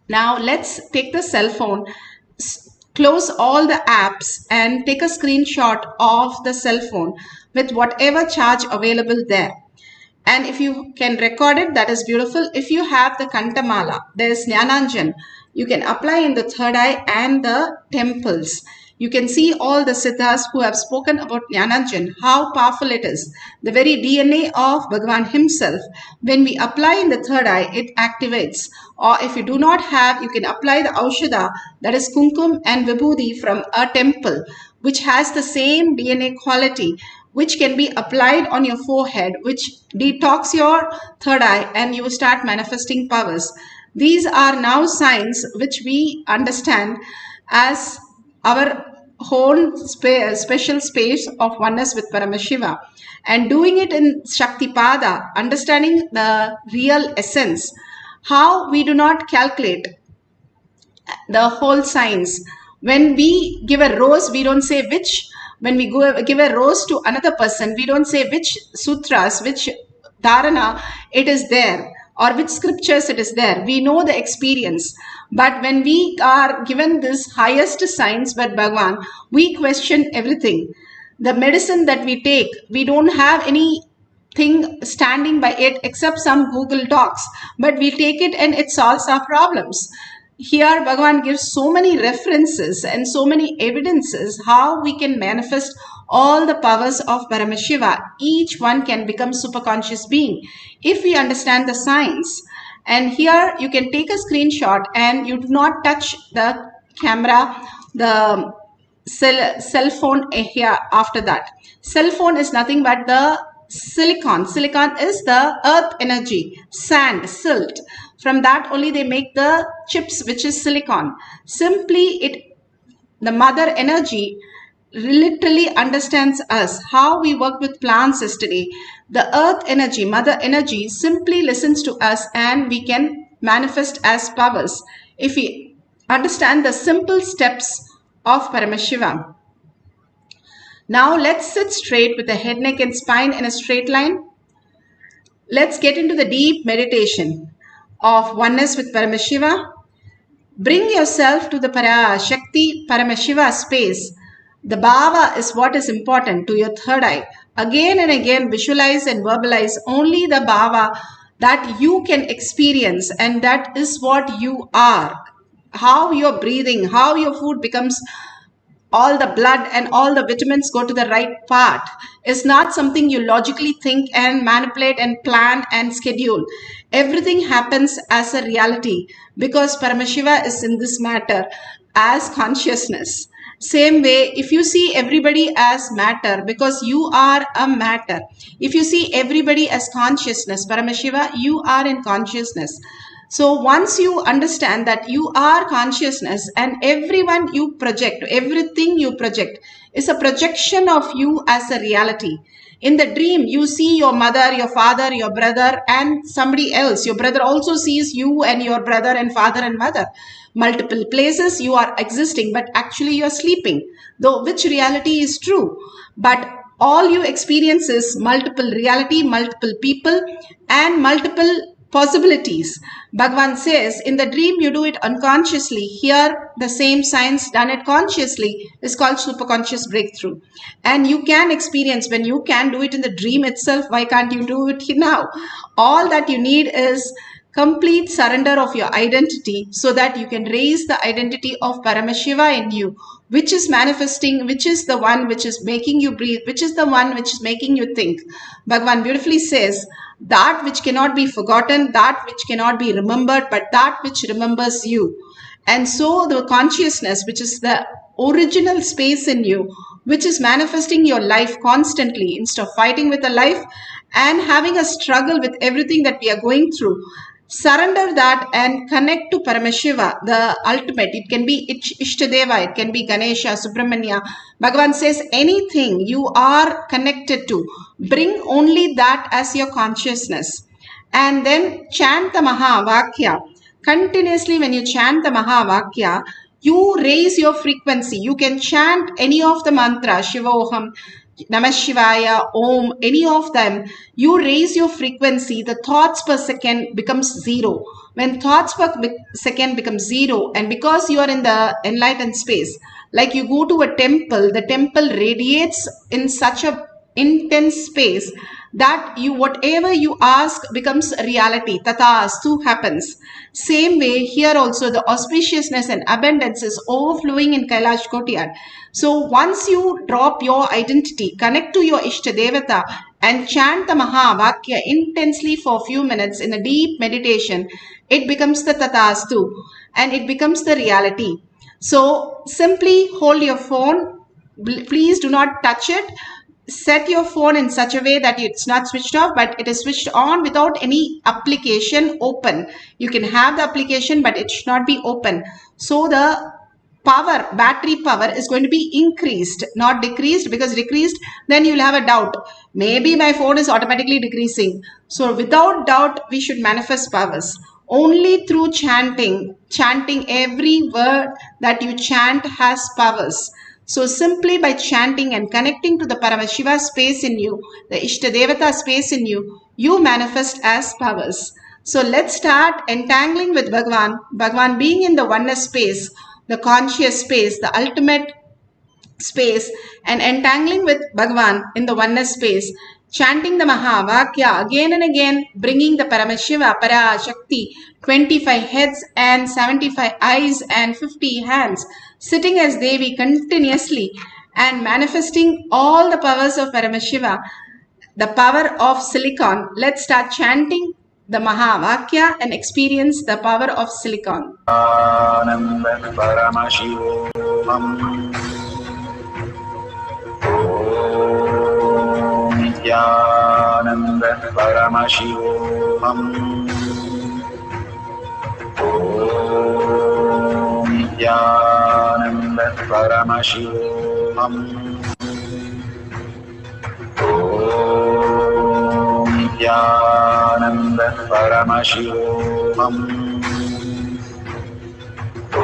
Speaker 13: Now let's take the cell phone, close all the apps and take a screenshot of the cell phone with whatever charge available there. And if you can record it, that is beautiful. If you have the Kantamala, there is Jnananjan, you can apply in the third eye and the temples. You can see all the siddhas who have spoken about Jnananjan, how powerful it is. The very DNA of Bhagavan himself, when we apply in the third eye, it activates. Or if you do not have, you can apply the Aushadha, that is Kumkum and Vibhuti from a temple, which has the same DNA quality, which can be applied on your forehead, which detox your third eye and you start manifesting powers. These are now signs which we understand as our own special space of oneness with Paramashiva. And doing it in Shaktipada, understanding the real essence, how we do not calculate the whole science. When we give a rose, we don't say which. When we give a rose to another person, we don't say which sutras, which dharana it is there or which scriptures it is there. We know the experience. But when we are given this highest science by Bhagavan, we question everything. The medicine that we take, we don't have anything standing by it except some Google Docs. But we take it and it solves our problems. Here Bhagavan gives so many references and so many evidences how we can manifest all the powers of Paramashiva. Each one can become superconscious being if we understand the science. And here you can take a screenshot and you do not touch the camera, the cell phone here after that. Cell phone is nothing but the silicon. Silicon is the earth energy, sand, silt. From that only they make the chips, which is silicon. Simply the mother energy literally understands us, how we work with plants yesterday. The earth energy, mother energy simply listens to us and we can manifest as powers if we understand the simple steps of Paramashiva. Now let's sit straight with the head, neck and spine in a straight line. Let's get into the deep meditation of oneness with Paramashiva. Bring yourself to the Parashakti Paramashiva space. The bhava is what is important to your third eye. Again and again visualize and verbalize only the bhava that you can experience, and that is what you are. How you're breathing, how your food becomes, all the blood and all the vitamins go to the right part is not something you logically think and manipulate and plan and schedule. Everything happens as a reality because Paramashiva is in this matter as consciousness. Same way, if you see everybody as matter, because you are a matter. If you see everybody as consciousness, Paramashiva, you are in consciousness. So once you understand that you are consciousness and everyone you project, everything you project is a projection of you as a reality. In the dream, you see your mother, your father, your brother and somebody else. Your brother also sees you and your brother and father and mother. Multiple places you are existing, but actually you are sleeping, though which reality is true. But all you experience is multiple reality, multiple people and multiple possibilities. Bhagavan says, in the dream you do it unconsciously. Here, the same science done it consciously is called superconscious breakthrough. And you can experience, when you can do it in the dream itself, why can't you do it now? All that you need is complete surrender of your identity so that you can raise the identity of Paramashiva in you, which is manifesting, which is the one which is making you breathe, which is the one which is making you think. Bhagavan beautifully says, that which cannot be forgotten, that which cannot be remembered, but that which remembers you. And so the consciousness, which is the original space in you, which is manifesting your life constantly, instead of fighting with the life and having a struggle with everything that we are going through, surrender that and connect to Paramashiva, the ultimate. It can be Ishtadeva, it can be Ganesha, Subramanya. Bhagavan says anything you are connected to, bring only that as your consciousness. And then chant the Mahavakya. Continuously when you chant the Mahavakya, you raise your frequency. You can chant any of the mantras, Shivoham, Namah Shivaya, Om, any of them. You raise your frequency, the thoughts per second becomes zero. When thoughts per second becomes zero, and because you are in the enlightened space, like you go to a temple, the temple radiates in such a intense space that you, whatever you ask becomes reality. Tata astu happens. Same way here also, the auspiciousness and abundance is overflowing in Kailash Courtyard. So once you drop your identity, connect to your Ishtadevata and chant the Mahavakya intensely for a few minutes in a deep meditation, it becomes the Tatastu and it becomes the reality. So simply hold your phone. Please do not touch it. Set your phone in such a way that it's not switched off, but it is switched on without any application open. You can have the application, but it should not be open. So the power, battery power is going to be increased, not decreased, because decreased, then you'll have a doubt. Maybe my phone is automatically decreasing. So without doubt, we should manifest powers. Only through chanting every word that you chant has powers. So simply by chanting and connecting to the Paramashiva space in you, the Ishtadevata space in you, you manifest as powers. So let's start entangling with Bhagavan. Bhagavan being in the oneness space, the conscious space, the ultimate space, and entangling with Bhagavan in the oneness space, chanting the Mahavakya again and again, bringing the Paramashiva, Parashakti, 25 heads and 75 eyes and 50 hands, sitting as Devi continuously and manifesting all the powers of Paramashiva, the power of silicon. Let's start chanting the Mahavakya and experience the power of silicon.
Speaker 2: Enlightenment Paramashivoham. Om Nithyananda Paramashivoham. Om Nithyananda Paramashivoham. Om Nithyananda Paramashivoham.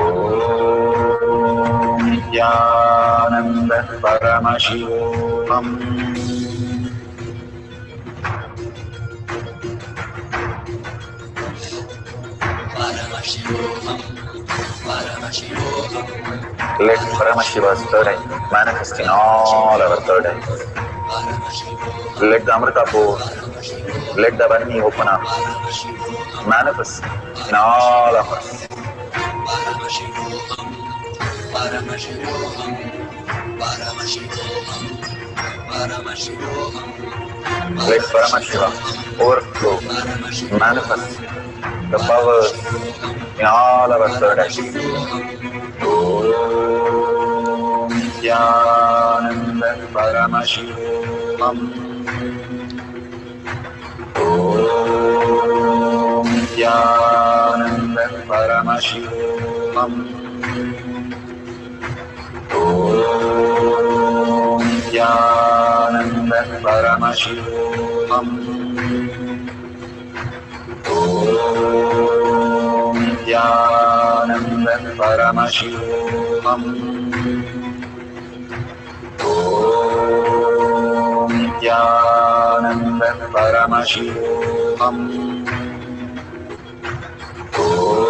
Speaker 2: Om Nithyananda Paramashivoham.
Speaker 8: Let Paramashiva's third eye manifest in all our third eyes. Let the Amrita pour, let the Vahini open up, manifest in all of us. Let Paramashiva overflow, manifest the powers in all our third eyes. Om Nithyananda Paramashivoham. Om Nithyananda Paramashivoham. Om Nithyananda Paramashivoham. Om Nithyananda Paramashivoham. Om Nithyananda Paramashivoham.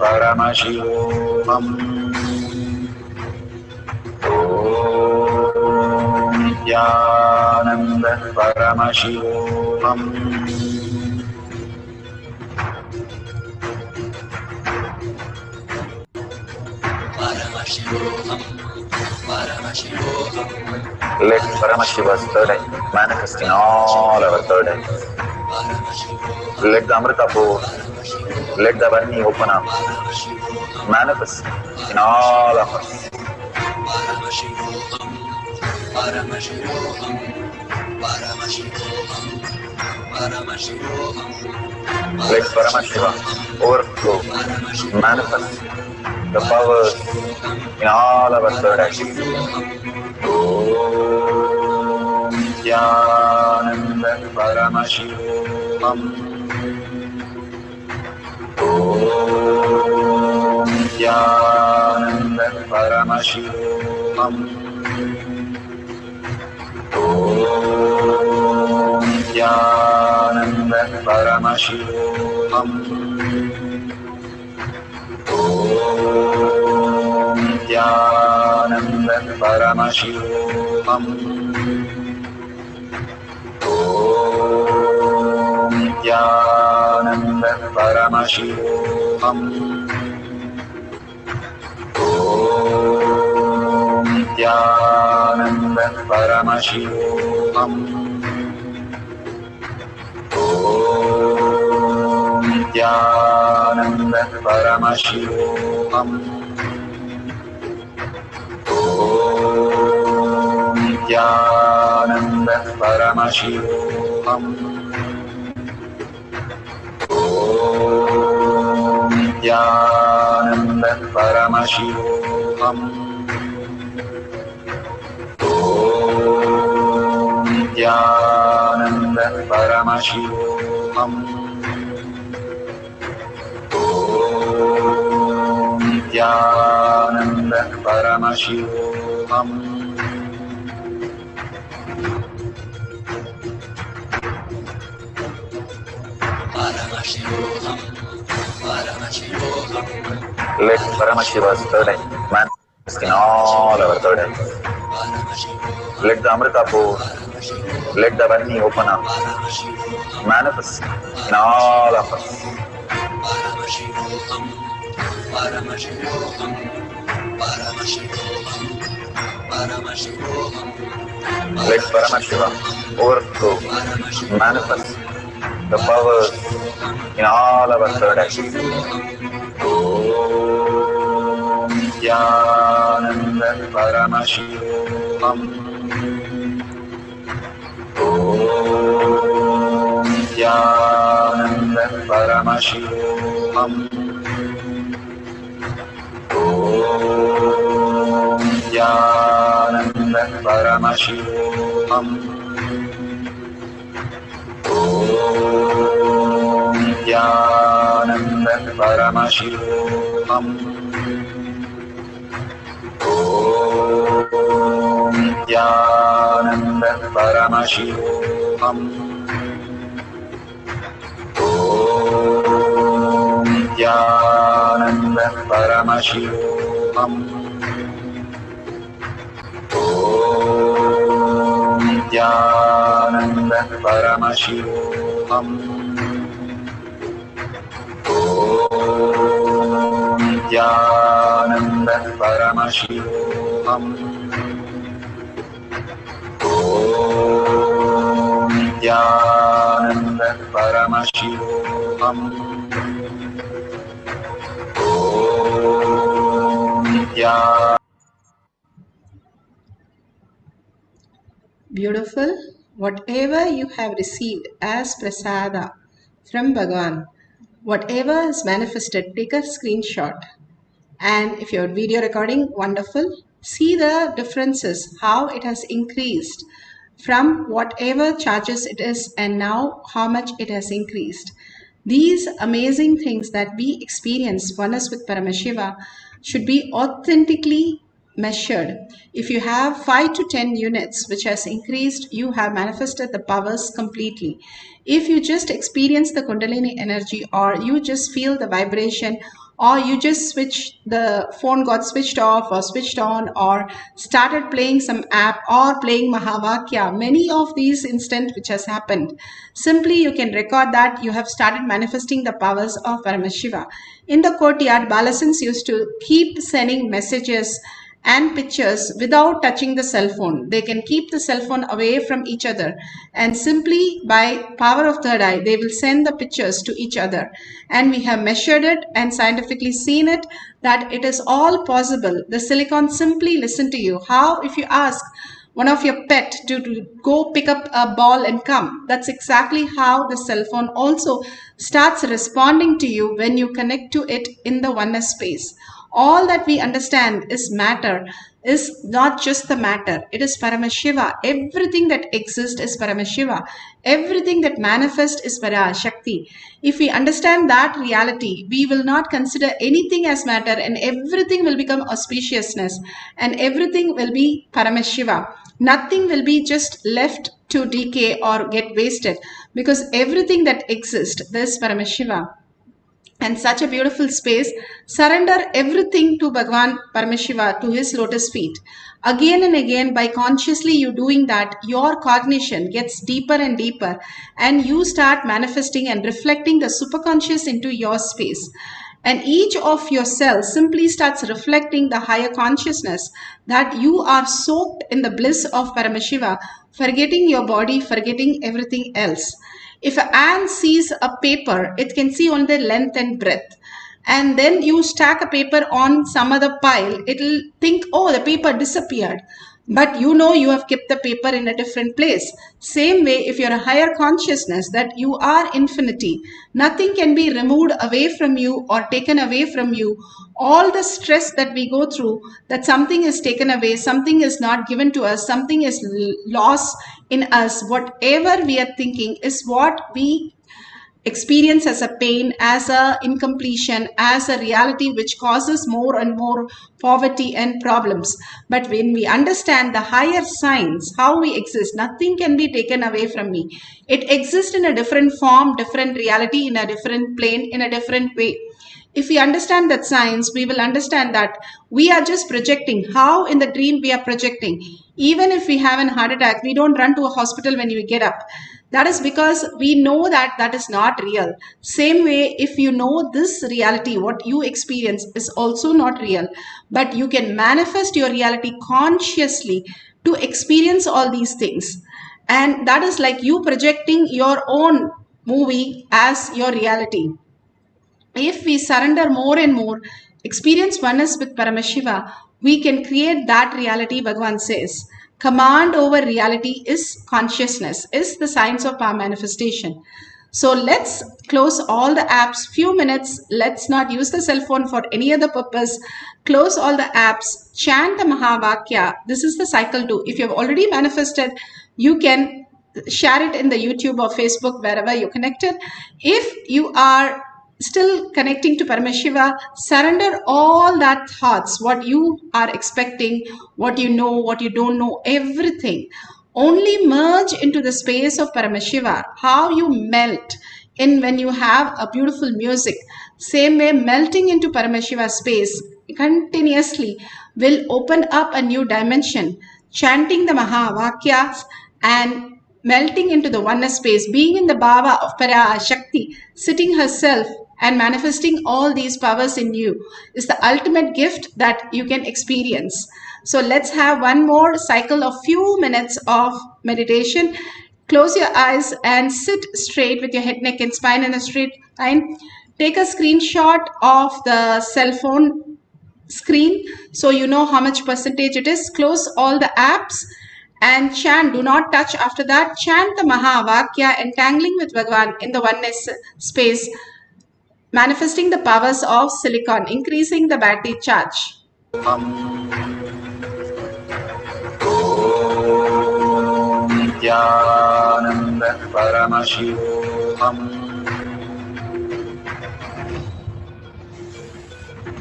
Speaker 2: Paramashivoham. Om Nithyananda Paramashivoham. Let Paramashiva's third eye manifest in all our third eyes. Let the Amrita pour, let the Varni open up, manifest in all of us. Let Paramashiva overflow, manifest the powers in all our third eyes. Om Nithyananda Paramashivoham. Om Nithyananda Paramashivoham. Om Nithyananda Paramashivoham. Om Nithyananda Paramashivoham. Om Nithyananda Paramashivoham. Om Nithyananda Paramashivoham. Om Nithyananda Paramashivoham. Om Nithyananda Paramashivoham. Om Nithyananda Paramashivoham. Om Nithyananda Paramashivoham. Om Nithyananda Paramashivoham. Let Paramashiva's third eye manifest in all our third eyes. Let the Amrita pour, let the Varni open up, manifest in all of us. Let Paramashiva overflow, manifest the powers in all our third eyes. Om Nithyananda Paramashivoham. Om Nithyananda Paramashivoham. Om Nithyananda Paramashivoham. Om Nithyananda Paramashivoham. Om Nithyananda Paramashivoham. Om Nithyananda Paramashivoham. Om Nithyananda Paramashivoham. Om Nithyananda Paramashivoham. Om Nithyananda Paramashivoham. Om Nithyananda.
Speaker 13: Beautiful. Whatever you have received as prasada from Bhagavan, whatever is manifested, take a screenshot. And if you're video recording, wonderful. See the differences, how it has increased from whatever charges it is and now how much it has increased. These amazing things that we experience oneness with Paramashiva should be authentically measured. If you have 5 to 10 units which has increased, you have manifested the powers completely. If you just experience the Kundalini energy or you just feel the vibration or you just the phone got switched off or switched on, or started playing some app or playing Mahavakya. Many of these instances which has happened. Simply you can record that you have started manifesting the powers of Paramashiva. In the courtyard, Balasins used to keep sending messages and pictures without touching the cell phone. They can keep the cell phone away from each other, and simply by power of third eye, they will send the pictures to each other. And we have measured it and scientifically seen it that it is all possible. The silicon simply listen to you. How if you ask one of your pet to go pick up a ball and come? That's exactly how the cell phone also starts responding to you when you connect to it in the oneness space. All that we understand is matter is not just the matter. It is Paramashiva. Everything that exists is Paramashiva. Everything that manifests is Parashakti. If we understand that reality, we will not consider anything as matter, and everything will become auspiciousness, and everything will be Paramashiva. Nothing will be just left to decay or get wasted, because everything that exists is Paramashiva. And such a beautiful space. Surrender everything to Bhagavan Paramashiva, to his lotus feet. Again and again, by consciously you doing that, your cognition gets deeper and deeper, and you start manifesting and reflecting the superconscious into your space. And each of your cells simply starts reflecting the higher consciousness that you are soaked in the bliss of Paramashiva, forgetting your body, forgetting everything else. If an ant sees a paper, it can see only the length and breadth. And then you stack a paper on some other pile, it will think, oh, the paper disappeared. But you know you have kept the paper in a different place. Same way, if you're a higher consciousness that you are infinity, nothing can be removed away from you or taken away from you. All the stress that we go through, that something is taken away, something is not given to us, something is lost in us, whatever we are thinking is what we experience as a pain, as a incompletion, as a reality which causes more and more poverty and problems. But when we understand the higher science, how we exist, nothing can be taken away from me. It exists in a different form, different reality, in a different plane, in a different way. If we understand that science, we will understand that we are just projecting. How in the dream we are projecting. Even if we have a heart attack, we don't run to a hospital when we get up. That is because we know that that is not real. Same way, if you know this reality, what you experience is also not real. But you can manifest your reality consciously to experience all these things. And that is like you projecting your own movie as your reality. If we surrender more and more, experience oneness with Paramashiva, we can create that reality. Bhagavan says, command over reality is consciousness, is the science of power manifestation. So let's close all the apps, few minutes. Let's not use the cell phone for any other purpose. Close all the apps, chant the Mahavakya. This is the cycle too. If you have already manifested, you can share it in the YouTube or Facebook, wherever you're connected. If you are still connecting to Paramashiva, surrender all that thoughts, what you are expecting, what you know, what you don't know, everything. Only merge into the space of Paramashiva. How you melt in when you have a beautiful music. Same way, melting into Paramashiva space continuously will open up a new dimension. Chanting the Mahavakyas and melting into the oneness space, being in the bhava of Parashakti, sitting herself and manifesting all these powers in you is the ultimate gift that you can experience. So let's have one more cycle of few minutes of meditation. Close your eyes and sit straight with your head, neck and spine in a straight line. Take a screenshot of the cell phone screen so you know how much percentage it is. Close all the apps and chant. Do not touch after that. Chant the Mahavakya, entangling with Bhagavan in the oneness space, manifesting the powers of silicon, increasing the battery charge.
Speaker 2: Om Nithyananda Paramashivoham.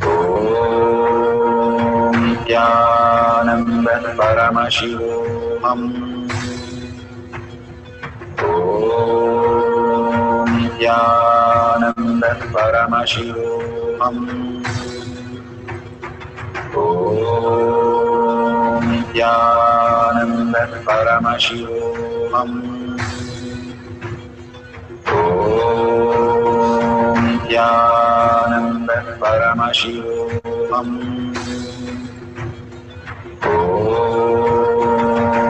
Speaker 2: Om Nithyananda Paramashivoham. Om Nithyananda Paramashivoham. Om Nithyananda Paramashivam. Om Nithyananda Paramashivam. Om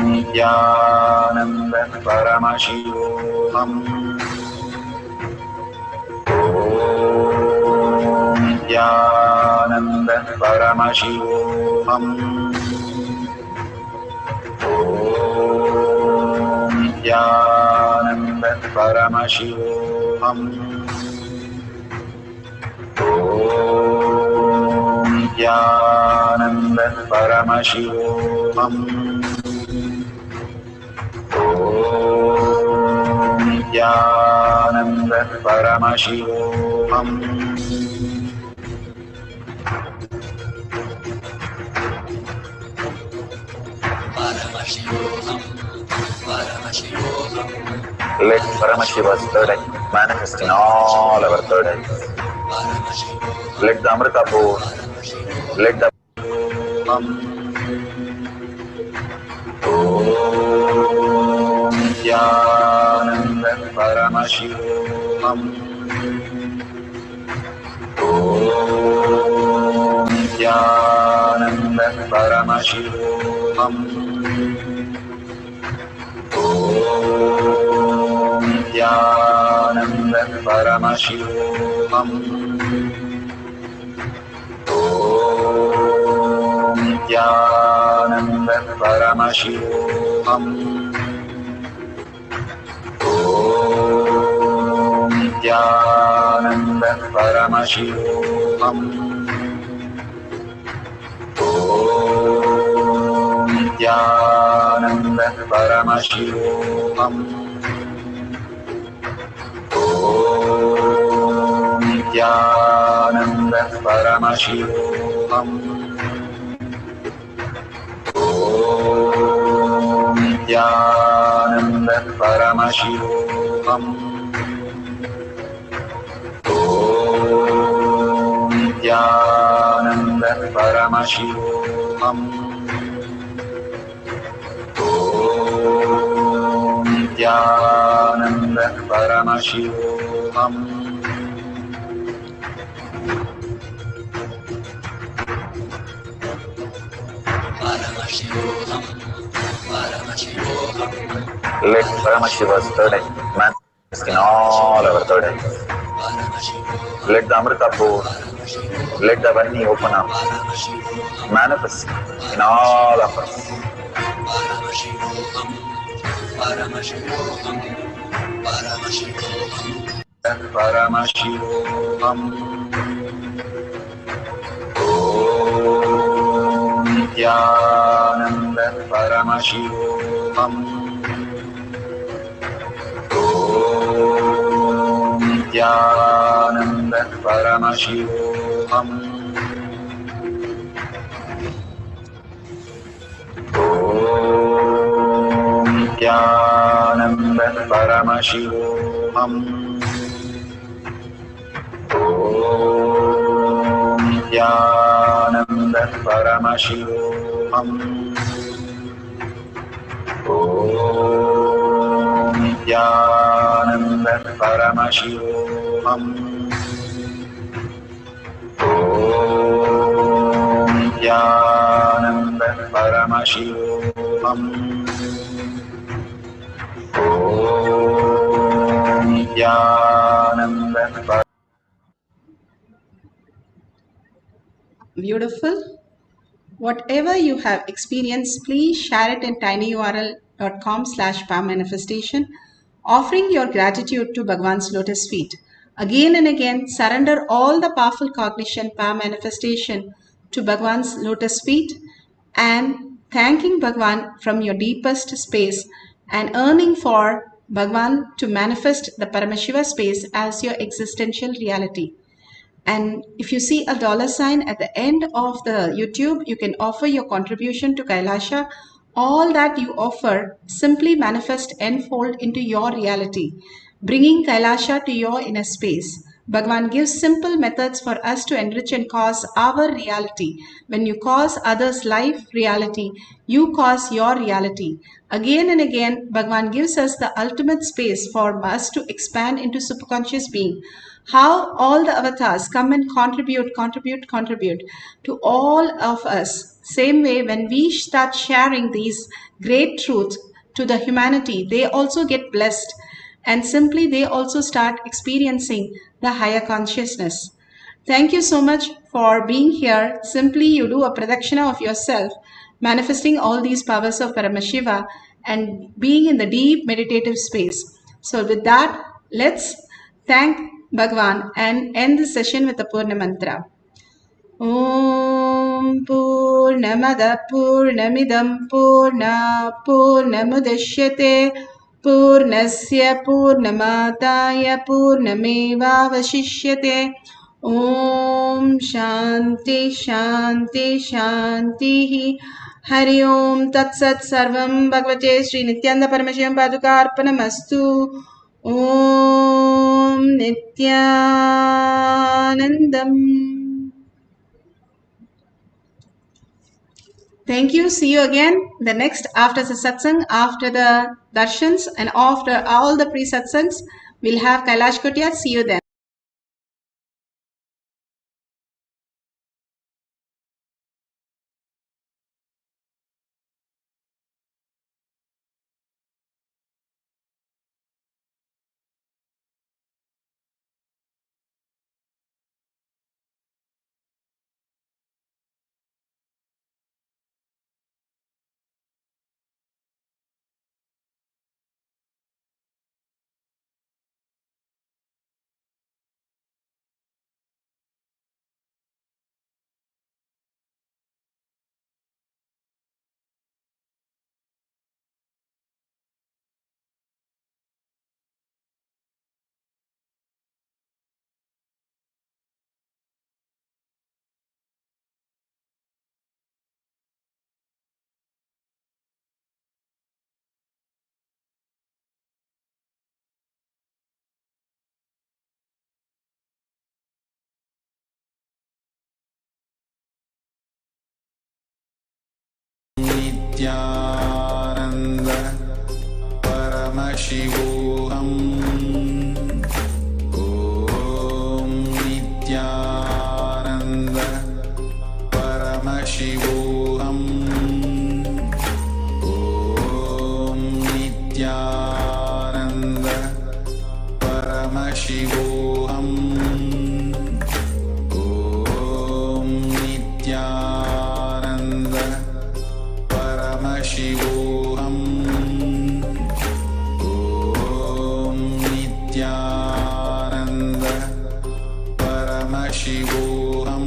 Speaker 2: Nithyananda Paramashivam. Om Nithyananda Paramashivoham. Om Nithyananda Paramashivoham. Om Nithyananda Paramashivoham. Om Nithyananda Paramashivoham. Let Paramashiva's third eye manifest in all our third eyes. Let the Amrita pour, let the Om Nithyananda Paramashivoham. Om Nithyananda Paramashivoham. Om Nithyananda Paramashivoham. Om Nithyananda Paramashivoham. Om Nithyananda Paramashivoham. Om Nithyananda Paramashivoham. Om Nithyananda Paramashivoham. Om Nithyananda Paramashivoham. Om Nithyananda Paramashivoham. Om Nithyananda Paramashivoham. Let Paramashiva's third eye manifest in all our third eyes. Let the Amrita pour, let the Vani open up, manifest in all of us. Paramashivoham. Om Nithyananda Paramashivoham. Om Nithyananda Paramashivoham. Om Nithyananda Paramashivoham. Om Nithyananda Paramashivoham. Om Nithyananda Paramashivoham. Om Nithyananda Paramashivoham. Om Nithyananda Paramashivoham.
Speaker 13: Beautiful. Whatever you have experienced, please share it in tinyurl.com/powermanifestation, offering your gratitude to Bhagwan's lotus feet. Again and again, surrender all the powerful cognition, power manifestation to Bhagwan's lotus feet and thanking Bhagwan from your deepest space and yearning for Bhagwan to manifest the Paramashiva space as your existential reality. And if you see a $sign at the end of the YouTube, you can offer your contribution to Kailasa. All that you offer simply manifest and fold into your reality, bringing Kailasa to your inner space. Bhagavan gives simple methods for us to enrich and cause our reality. When you cause others' life reality, you cause your reality. Again and again, Bhagavan gives us the ultimate space for us to expand into superconscious being. How all the avatars come and contribute to all of us. Same way, when we start sharing these great truths to the humanity, they also get blessed. And simply they also start experiencing the higher consciousness. Thank you so much for being here. Simply you do a pradakshina of yourself, manifesting all these powers of Paramashiva and being in the deep meditative space. So with that, let's thank Bhagavan and end the session with the Purna Mantra. Om Purnamada Purnamidam Purna Purnamudashyate Purnasya Purnamataya Purnamevavashishyate. Om Shanti Shanti Shanti. Hari Om Tat Sat Sarvam Bhagavate Sri Nithyananda Paramashivam Padukarpanamastu. Om Nithyanandam. Thank you. See you again the next after the satsang, after the darshans, and after all the pre-satsangs. We'll have Kailash Kotiyar. See you then.
Speaker 8: Nithyananda Paramashivoham. Om Nithyananda Paramashivoham. Om Nithyananda Paramashivoham. Om Nithyananda Paramashivoham. Om Nithyananda Paramashivoham. Om Nithyananda Paramashivoham.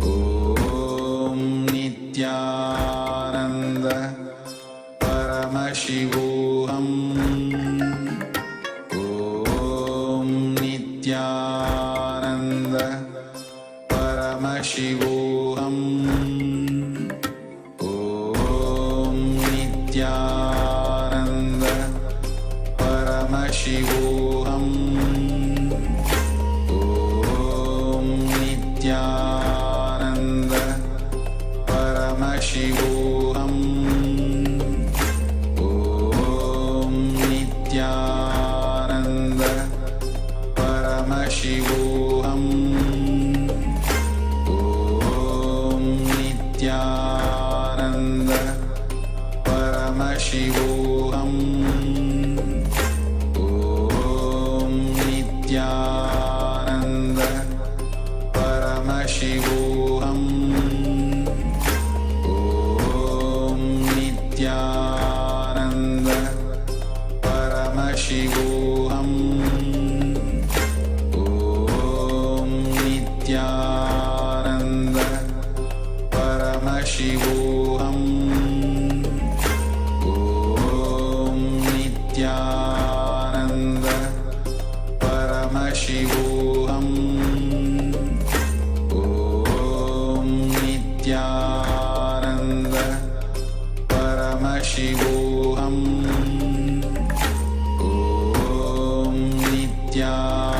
Speaker 8: Om Nithyananda Paramashivoham. Om Nithyananda Paramashivoham. Om Nithyananda Paramashivoham. Om Nithyananda Paramashivoham. Om Nithyananda Paramashivoham. Om Nithyananda Paramashivoham. Om Nithyananda Paramashivoham. Om Nithyananda Paramashivoham. Om Nithyananda Paramashivoham. Om Nithyananda Paramashivoham. Om Nithyananda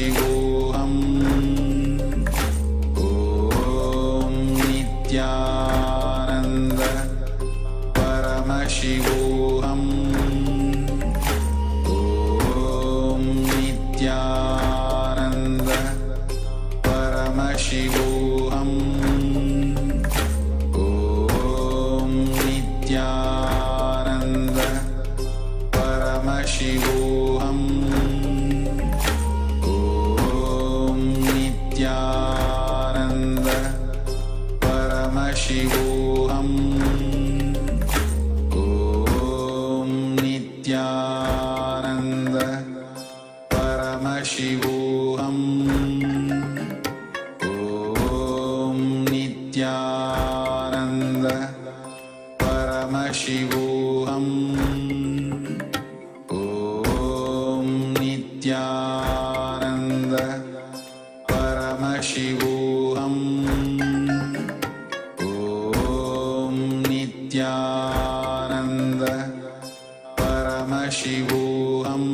Speaker 8: Paramashivoham. Om Nithyananda Paramashivoham. Om Nithyananda Paramashivoham. Om Nithyananda Paramashivoham. Om Nithyananda Paramashivoham. Om Nithyananda Paramashivoham. Om Nithyananda Paramashivoham. Om Nithyananda Paramashivoham. Om Nithyananda Paramashivoham.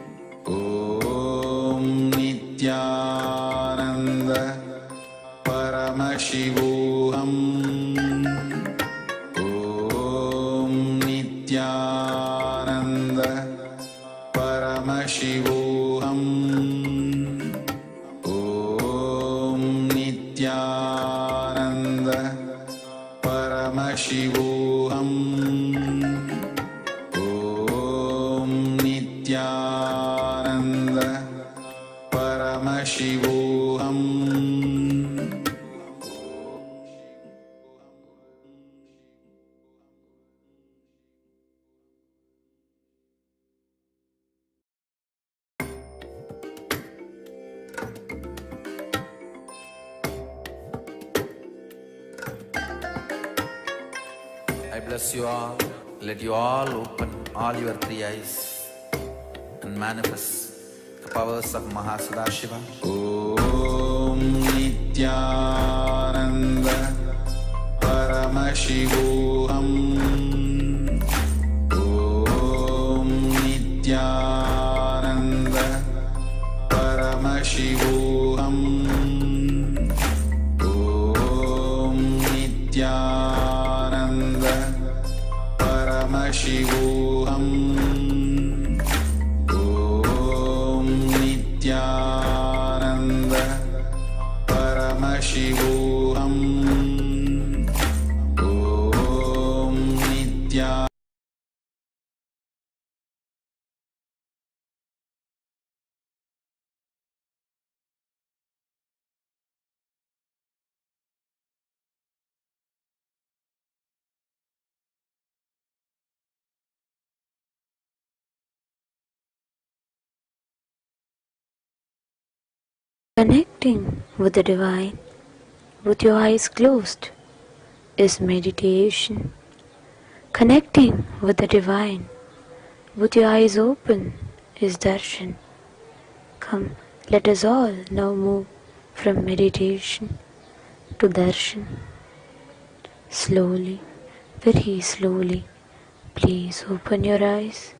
Speaker 8: Om Nithyananda Paramashivoham. Om Nithyananda Paramashivoham. Om Nithyananda Paramashivoham. Om Nithyananda Paramashivoham.
Speaker 15: I bless you all. Let you all open all your three eyes and manifest the powers of Mahasadashiva.
Speaker 8: Om Nithyananda Paramashivoham. Om Nithyananda Paramashivoham. Om Nithyananda Paramashivoham. Om Nithyananda Paramashivoham. Om Nithyananda
Speaker 16: Connecting with the divine with your eyes closed is meditation. Connecting with the divine with your eyes open is darshan. Come, let us all now move from meditation to darshan. Slowly, very slowly, please open your eyes.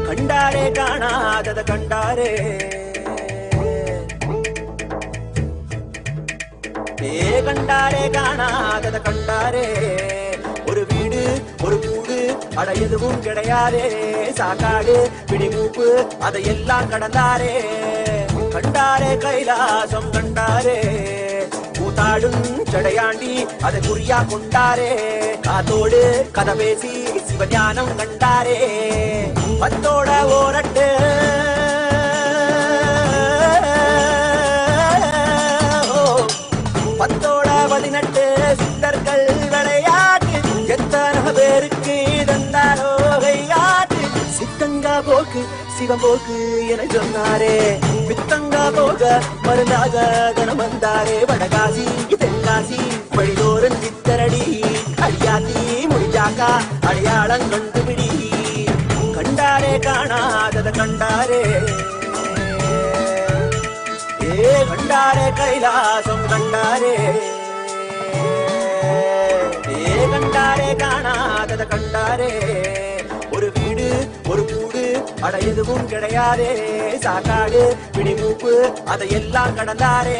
Speaker 17: கண்டாரே காணாதத கண்டாரே கண்டாரே காணாதத கண்டாரே ஒரு வீடு ஒரு கூடு அட எதுவும் கிடையாதே சாக்காடு பிடிமூப்பு அதையெல்லாம் கடந்தாரே கண்டாரே கைலாசம் கண்டாரே கூத்தாடும் ஜடையாண்டி அதை குறியா கொண்டாரே காத்தோடு கதை பேசி சிவஞானம் கண்டாரே பத்தோட ஓரட்டு பத்தோட 18 சித்தர்கள் விளையாட்டு எத்தனை பேருக்கு தந்தாரோ கையாட்டு சித்தங்கா போக்கு சிவம் போக்கு என சொன்னாரே பித்தங்கா போக மருந்தாக கணம் வந்தாரே வடகாசி தென்காசி வழிதோறும் சித்தரடி அடியாத்தி முடிஞ்சாக்கா அடையாளம் கண்டுபிடி கண்டாரே காணாதத கண்டாரே கண்டாரே கைலாசம் கண்டாரே கண்டாரே காணாதத கண்டாரே ஒரு வீடு ஒரு கூடு அட எதுவும் கிடையாதே சாக்காடு பிடிமூப்பு அதையெல்லாம் கடந்தாரே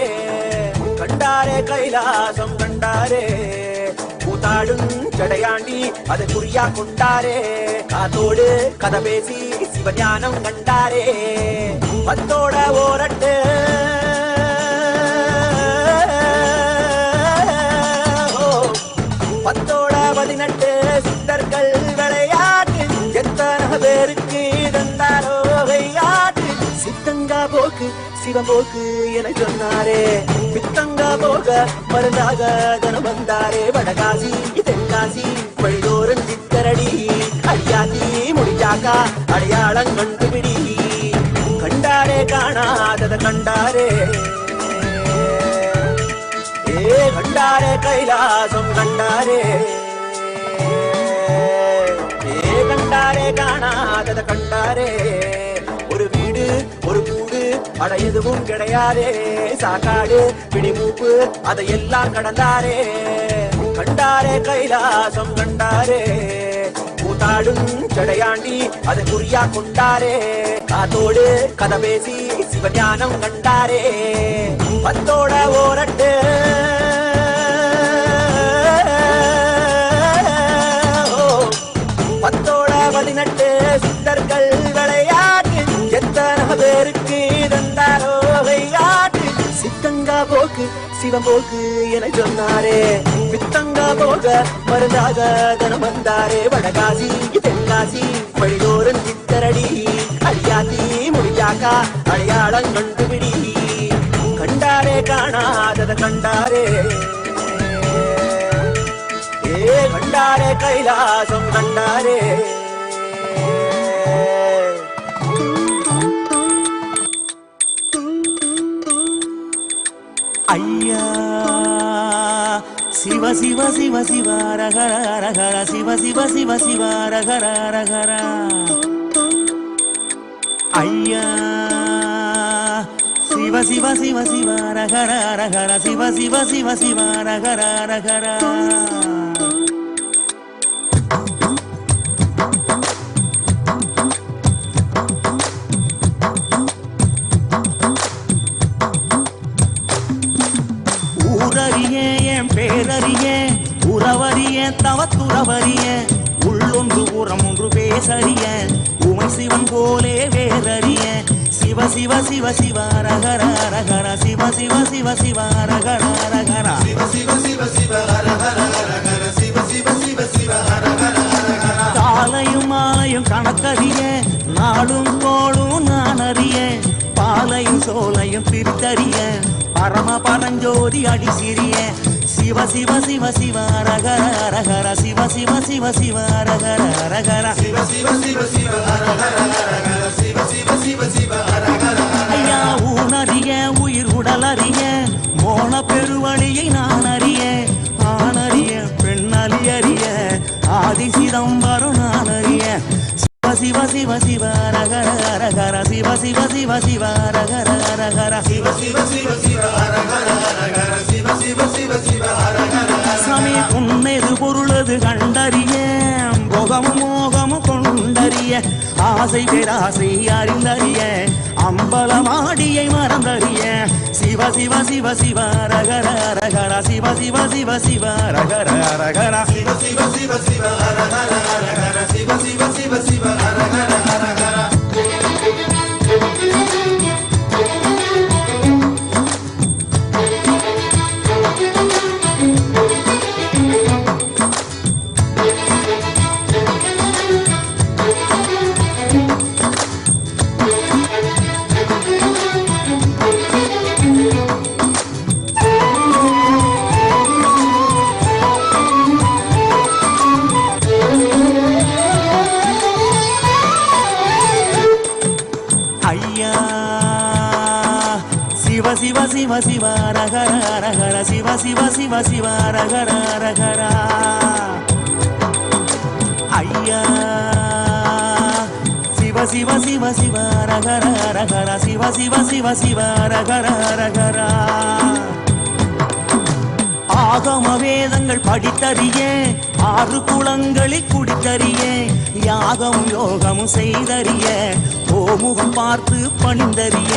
Speaker 17: கண்டாரே கைலாசம் கண்டாரே கூத்தாடும் ஜடையாண்டி அதை குறியா கொண்டாரே காத்தோடு கதை பேசி சிவஞானம் கண்டாரே பத்தோட ஓரட்டு பத்தோட 18 சித்தர்கள் விளையாட்டு எத்தனை பேருக்கு தந்தாரோ கையாட்டு சித்தங்கா போக்கு சிவம்போக்கு என சொன்னாரே பித்தங்கா போக மருந்தாக தனம் வந்தாரே வடகாசி தென்காசி வழிதோறும் சித்தரடி அடியாத்தி முடிச்சாக்கா அடையாளம் கண்டுபிடி கண்டாரே காணாதத கண்டாரே கண்டாரே கைலாசம் கண்டாரே கண்டாரே காணாதத கண்டாரே ஒரு வீடு ஒரு கூடு அட எதுவும் கிடையாதே சாக்காடு பிடிமூப்பு அதையெல்லாம் கடந்தாரே கண்டாரே கைலாசம் கண்டாரே கூத்தாடும் ஜடையாண்டி அதை குறியா கொண்டாரே காத்தோடு கதை பேசி சிவஞானம் கண்டாரே பத்தோட ஓரட்டு பத்தோட 18 சித்தர்கள் விளையாட்டு எத்தனை பேருக்கு தந்தாரோ கையாட்டு சித்தங்கா போக்கு சிவம்போக்கு என சொன்னாரே பித்தங்கா போக மருந்தாக தனம் வந்தாரே வடகாசி தென்காசி வழிதோறும் சித்தரடி அடியாத்தி முடிச்சாக்கா அடையாளம் கண்டுபிடி கண்டாரே காணாதத கண்டாரே கண்டாரே கைலாசம் கண்டாரே ஐயா சிவ சிவ சிவ சிவ ரகர ரகர சிவ சிவ சிவ சிவ ரகர ரகர ஐயா சிவ சிவ சிவ சிவ ரகர ரகர சிவ சிவ சிவ சிவ ரகர ரகர ஊரறியே என் பேரறியே உறவறியே தவத்துறவறியே உள்ளொன்று உரம் ஒன்று பேசறிய உமை சிவன் போலே வேறறிய சிவ சிவ சிவ சிவ ரகர ரகர சிவ சிவ சிவ சிவ ரகர ரகர சிவ சிவ சிவ சிவ ரகர ரகர சிவ சிவ சிவ சிவ ரகர ரகர காலையும் மாலையும் கணக்கறிய நாளும் கோளும் நான் அறிய பாலையும் சோலையும் பிரித்தறிய பரம பரஞ்சோதி அடி சிறிய சிவ சிவ சிவ சிவ ரகர ரகர சிவ சிவ சிவ சிவ ரகர ரகர சிவ சிவ சிவ சிவ ரகர ரகர சிவ சிவ சிவ சிவ ரகர ஐயா ஊனறிய உயிர் உடலறிய மோன பெருவழியை நான் அறிய ஆணறிய பெண்ணறிய ஆதி சிதம்பரம் நான் அறிய சிவ சிவ சிவ ரகர ரகர சிவ சிவ சிவ சிவ ரகர ரகர சிவ சிவ சிவ சிவ ரகர ரகர சிவ சிவ சிவ சிவ ரகர சாமி உன்னது பொருளது கண்டறிய போகமும் மோகமும் கொண்டறிய ஆசை பேராசை அறிந்தறிய அம்பலமாடியை மறந்தறிய சிவ சிவ சிவ சிவ ரகர ரகர சிவ சிவ சிவ சிவ ரகர ரகர சிவ சிவ சிவ சிவ ரகர ரகர சிவ சிவ சிவ சிவ ரகர ரகர சிவ சிவ சிவ ரகர ரகர சிவ சிவ சிவ சிவ ரகர ரகர ஐயா சிவ சிவ சிவ சிவ ரகர ரகர சிவ சிவ சிவ சிவ ரகர ரகரா. ஆகம வேதங்கள் படித்தறிய, 6 குளங்களில் குடித்தறிய, யாகமும் யோகமும் செய்தறிய, ஓமுகம் பார்த்து பணிந்தறிய.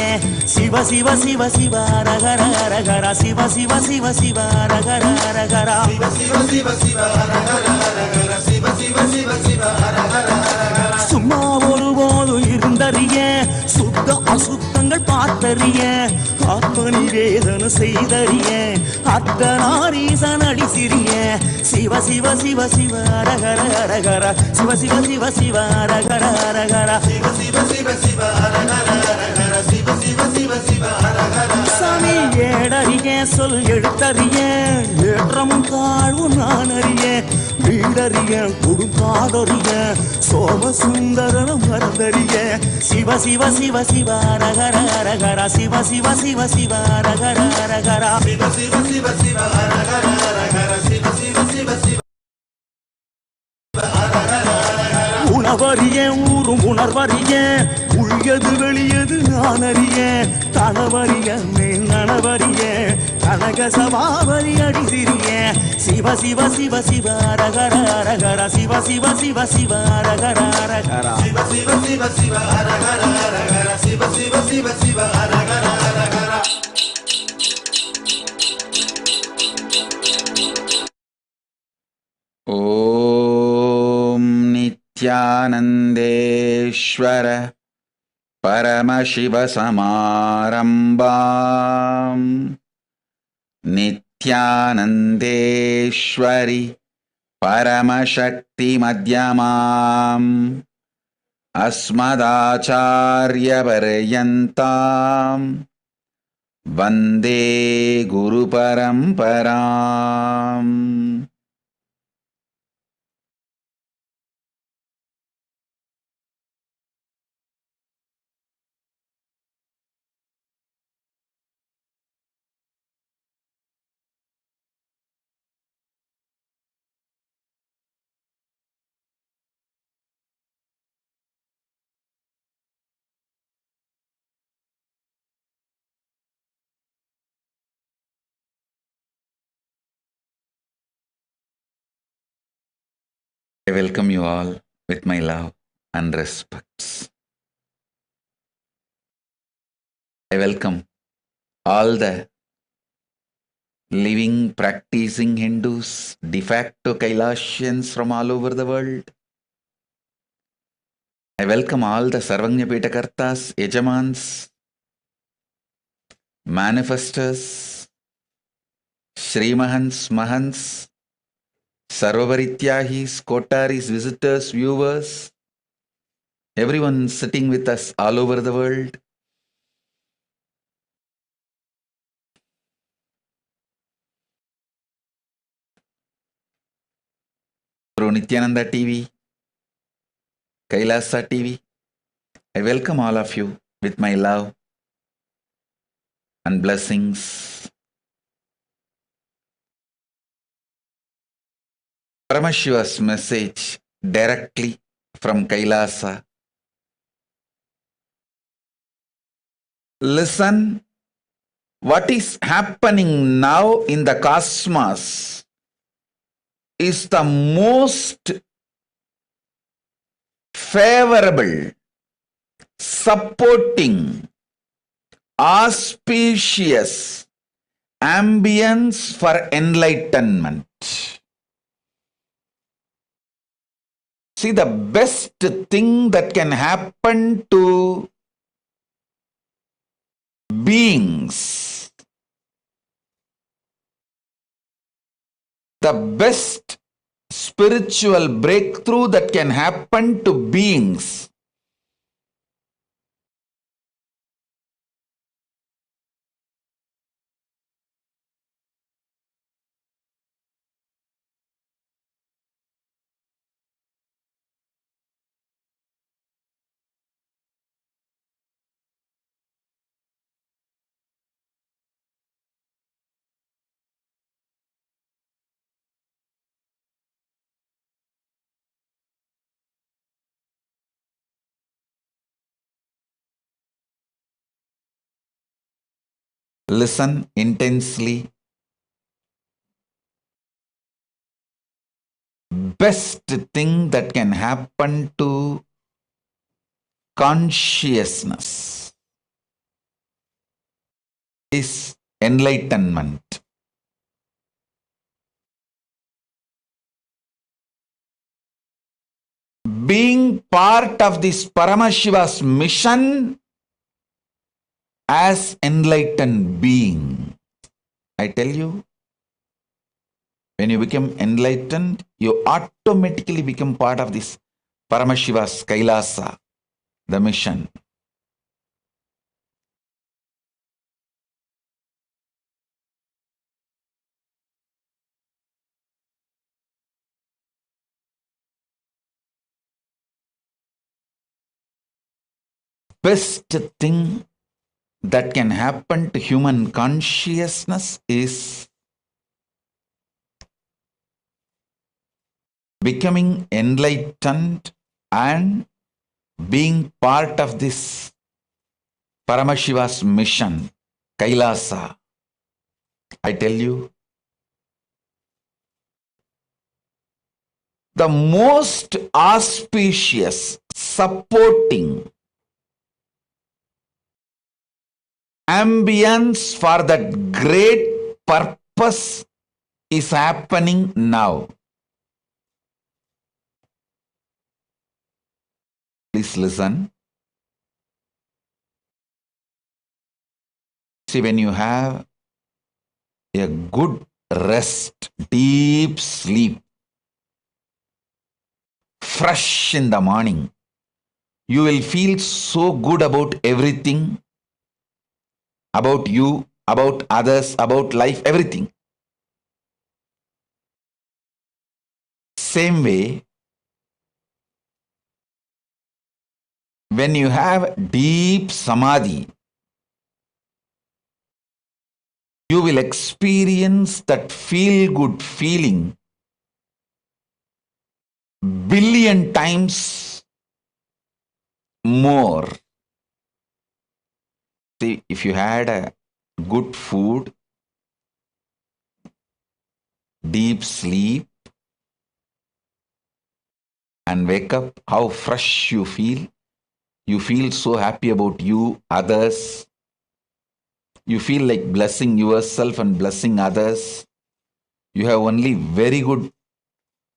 Speaker 17: சிவ சிவ சிவ சிவ ரகர ரகர சிவ சிவ சிவ சிவ ரகர ரகரா. சிவ சிவ சிவ சிவ ரகர ரகர சிவ சிவ சிவ சிவ ரகர ரகரா. சும்மா ஒருபோதும் இருந்தறிய, சுத்த அசுத்தங்கள் பார்த்தறிய, ஆத்ம நிவேதன செய்தறிய, அர்த்தநாரீசன் அடி சிறிய. சிவ சிவ சிவ சிவ ரகர ரகர சிவ சிவ சிவ சிவ ரகர ரகரா. சிவ சிவ சிவ சிவ ரகர ரகர சிவ சிவ சிவ சிவ ரகர. சாமி ஏடறிய, சொல் எழுத்தறிய, ஏற்றமும் தாழ்வும் நான் அறிய, வீடறிய கொடுங்காடறிய, சோமசுந்தரம் மறந்தறிய. சிவ சிவ சிவ சிவ ரகர ரகர சிவ சிவ சிவ சிவ ரகர ரகரா. சிவ சிவ சிவ சிவ ரகர ரகர சிவ சிவ சிவ சிவ உணவறிய, ஊரும் உணர்வறிய, உள்ளது வெளியது நான் அறிய, தனவறிய மேல் நனவறிய, கனக சபாவரி அடி சிறிய. சிவ சிவ சிவ சிவ ரகர ரகர சிவ சிவ சிவ சிவ ரகர ரகரா. சிவ சிவ சிவ சிவ ரகர ரகர சிவ சிவ சிவ சிவ ரகர ரகரா.
Speaker 15: ஓம் நித்யானந்தேஸ்வர பரமசிவசமாரம்பாம் நித்யானந்தேஸ்வரி பரமசக்தி மத்யமாம் அஸ்மதாச்சார்யபர்யந்தாம் வந்தே குரு பரம்பராம். I welcome you all with my love and respects. I welcome all the living, practicing Hindus, de facto Kailasians from all over the world. I welcome all the Sarvanya Pitakartas, Yajamans, manifestors, Shri Mahants, Mahants, Sarvavarityahis, Kotaris, visitors, viewers, everyone sitting with us all over the world. Through Nithyananda TV, Kailasa TV, I welcome all of you with my love and blessings. Paramashiva's message directly from Kailasa. Listen, what is happening now in the cosmos is the most favorable, supporting, auspicious ambience for enlightenment. See, the best thing that can happen to beings, the best spiritual breakthrough that can happen to beings
Speaker 8: Listen intensely. Best thing that can happen to consciousness is enlightenment. Being part of this Paramashiva's mission as enlightened being. I tell you, when you become enlightened, you automatically become part of this Paramashiva's Kailasa, the mission. Best thing that can happen to human consciousness is becoming enlightened and being part of this Paramashiva's mission, Kailasa. I tell you, the most auspicious, supporting ambience for that great purpose is happening now. Please listen. See, when you have a good rest, deep sleep, fresh in the morning, you will feel so good about everything, about you, about others, about life, everything. Same way, when you have deep samadhi, you will experience that feel-good feeling billion times more. See, if you had a good food, deep sleep, and wake up, how fresh you feel. You feel so happy about you, others. You feel like blessing yourself and blessing others. You have only very good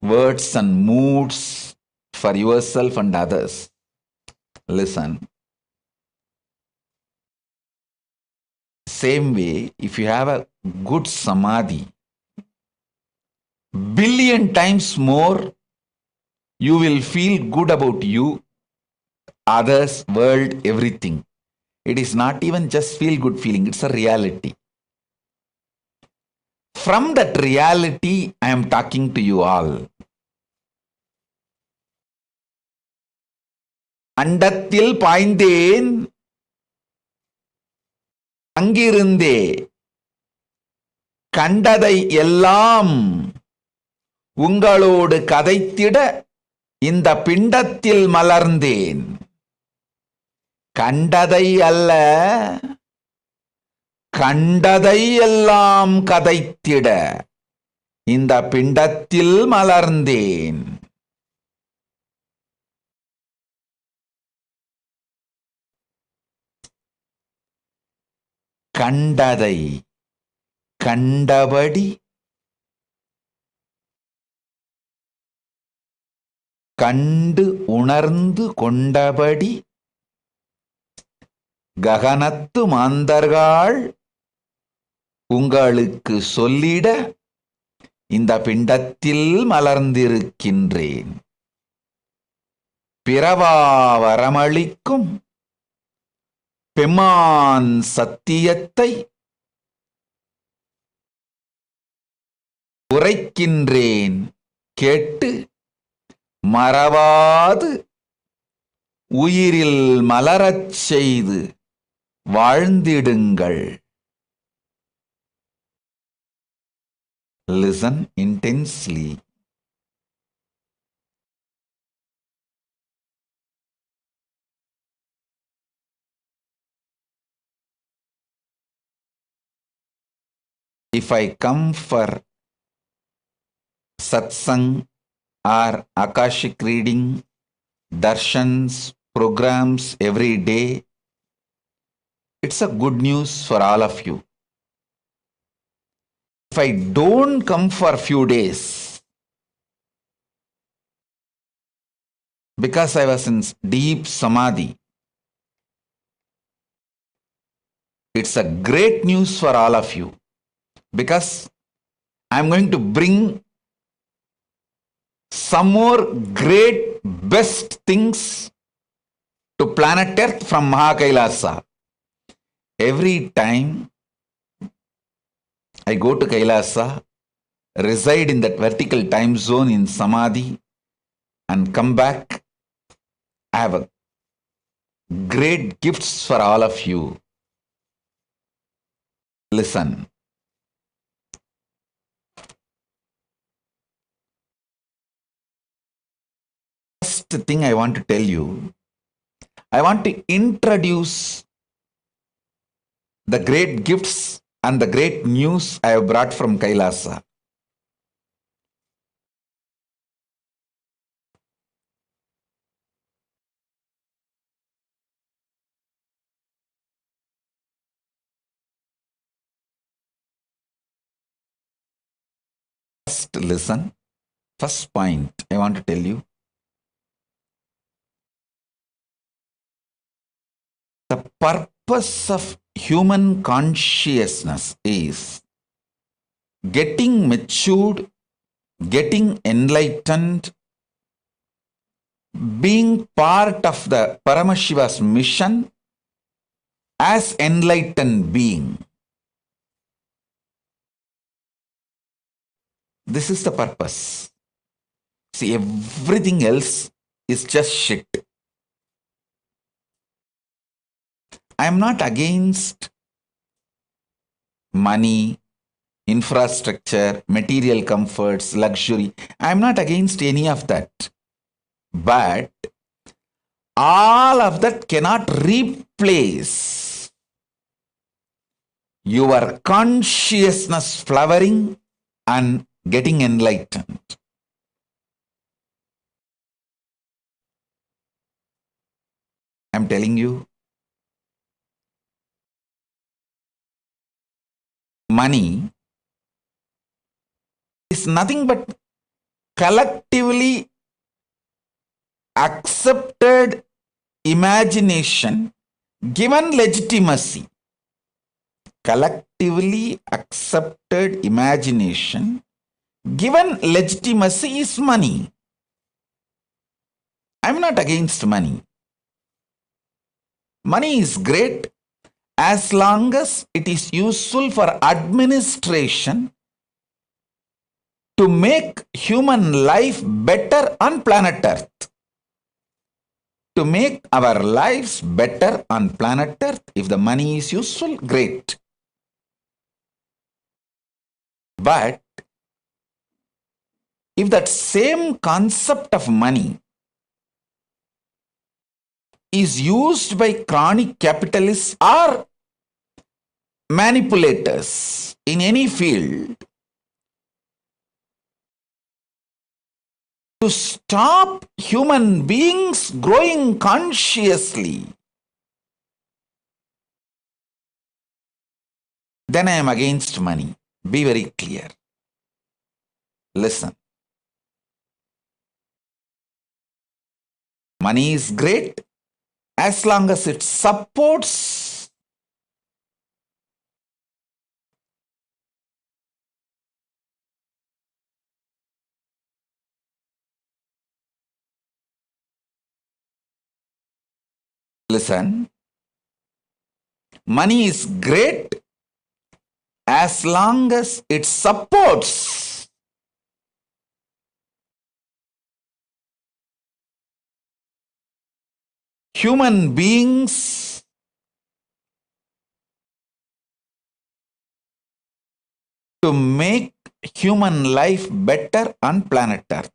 Speaker 8: words and moods for yourself and others. Listen. Same way, if you have a good samadhi, billion times more, you will feel good about you, others, world, everything. It is not even just feel good feeling, it's a reality. From that reality, I am talking to you all. அண்டத்தில் பாய்ந்தேன் அங்கிருந்தே கண்டதை எல்லாம் உங்களோடு கதைத்திட இந்த பிண்டத்தில் மலர்ந்தேன். கண்டதை அல்ல, கண்டதை எல்லாம் கதைத்திட இந்த பிண்டத்தில் மலர்ந்தேன். கண்டதை கண்டபடி கண்டு உணர்ந்து கொண்டபடி ககனத்து மாந்தர்கள் உங்களுக்கு சொல்லிட இந்த பிண்டத்தில் மலர்ந்திருக்கின்றேன். பிறவா வரமளிக்கும் பெம்மான் சத்தியத்தை உரைக்கின்றேன் கேட்டு மறவாது உயிரில் மலரச் செய்து வாழ்ந்திடுங்கள். Listen intensely. if I come for satsang or Akashic reading, darshans, programs every day, it's a good news for all of you. If I don't come for a few days, because I was in deep samadhi, it's a great news for all of you, because I'm going to bring some more great, best things to planet Earth from Kailasa. Every time I go to Kailasa, reside in that vertical time zone in samadhi, and come back, I have a great gifts for all of you. Listen. First thing I want to tell you, I want to introduce the great gifts and the great news I have brought from Kailasa. First, listen. First point I want to tell you. The purpose of human consciousness is getting matured, getting enlightened, being part of the Paramashiva's mission as enlightened being. This is the purpose. See, everything else is just shit. I am not against money, infrastructure, material comforts, luxury. I am not against any of that. But all of that cannot replace your consciousness flowering and getting enlightened. I am telling you, money is nothing but collectively accepted imagination given legitimacy. Collectively accepted imagination given legitimacy is money. I'm not against money. Money is great as long as it is useful for administration to make human life better on planet Earth. To make our lives better on planet Earth, if the money is useful, great. But if that same concept of money is used by chronic capitalists or manipulators in any field to stop human beings growing consciously, then I am against money. Be very clear. Listen. Money is great as long as it supports listen, money is great as long as it supports human beings to make human life better on planet Earth.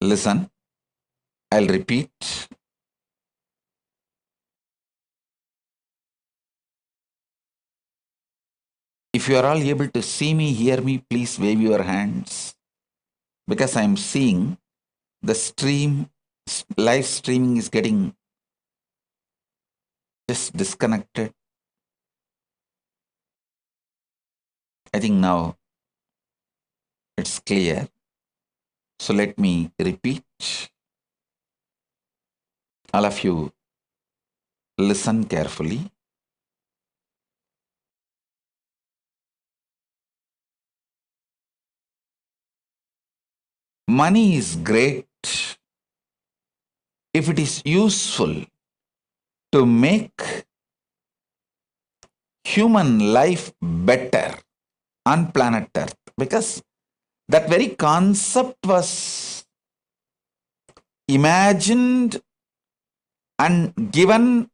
Speaker 8: Listen, I'll repeat. If you are all able to see me, hear me, please wave your hands, because I'm seeing the live streaming is getting just disconnected. I think now it's clear. So let me repeat. All of you listen carefully. Money is great if it is useful to make human life better on planet Earth, because that very concept was imagined and given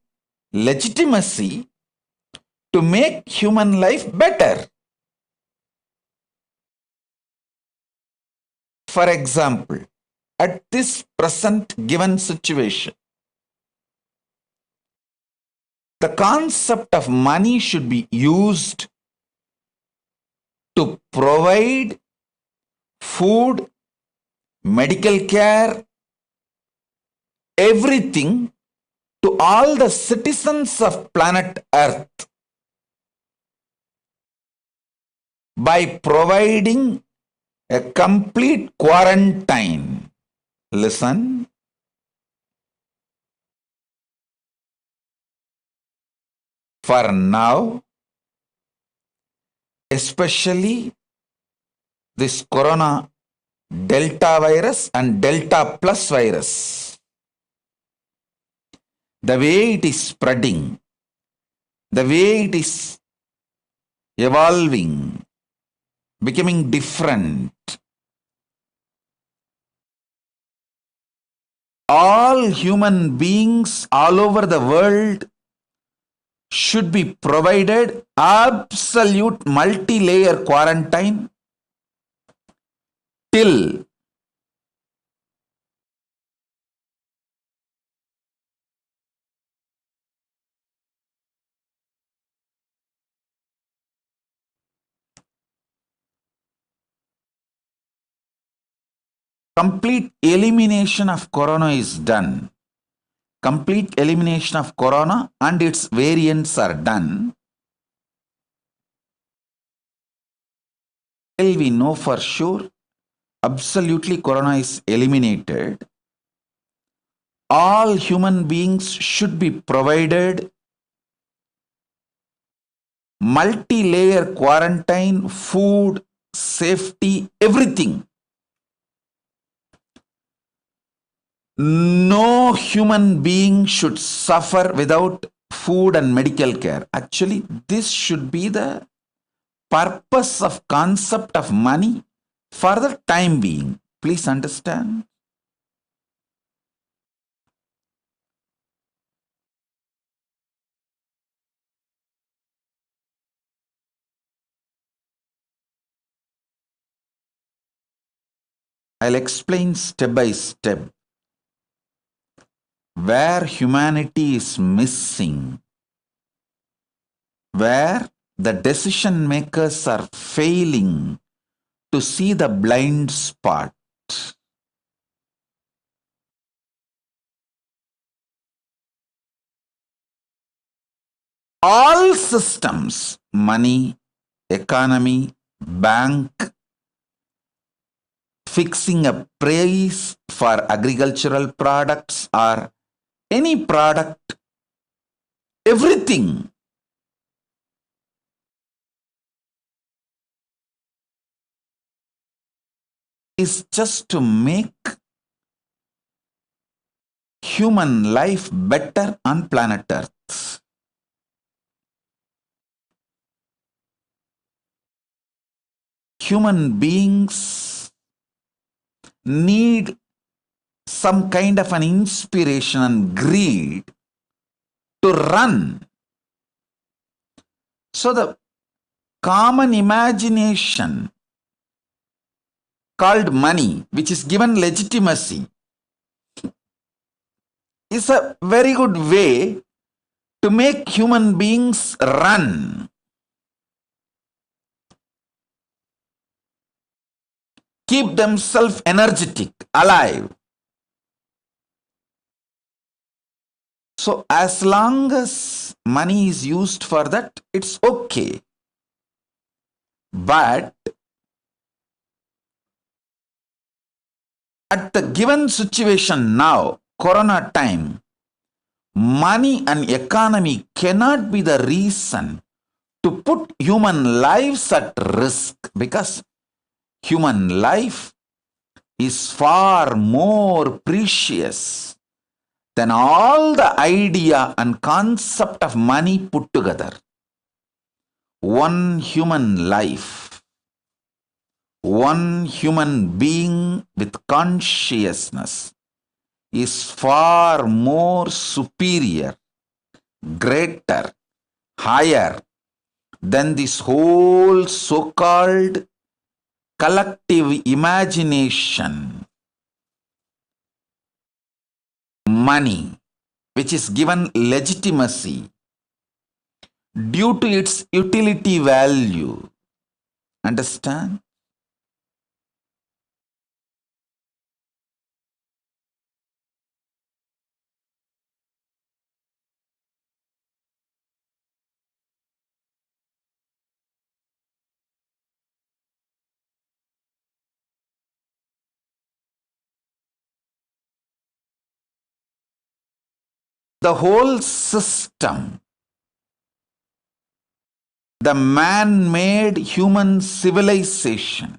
Speaker 8: legitimacy to make human life better. For example, at this present given situation, the concept of money should be used to provide food, medical care, everything to all the citizens of planet Earth by providing a complete quarantine. Listen. For now, especially this corona Delta virus and Delta plus virus, the way it is spreading, the way it is evolving, becoming different, all human beings all over the world should be provided absolute multi-layer quarantine till complete elimination of corona is done. Complete elimination of corona and its variants are done. Till we know for sure absolutely corona is eliminated, all human beings should be provided multi-layer quarantine, food, safety, everything. No human being should suffer without food and medical care. Actually, this should be the purpose of concept of money for the time being. Please understand. I'll explain step by step where humanity is missing, where the decision makers are failing to see the blind spot. All systems, money, economy, bank, fixing a price for agricultural products or any product, everything is just to make human life better on planet Earth. Human beings need some kind of an inspiration and greed to run. So the common imagination, called money, which is given legitimacy, is a very good way to make human beings run. Keep themselves energetic, alive. So as long as money is used for that, it's okay. But at the given situation now, Corona time, money and economy cannot be the reason to put human lives at risk, because human life is far more precious than all the idea and concept of money put together. One human life, one human being with consciousness is far more superior, greater, higher than this whole so-called collective imagination. Money, which is given legitimacy due to its utility value. Understand? The whole system, the man-made human civilization,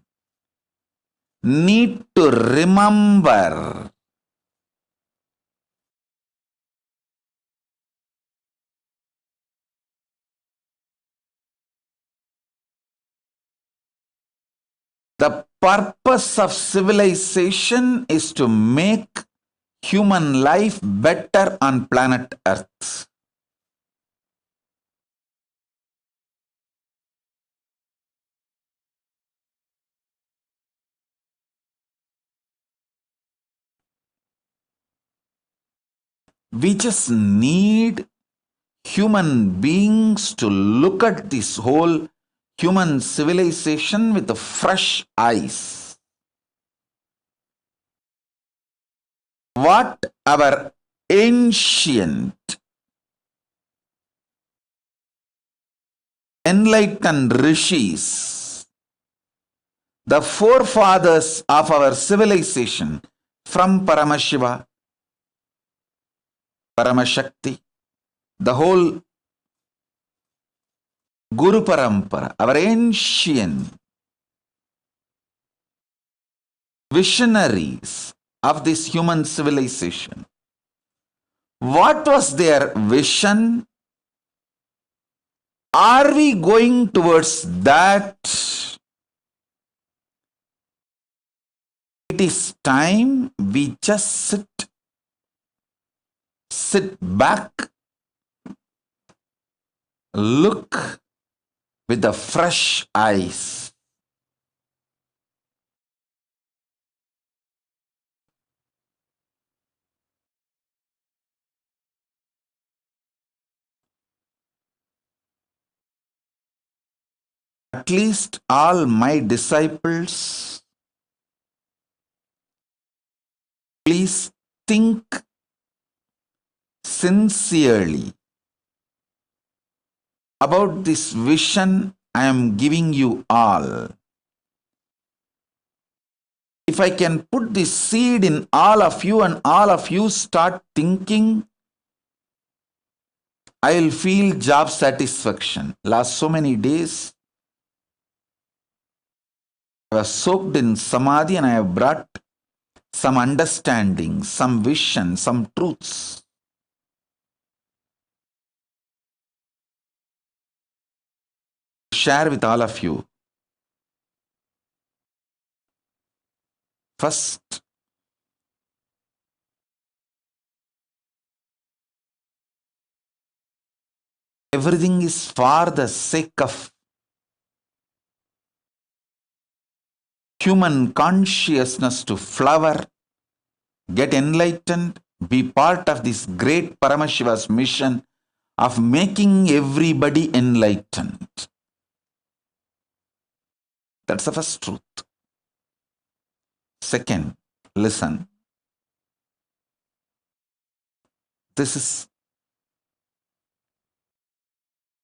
Speaker 8: need to remember the purpose of civilization is to make human life better on planet Earth. We just need human beings to look at this whole human civilization with fresh eyes. What our ancient enlightened rishis, the forefathers of our civilization, from Paramashiva, Paramashakti, the whole Guru Parampara, our ancient visionaries of this human civilization. What was their vision? Are we going towards that? It is time we just sit back, look with the fresh eyes. At least all my disciples, please think sincerely about this vision I am giving you all. If I can put this seed in all of you and all of you start thinking, I will feel job satisfaction. Last so many days, I was soaked in samadhi and I have brought some understanding, some vision, some truths. Share with all of you. First, everything is for the sake of human consciousness to flower, get enlightened, be part of this great Paramashiva's mission of making everybody enlightened. That's the first truth. Second, listen. This is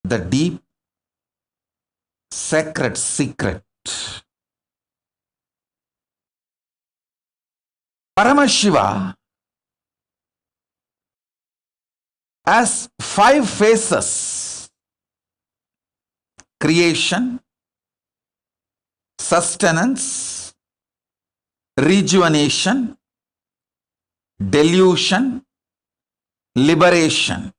Speaker 8: the deep, sacred secret. Paramashiva has 5 phases: creation, sustenance, rejuvenation, delusion, liberation.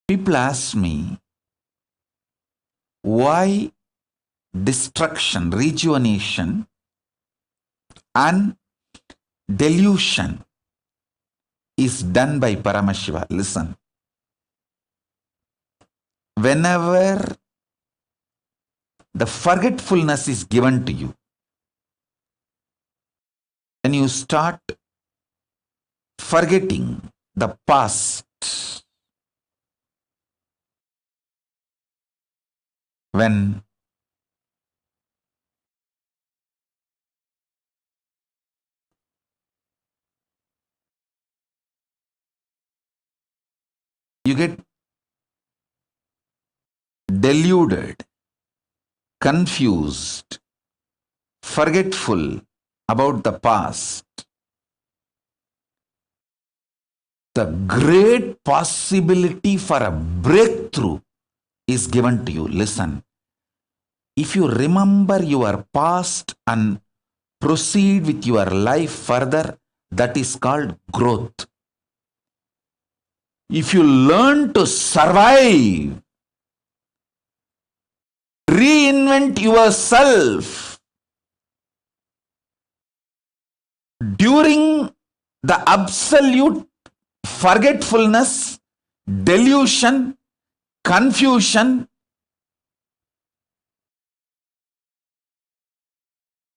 Speaker 8: People ask me, why destruction, rejuvenation, and delusion is done by Paramashiva? Listen. Whenever the forgetfulness is given to you, when you start forgetting the past, when you get deluded, confused, forgetful about the past, the great possibility for a breakthrough is given to you. Listen. If you remember your past and proceed with your life further, that is called growth. If you learn to survive, reinvent yourself during the absolute forgetfulness, delusion, confusion,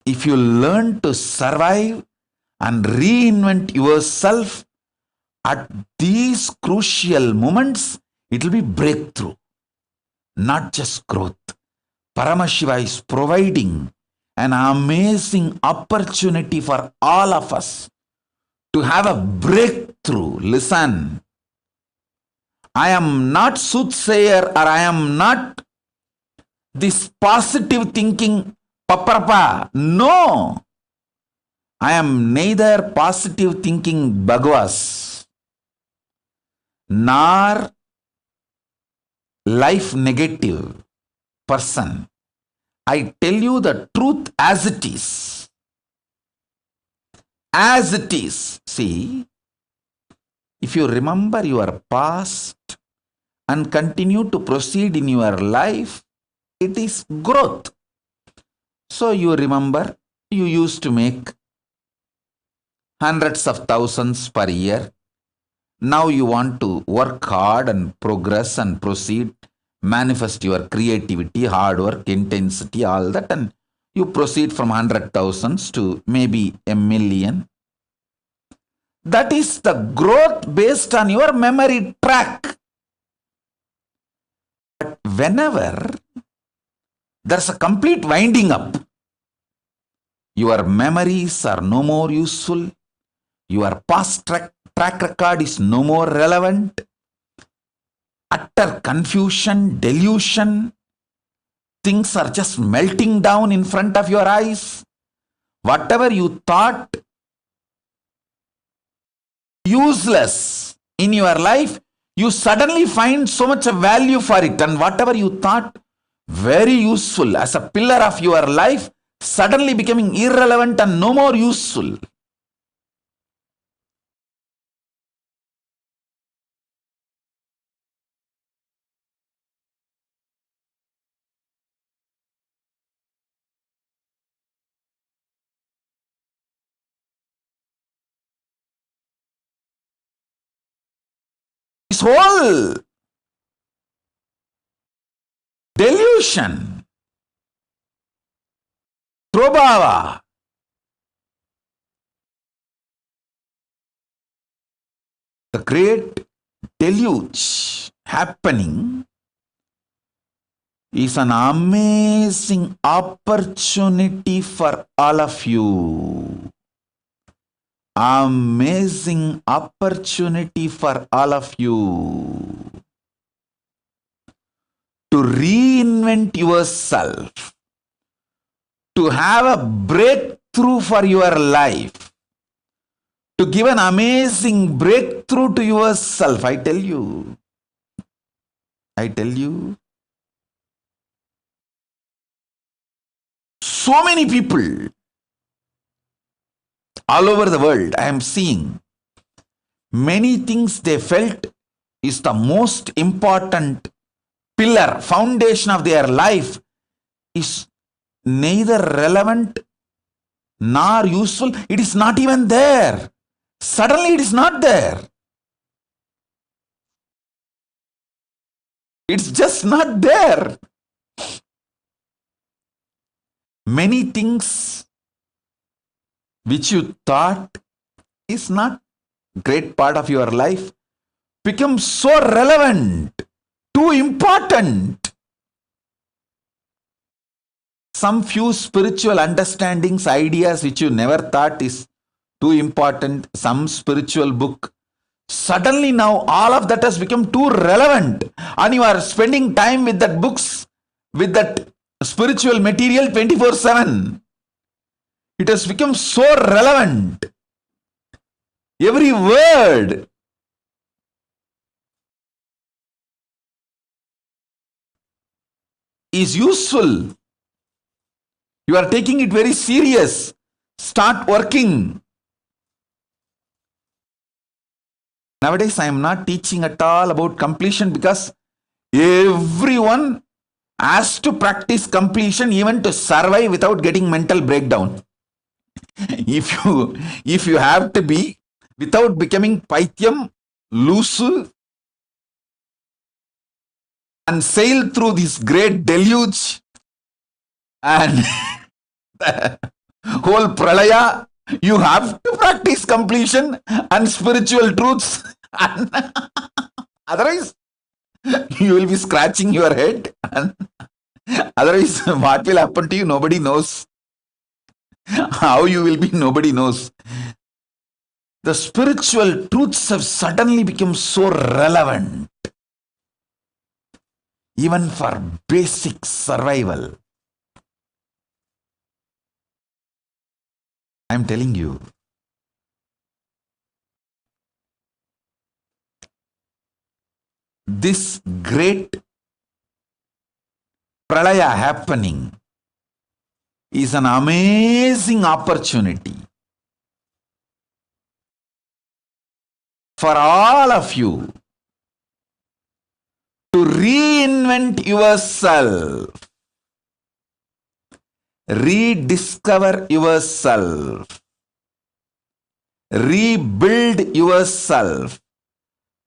Speaker 8: if you learn to survive and reinvent yourself at these crucial moments, it will be breakthrough, not just growth. Paramashiva is providing an amazing opportunity for all of us to have a breakthrough. Listen, I am not soothsayer, or I am not this positive thinking paparapa. No, I am neither positive thinking Bhagavas nor life negative person. I tell you the truth as it is. As it is. See, if you remember your past and continue to proceed in your life, it is growth. So you remember, you used to make hundreds of thousands per year. Now you want to work hard and progress and proceed, manifest your creativity, hard work, intensity, all that, and you proceed from 100,000 to maybe 1,000,000. That is the growth based on your memory track. But whenever there's a complete winding up, your memories are no more useful, your past track record is no more relevant, utter confusion, delusion, things are just melting down in front of your eyes. Whatever you thought useless in your life, you suddenly find so much value for it, and whatever you thought very useful as a pillar of your life, suddenly becoming irrelevant and no more useful. This whole delusion, Prabhava, the great deluge happening is an amazing opportunity for all of you. Amazing opportunity for all of you to reinvent yourself, to have a breakthrough for your life, to give an amazing breakthrough to yourself. I tell you, so many people all over the world, I am seeing many things they felt is the most important pillar, foundation of their life is neither relevant nor useful. It is not even there. Suddenly it is not there. It's just not there. Many things which you thought is not great part of your life become so relevant, too important. Some few spiritual understandings, ideas which you never thought is too important, some spiritual book, suddenly now all of that has become too relevant, and you are spending time with that books, with that spiritual material 24/7. It has become so relevant. Every word is useful. You are taking it very serious. Start working. Nowadays, I am not teaching at all about completion because everyone has to practice completion even to survive without getting mental breakdown. If you have to be without becoming Paityam, loose, and sail through this great deluge and the whole pralaya, you have to practice completion and spiritual truths. And otherwise, you will be scratching your head. And otherwise, what will happen to you? Nobody knows. How you will be, nobody knows. The spiritual truths have suddenly become so relevant, even for basic survival. I am telling you, this great pralaya happening is an amazing opportunity for all of you to reinvent yourself, rediscover yourself, rebuild yourself,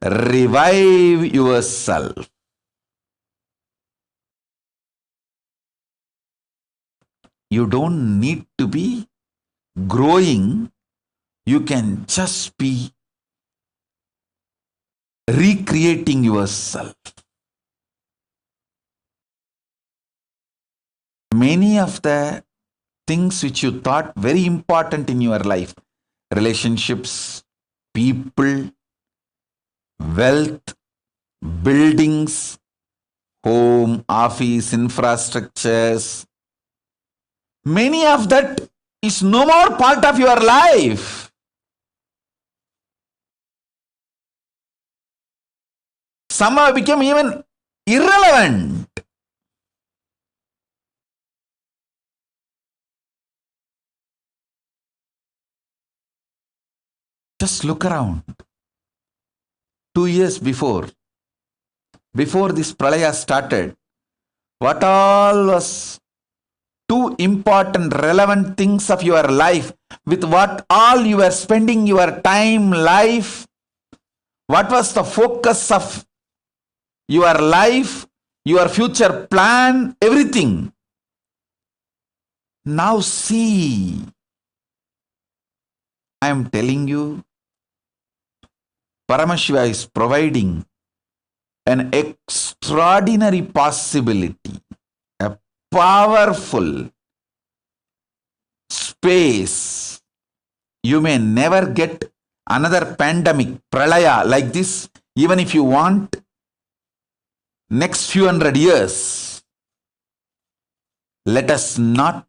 Speaker 8: revive yourself. You don't need to be growing. You can just be recreating yourself. Many of the things which you thought very important in your life, relationships, people, wealth, buildings, home, office, infrastructures, many of that is no more part of your life. Some have become even irrelevant. Just look around. 2 years before this pralaya started, what all was two important relevant things of your life, with what all you were spending your time, life, What was the focus of your life, your future plan, everything? Now see, I am telling you, Paramashiva is providing an extraordinary possibility, a powerful space. You may never get another pandemic, pralaya like this, even if you want next few hundred years. Let us not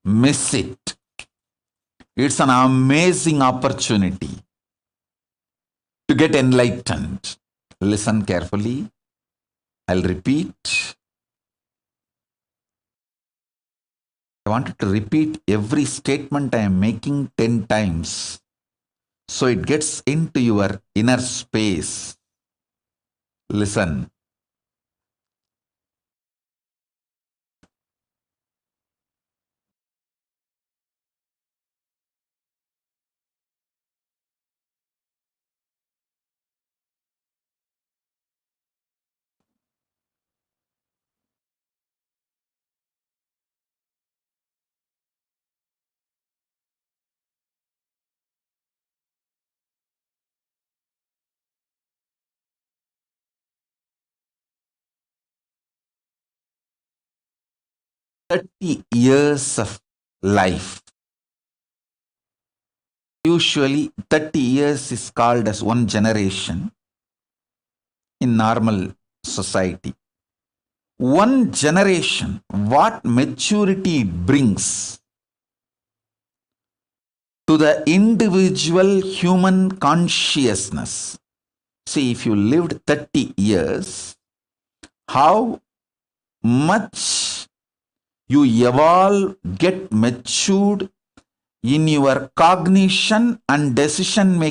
Speaker 8: miss it. It's an amazing opportunity to get enlightened. Listen carefully. I'll repeat. I wanted to repeat every statement I am making 10 times so it gets into your inner space. Listen. Years of life. Usually 30 years is called as one generation in normal society. One generation, what maturity it brings to the individual human consciousness. See, if you lived 30 years, how much you evolve, get matured in your cognition and decision making